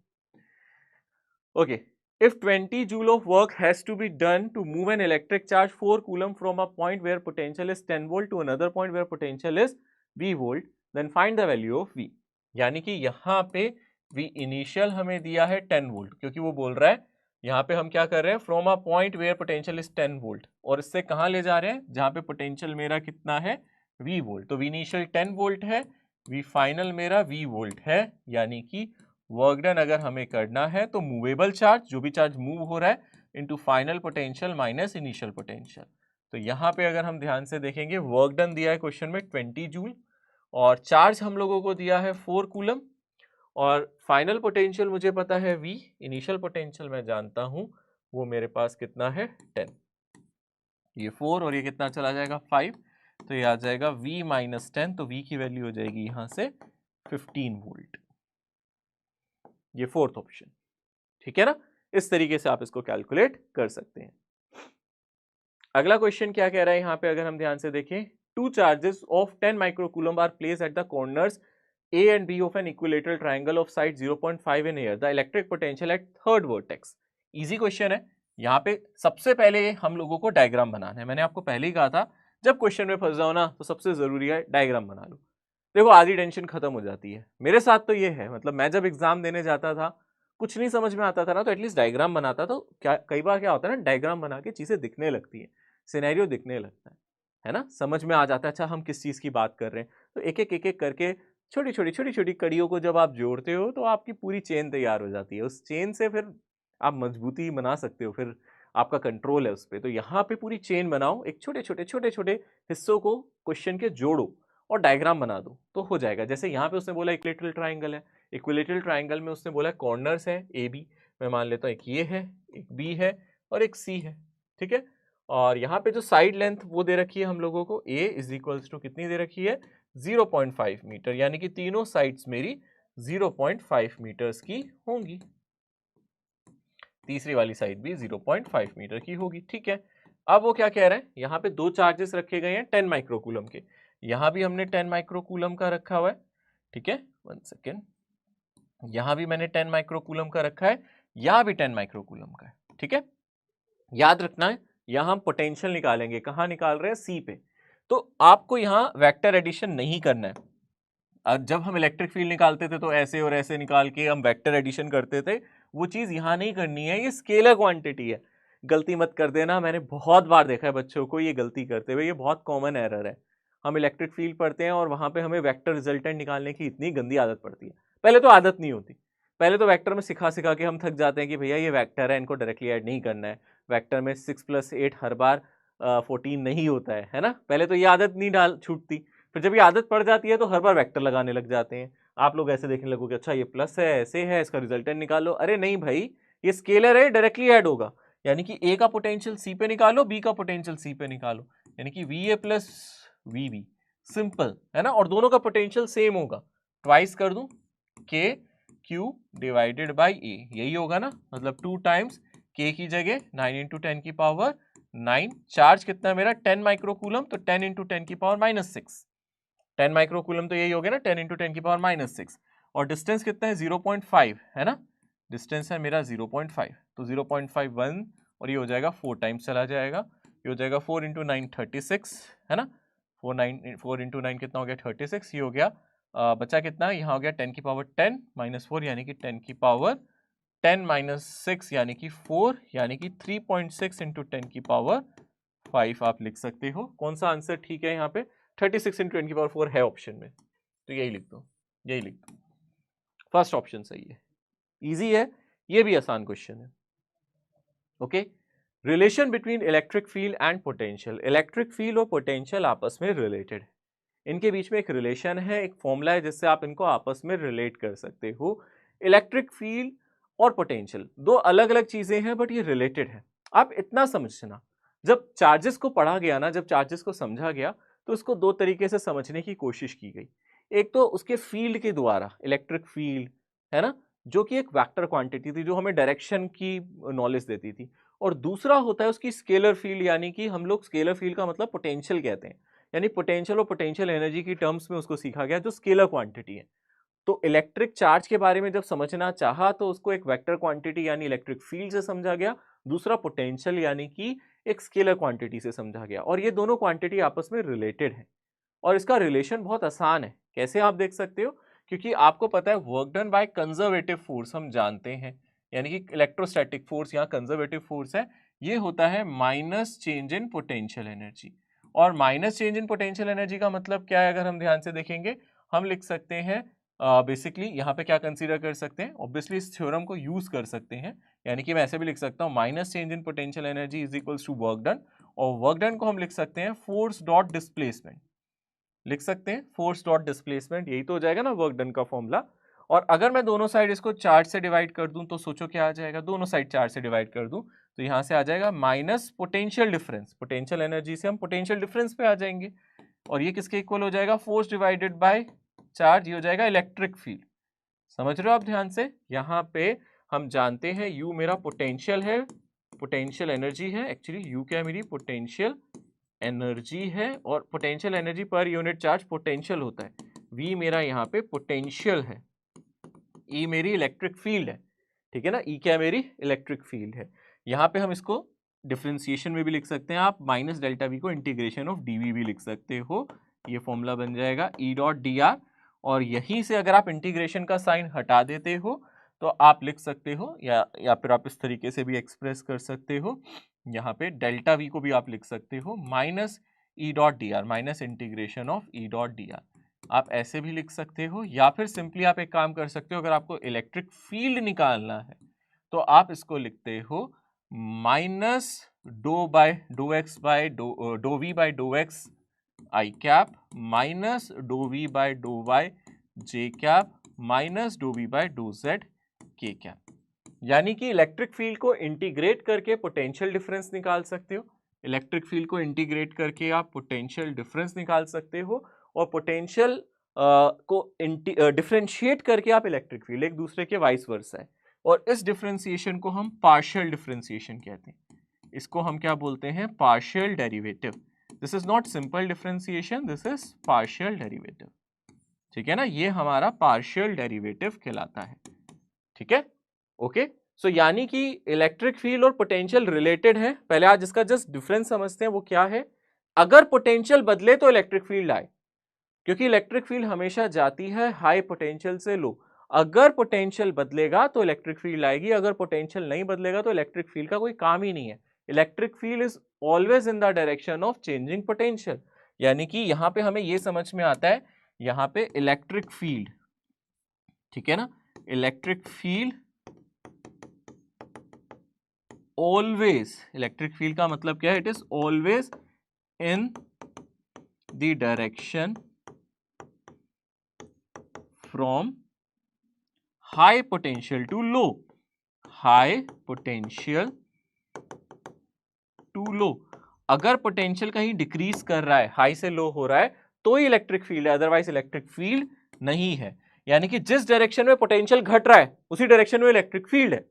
Okay, if 20 joule of work has to be done to move an electric charge 4 coulomb from a point where potential is 10 volt to another point where potential is V volt, then find the value of V। यानी कि यहाँ पे V initial हमें दिया है 10 volt, क्योंकि वो बोल रहा है यहाँ पे हम क्या कर रहे हैं, from a point where potential is 10 volt, और इससे कहाँ ले जा रहे हैं, जहाँ पे पोटेंशियल मेरा कितना है, V वोल्ट। तो V इनिशियल 10 वोल्ट है, V फाइनल मेरा V वोल्ट है। यानी कि वर्क डन अगर हमें करना है तो मूवेबल चार्ज, जो भी चार्ज मूव हो रहा है, into final potential minus initial potential. तो यहाँ पे अगर हम ध्यान से देखेंगे, वर्क डन दिया है क्वेश्चन में 20 जूल, और चार्ज हम लोगों को दिया है 4 कूलम, और फाइनल पोटेंशियल मुझे पता है V, इनिशियल पोटेंशियल मैं जानता हूँ वो मेरे पास कितना है 10, ये 4 और ये कितना चला जाएगा 5, तो ये आ जाएगा V माइनस 10, तो V की वैल्यू हो जाएगी यहाँ से 15 वोल्ट। ये फोर्थ ऑप्शन, ठीक है ना। इस तरीके से आप इसको कैलकुलेट कर सकते हैं। अगला क्वेश्चन क्या कह रहा है यहाँ पे, अगर हम ध्यान से देखें, two charges of 10 microcoulomb are place at the corners A and B of an equilateral triangle of side 0.5 in air. The electric potential at third vertex. Easy question है। यहाँ पे सबसे पहले हम लोगों को डायग्राम बनाना है। मैंने आपको पहले ही कहा था जब क्वेश्चन में फंस जाओ ना तो सबसे जरूरी है डायग्राम बना लो। देखो आधी टेंशन खत्म हो जाती है। मेरे साथ तो ये है, मतलब मैं जब एग्जाम देने जाता था, कुछ नहीं समझ में आता था ना, तो एटलीस्ट डायग्राम बनाता, तो क्या कई बार क्या होता है ना, डायग्राम बना के चीजें दिखने लगती है, सिनेरियो दिखने लगता है ना, समझ में आ जाता है अच्छा हम किस चीज की बात कर रहे हैं। तो एक एक करके छोटी छोटी कड़ियों को जब आप जोड़ते हो तो आपकी पूरी चेन तैयार हो जाती है। उस चेन से फिर आप मजबूती बना सकते हो, फिर आपका कंट्रोल है उस पे। तो यहाँ पे पूरी चेन बनाओ, एक छोटे-छोटे हिस्सों को क्वेश्चन के जोड़ो और डायग्राम बना दो, तो हो जाएगा। जैसे यहाँ पे उसने बोला इक्विलैटरल ट्रायंगल है, इक्विलैटरल ट्रायंगल में उसने बोला कॉर्नर्स है ए बी, मैं मान लेता हूँ एक ये है, एक बी है और एक सी है, ठीक है। और यहाँ पे जो साइड लेंथ वो दे रखी है हम लोगों को, a इज इक्वल्स टू कितनी दे रखी है, 0.5 मीटर, यानी कि तीनों साइड्स मेरी 0.5 मीटर्स की होंगी। तीसरी वाली साइड भी 0.5 मीटर की होगी, ठीक है। अब वो क्या कह रहे हैं, यहाँ पे दो चार्जेस रखे गए हैं 10 माइक्रोकूलम के, यहाँ भी हमने 10 माइक्रोकूलम का रखा हुआ है, ठीक है। 1 सेकेंड, यहाँ भी मैंने 10 माइक्रोकूलम का रखा है, यहाँ भी 10 माइक्रोकूलम का है, ठीक है। याद रखना है, यहाँ हम पोटेंशियल निकालेंगे, कहाँ निकाल रहे हैं, सी पे। तो आपको यहाँ वेक्टर एडिशन नहीं करना है। जब हम इलेक्ट्रिक फील्ड निकालते थे तो ऐसे और ऐसे निकाल के हम वेक्टर एडिशन करते थे, वो चीज यहाँ नहीं करनी है, ये स्केलर क्वांटिटी है। गलती मत कर देना, मैंने बहुत बार देखा है बच्चों को ये गलती करते हुए, ये बहुत कॉमन एरर है। हम इलेक्ट्रिक फील्ड पढ़ते हैं और वहां पे हमें वेक्टर रिजल्टेंट निकालने की इतनी गंदी आदत पड़ती है। पहले तो आदत नहीं होती, पहले तो वेक्टर में सिखा सिखा के हम थक जाते हैं कि भैया ये वेक्टर है, इनको डायरेक्टली ऐड नहीं करना है। वेक्टर में 6 + 8 हर बार 14 नहीं होता है ना। पहले तो ये आदत नहीं डाल छूटती, फिर जब ये आदत पड़ जाती है तो हर बार वेक्टर लगाने लग जाते हैं। आप लोग ऐसे देखने लगोगे, अच्छा ये प्लस है, ऐसे है, इसका रिजल्टेंट निकालो। अरे नहीं भाई, ये स्केलर है, डायरेक्टली ऐड होगा। यानी कि ए का पोटेंशियल सी पे निकालो, बी का पोटेंशियल सी पे निकालो, यानी कि V A plus V B, simple है ना। और दोनों का पोटेंशियल सेम होगा, ट्वाइस कर दूं, के क्यू डिवाइडेड बाई ए, यही होगा ना, मतलब 2 टाइम्स के की जगह 9 × 10 की पावर 9। चार्ज कितना है मेरा, 10 माइक्रोकूलम, तो 10 × 10 की पावर -6, 10 माइक्रोकूलम तो यही हो गया ना, 10 × 10 की पावर -6। और डिस्टेंस कितना है, 0.5 है ना, डिस्टेंस है मेरा 0.5, तो 0.51 और ये हो जाएगा 4 टाइम्स चला जाएगा, ये हो जाएगा 4 × 9 36 है ना, 4 × 9 कितना हो गया 36, ये हो गया बचा कितना, यहाँ हो गया 10 की पावर 10 -4 यानी कि 10 की पावर 10 - 6 यानी कि 4, यानी कि 3.6 × 10 की पावर 5 आप लिख सकते हो। कौन सा आंसर ठीक है यहाँ पे, 36 × 10 की पावर 4 है ऑप्शन में, तो यही लिख दो, यही लिख दो, फर्स्ट ऑप्शन सही है। इजी है, ये भी आसान क्वेश्चन है। Okay, relation between electric field and potential, electric field और पोटेंशियल आपस में रिलेटेड है, इनके बीच में एक रिलेशन है, एक फॉर्मूला है जिससे आप इनको आपस में रिलेट कर सकते हो। इलेक्ट्रिक फील्ड और पोटेंशियल दो अलग अलग चीजें हैं, बट ये रिलेटेड है। आप इतना समझना, जब चार्जेस को पढ़ा गया ना, जब चार्जेस को समझा गया, तो इसको दो तरीके से समझने की कोशिश की गई। एक तो उसके फील्ड के द्वारा, इलेक्ट्रिक फील्ड है ना, जो कि एक वेक्टर क्वांटिटी थी, जो हमें डायरेक्शन की नॉलेज देती थी। और दूसरा होता है उसकी स्केलर फील्ड, यानी कि हम लोग स्केलर फील्ड का मतलब पोटेंशियल कहते हैं, यानी पोटेंशियल और पोटेंशियल एनर्जी की टर्म्स में उसको सीखा गया, जो स्केलर क्वांटिटी है। तो इलेक्ट्रिक चार्ज के बारे में जब समझना चाहा तो उसको एक वेक्टर क्वांटिटी यानी इलेक्ट्रिक फील्ड से समझा गया, दूसरा पोटेंशियल यानी कि एक स्केलर क्वांटिटी से समझा गया, और ये दोनों क्वांटिटी आपस में रिलेटेड है। और इसका रिलेशन बहुत आसान है, कैसे आप देख सकते हो, क्योंकि आपको पता है work done by conservative force हम जानते हैं, यानी कि इलेक्ट्रोस्टैटिक फोर्स यहाँ कंजर्वेटिव फोर्स है, ये होता है minus change in potential energy. और minus change in potential energy का मतलब क्या है, अगर हम ध्यान से देखेंगे, हम लिख सकते हैं बेसिकली यहाँ पे क्या कंसीडर कर सकते हैं, ऑब्वियसली इस थ्योरम को यूज कर सकते हैं, यानी कि मैं ऐसे भी लिख सकता हूँ minus change in potential energy is equals to work done, और वर्क डन को हम लिख सकते हैं फोर्स डॉट डिस्प्लेसमेंट, लिख सकते हैं फोर्स डॉट डिस्प्लेसमेंट, यही तो हो जाएगा ना वर्क डन का फॉर्मूला। और अगर मैं दोनों साइड इसको चार्ज से डिवाइड कर दूं तो सोचो क्या आ जाएगा, दोनों साइड चार्ज से डिवाइड कर दूं तो यहां से आ जाएगा minus potential difference, potential energy से हम पोटेंशियल डिफरेंस पे आ जाएंगे, और ये किसके इक्वल हो जाएगा, फोर्स डिवाइडेड बाय चार्ज, ये हो जाएगा इलेक्ट्रिक फील्ड। समझ रहे हो आप ध्यान से, यहाँ पे हम जानते हैं यू मेरा पोटेंशियल है, पोटेंशियल एनर्जी है, एक्चुअली यू क्या है मेरी पोटेंशियल एनर्जी है, और potential energy per unit charge potential होता है, V मेरा यहाँ पे पोटेंशियल है, E मेरी इलेक्ट्रिक फील्ड है, ठीक है ना, E क्या मेरी इलेक्ट्रिक फील्ड है। यहाँ पे हम इसको डिफरेंशिएशन में भी लिख सकते हैं, आप माइनस डेल्टा V को इंटीग्रेशन ऑफ dV भी लिख सकते हो, ये फॉर्मूला बन जाएगा E डॉट डी आर, और यहीं से अगर आप इंटीग्रेशन का साइन हटा देते हो तो आप लिख सकते हो, या फिर आप इस तरीके से भी एक्सप्रेस कर सकते हो, यहाँ पे डेल्टा V को भी आप लिख सकते हो minus E dot D R, minus integration of E dot D R, आप ऐसे भी लिख सकते हो, या फिर सिंपली आप एक काम कर सकते हो, अगर आपको इलेक्ट्रिक फील्ड निकालना है तो आप इसको लिखते हो minus dow by dow x by dow V by dow x i cap minus dow V by dow y j cap minus dow V by dow z k cap. यानी कि electric field को integrate करके potential difference निकाल सकते हो। Electric field को integrate करके आप पोटेंशियल डिफरेंस निकाल सकते हो और पोटेंशियल को डिफरेंशिएट करके आप इलेक्ट्रिक फील्ड, एक दूसरे के वाइस वर्सा है। और इस डिफरेंशिएशन को हम पार्शियल डिफरेंशिएशन कहते हैं। इसको हम क्या बोलते हैं? Partial derivative. This is not simple differentiation, this is partial derivative. ठीक है ना, ये हमारा पार्शियल डेरिवेटिव कहलाता है। ठीक है, ओके। सो यानी कि इलेक्ट्रिक फील्ड और पोटेंशियल रिलेटेड है। पहले आज इसका जस्ट डिफरेंस समझते हैं, वो क्या है। अगर पोटेंशियल बदले तो इलेक्ट्रिक फील्ड आए, क्योंकि इलेक्ट्रिक फील्ड हमेशा जाती है हाई पोटेंशियल से लो। अगर पोटेंशियल बदलेगा तो इलेक्ट्रिक फील्ड आएगी, अगर पोटेंशियल नहीं बदलेगा तो इलेक्ट्रिक फील्ड का कोई काम ही नहीं है। Electric field is always in the direction of changing potential. यानी कि यहां पे हमें यह समझ में आता है, यहां पे इलेक्ट्रिक फील्ड, ठीक है ना, electric field always, electric field का मतलब क्या है? It is always in the direction from high potential to low, high potential to low. अगर पोटेंशियल कहीं डिक्रीज कर रहा है, हाई से लो हो रहा है, तो ही इलेक्ट्रिक फील्ड है, अदरवाइज इलेक्ट्रिक फील्ड नहीं है। यानी कि जिस डायरेक्शन में पोटेंशियल घट रहा है उसी डायरेक्शन में इलेक्ट्रिक फील्ड है।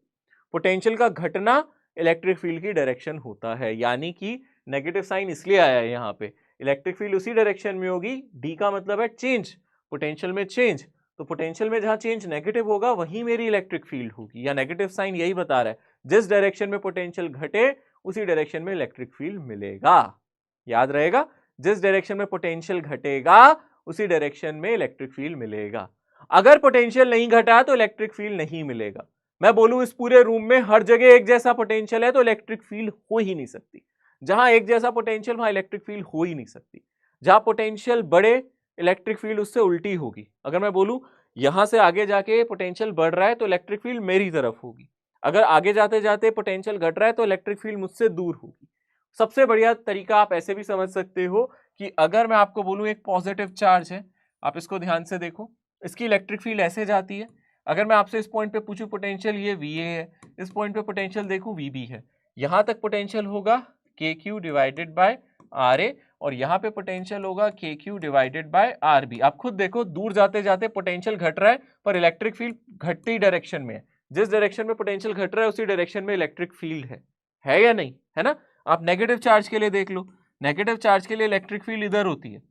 पोटेंशियल का घटना इलेक्ट्रिक फील्ड की डायरेक्शन होता है। यानी कि नेगेटिव साइन इसलिए आया है यहाँ पे, इलेक्ट्रिक फील्ड उसी डायरेक्शन में होगी। डी का मतलब है चेंज, पोटेंशियल में चेंज, तो पोटेंशियल में जहां चेंज नेगेटिव होगा वहीं मेरी इलेक्ट्रिक फील्ड होगी। या नेगेटिव साइन यही बता रहा है, जिस डायरेक्शन में पोटेंशियल घटे उसी डायरेक्शन में इलेक्ट्रिक फील्ड मिलेगा। याद रहेगा, जिस डायरेक्शन में पोटेंशियल घटेगा उसी डायरेक्शन में इलेक्ट्रिक फील्ड मिलेगा। अगर पोटेंशियल नहीं घटा तो इलेक्ट्रिक फील्ड नहीं मिलेगा। मैं बोलूं इस पूरे रूम में हर जगह एक जैसा पोटेंशियल है तो इलेक्ट्रिक फील्ड हो ही नहीं सकती। जहां एक जैसा पोटेंशियल वहां इलेक्ट्रिक फील्ड हो ही नहीं सकती। जहां पोटेंशियल बढ़े इलेक्ट्रिक फील्ड उससे उल्टी होगी। अगर मैं बोलूं यहां से आगे जाके पोटेंशियल बढ़ रहा है तो इलेक्ट्रिक फील्ड मेरी तरफ होगी, अगर आगे जाते जाते पोटेंशियल घट रहा है तो इलेक्ट्रिक फील्ड मुझसे दूर होगी। सबसे बढ़िया तरीका आप ऐसे भी समझ सकते हो कि अगर मैं आपको बोलूं एक पॉजिटिव चार्ज है, आप इसको ध्यान से देखो, इसकी इलेक्ट्रिक फील्ड ऐसे जाती है। अगर मैं आपसे इस पॉइंट पे पूछूं पोटेंशियल ये VA है, इस पॉइंट पे पोटेंशियल देखूं VB है, यहां तक पोटेंशियल होगा KQ डिवाइडेड बाय RA और यहाँ पे पोटेंशियल होगा KQ डिवाइडेड बाय RB। आप खुद देखो, दूर जाते जाते पोटेंशियल घट रहा है पर इलेक्ट्रिक फील्ड घटती डायरेक्शन में है। जिस डायरेक्शन में पोटेंशियल घट रहा है उसी डायरेक्शन में इलेक्ट्रिक फील्ड है या नहीं? है ना। आप नेगेटिव चार्ज के लिए देख लो, नेगेटिव चार्ज के लिए इलेक्ट्रिक फील्ड इधर होती है,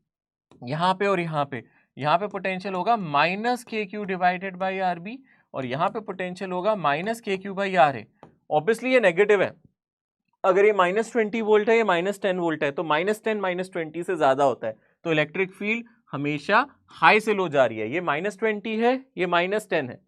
यहाँ पे और यहाँ पे। यहाँ पे पोटेंशियल होगा minus KQ divided by RB और यहाँ पे पोटेंशियल होगा minus KQ by RA। Obviously ये नेगेटिव है, अगर ये -20 वोल्ट है, ये -10 वोल्ट है, तो -10 -20 से ज्यादा होता है, तो इलेक्ट्रिक फील्ड हमेशा हाई से लो जा रही है। ये -20 है, ये -10 है,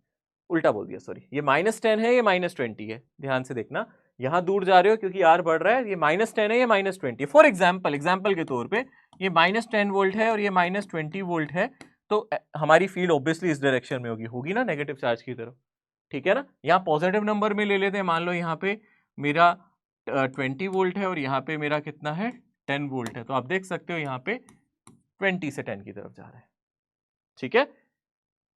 उल्टा बोल दिया सॉरी, ये -10 है, ये -20 है। ध्यान से देखना, यहां दूर जा रहे हो क्योंकि R बढ़ रहा है, ये -10 है, ये -20। फॉर एग्जाम्पल के तौर पे ये -10 वोल्ट है और ये -20 वोल्ट है, तो हमारी फील्ड ऑब्वियसली इस डायरेक्शन में होगी ना, नेगेटिव चार्ज की तरफ। ठीक है ना। यहाँ पॉजिटिव नंबर में ले लेते हैं, मान लो यहाँ पे मेरा 20 वोल्ट है और यहाँ पे मेरा कितना है 10 वोल्ट है, तो आप देख सकते हो यहाँ पे 20 से 10 की तरफ जा रहा है। ठीक है,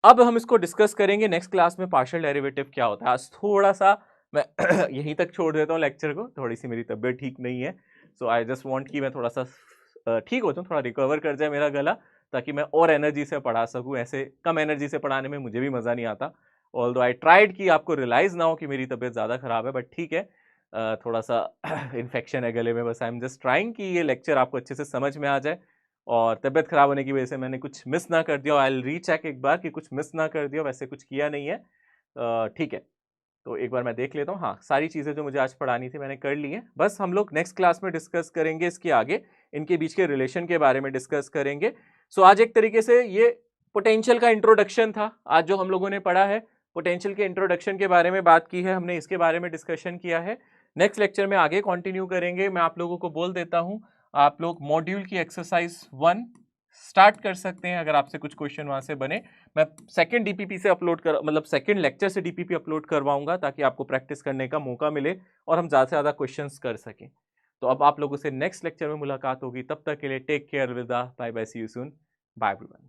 अब हम इसको डिस्कस करेंगे नेक्स्ट क्लास में, पार्शियल डेरिवेटिव क्या होता है। आज थोड़ा सा मैं यहीं तक छोड़ देता हूँ लेक्चर को, थोड़ी सी मेरी तबीयत ठीक नहीं है, सो आई जस्ट वांट कि मैं थोड़ा सा ठीक हो जाऊँ, थोड़ा रिकवर कर जाए मेरा गला, ताकि मैं और एनर्जी से पढ़ा सकूँ। ऐसे कम एनर्जी से पढ़ाने में मुझे भी मज़ा नहीं आता, ऑल्दो आई ट्राइड कि आपको रियलाइज़ ना हो कि मेरी तबीयत ज़्यादा ख़राब है, बट ठीक है, थोड़ा सा इन्फेक्शन है गले में, बस आई एम जस्ट ट्राइंग कि ये लेक्चर आपको अच्छे से समझ में आ जाए और तबीयत खराब होने की वजह से मैंने कुछ मिस ना कर दिया। आई विल रीचेक एक बार कि कुछ मिस ना कर दिया, वैसे कुछ किया नहीं है। ठीक है, तो एक बार मैं देख लेता हूँ। हाँ, सारी चीज़ें जो मुझे आज पढ़ानी थी मैंने कर ली है, बस हम लोग नेक्स्ट क्लास में डिस्कस करेंगे इसके आगे, इनके बीच के रिलेशन के बारे में डिस्कस करेंगे। सो आज एक तरीके से ये पोटेंशियल का इंट्रोडक्शन था, आज जो हम लोगों ने पढ़ा है पोटेंशियल के इंट्रोडक्शन के बारे में बात की है हमने, इसके बारे में डिस्कशन किया है। नेक्स्ट लेक्चर में आगे कंटिन्यू करेंगे। मैं आप लोगों को बोल देता हूं, आप लोग मॉड्यूल की एक्सरसाइज 1 स्टार्ट कर सकते हैं अगर आपसे कुछ क्वेश्चन वहां से बने। मैं सेकंड डीपीपी से अपलोड कर मतलब सेकंड लेक्चर से डीपीपी अपलोड करवाऊंगा ताकि आपको प्रैक्टिस करने का मौका मिले और हम ज़्यादा से ज़्यादा क्वेश्चंस कर सकें। तो अब आप लोगों से नेक्स्ट लेक्चर में मुलाकात होगी, तब तक के लिए टेक केयर, अलविदा, bye bye, see you soon, bye everyone.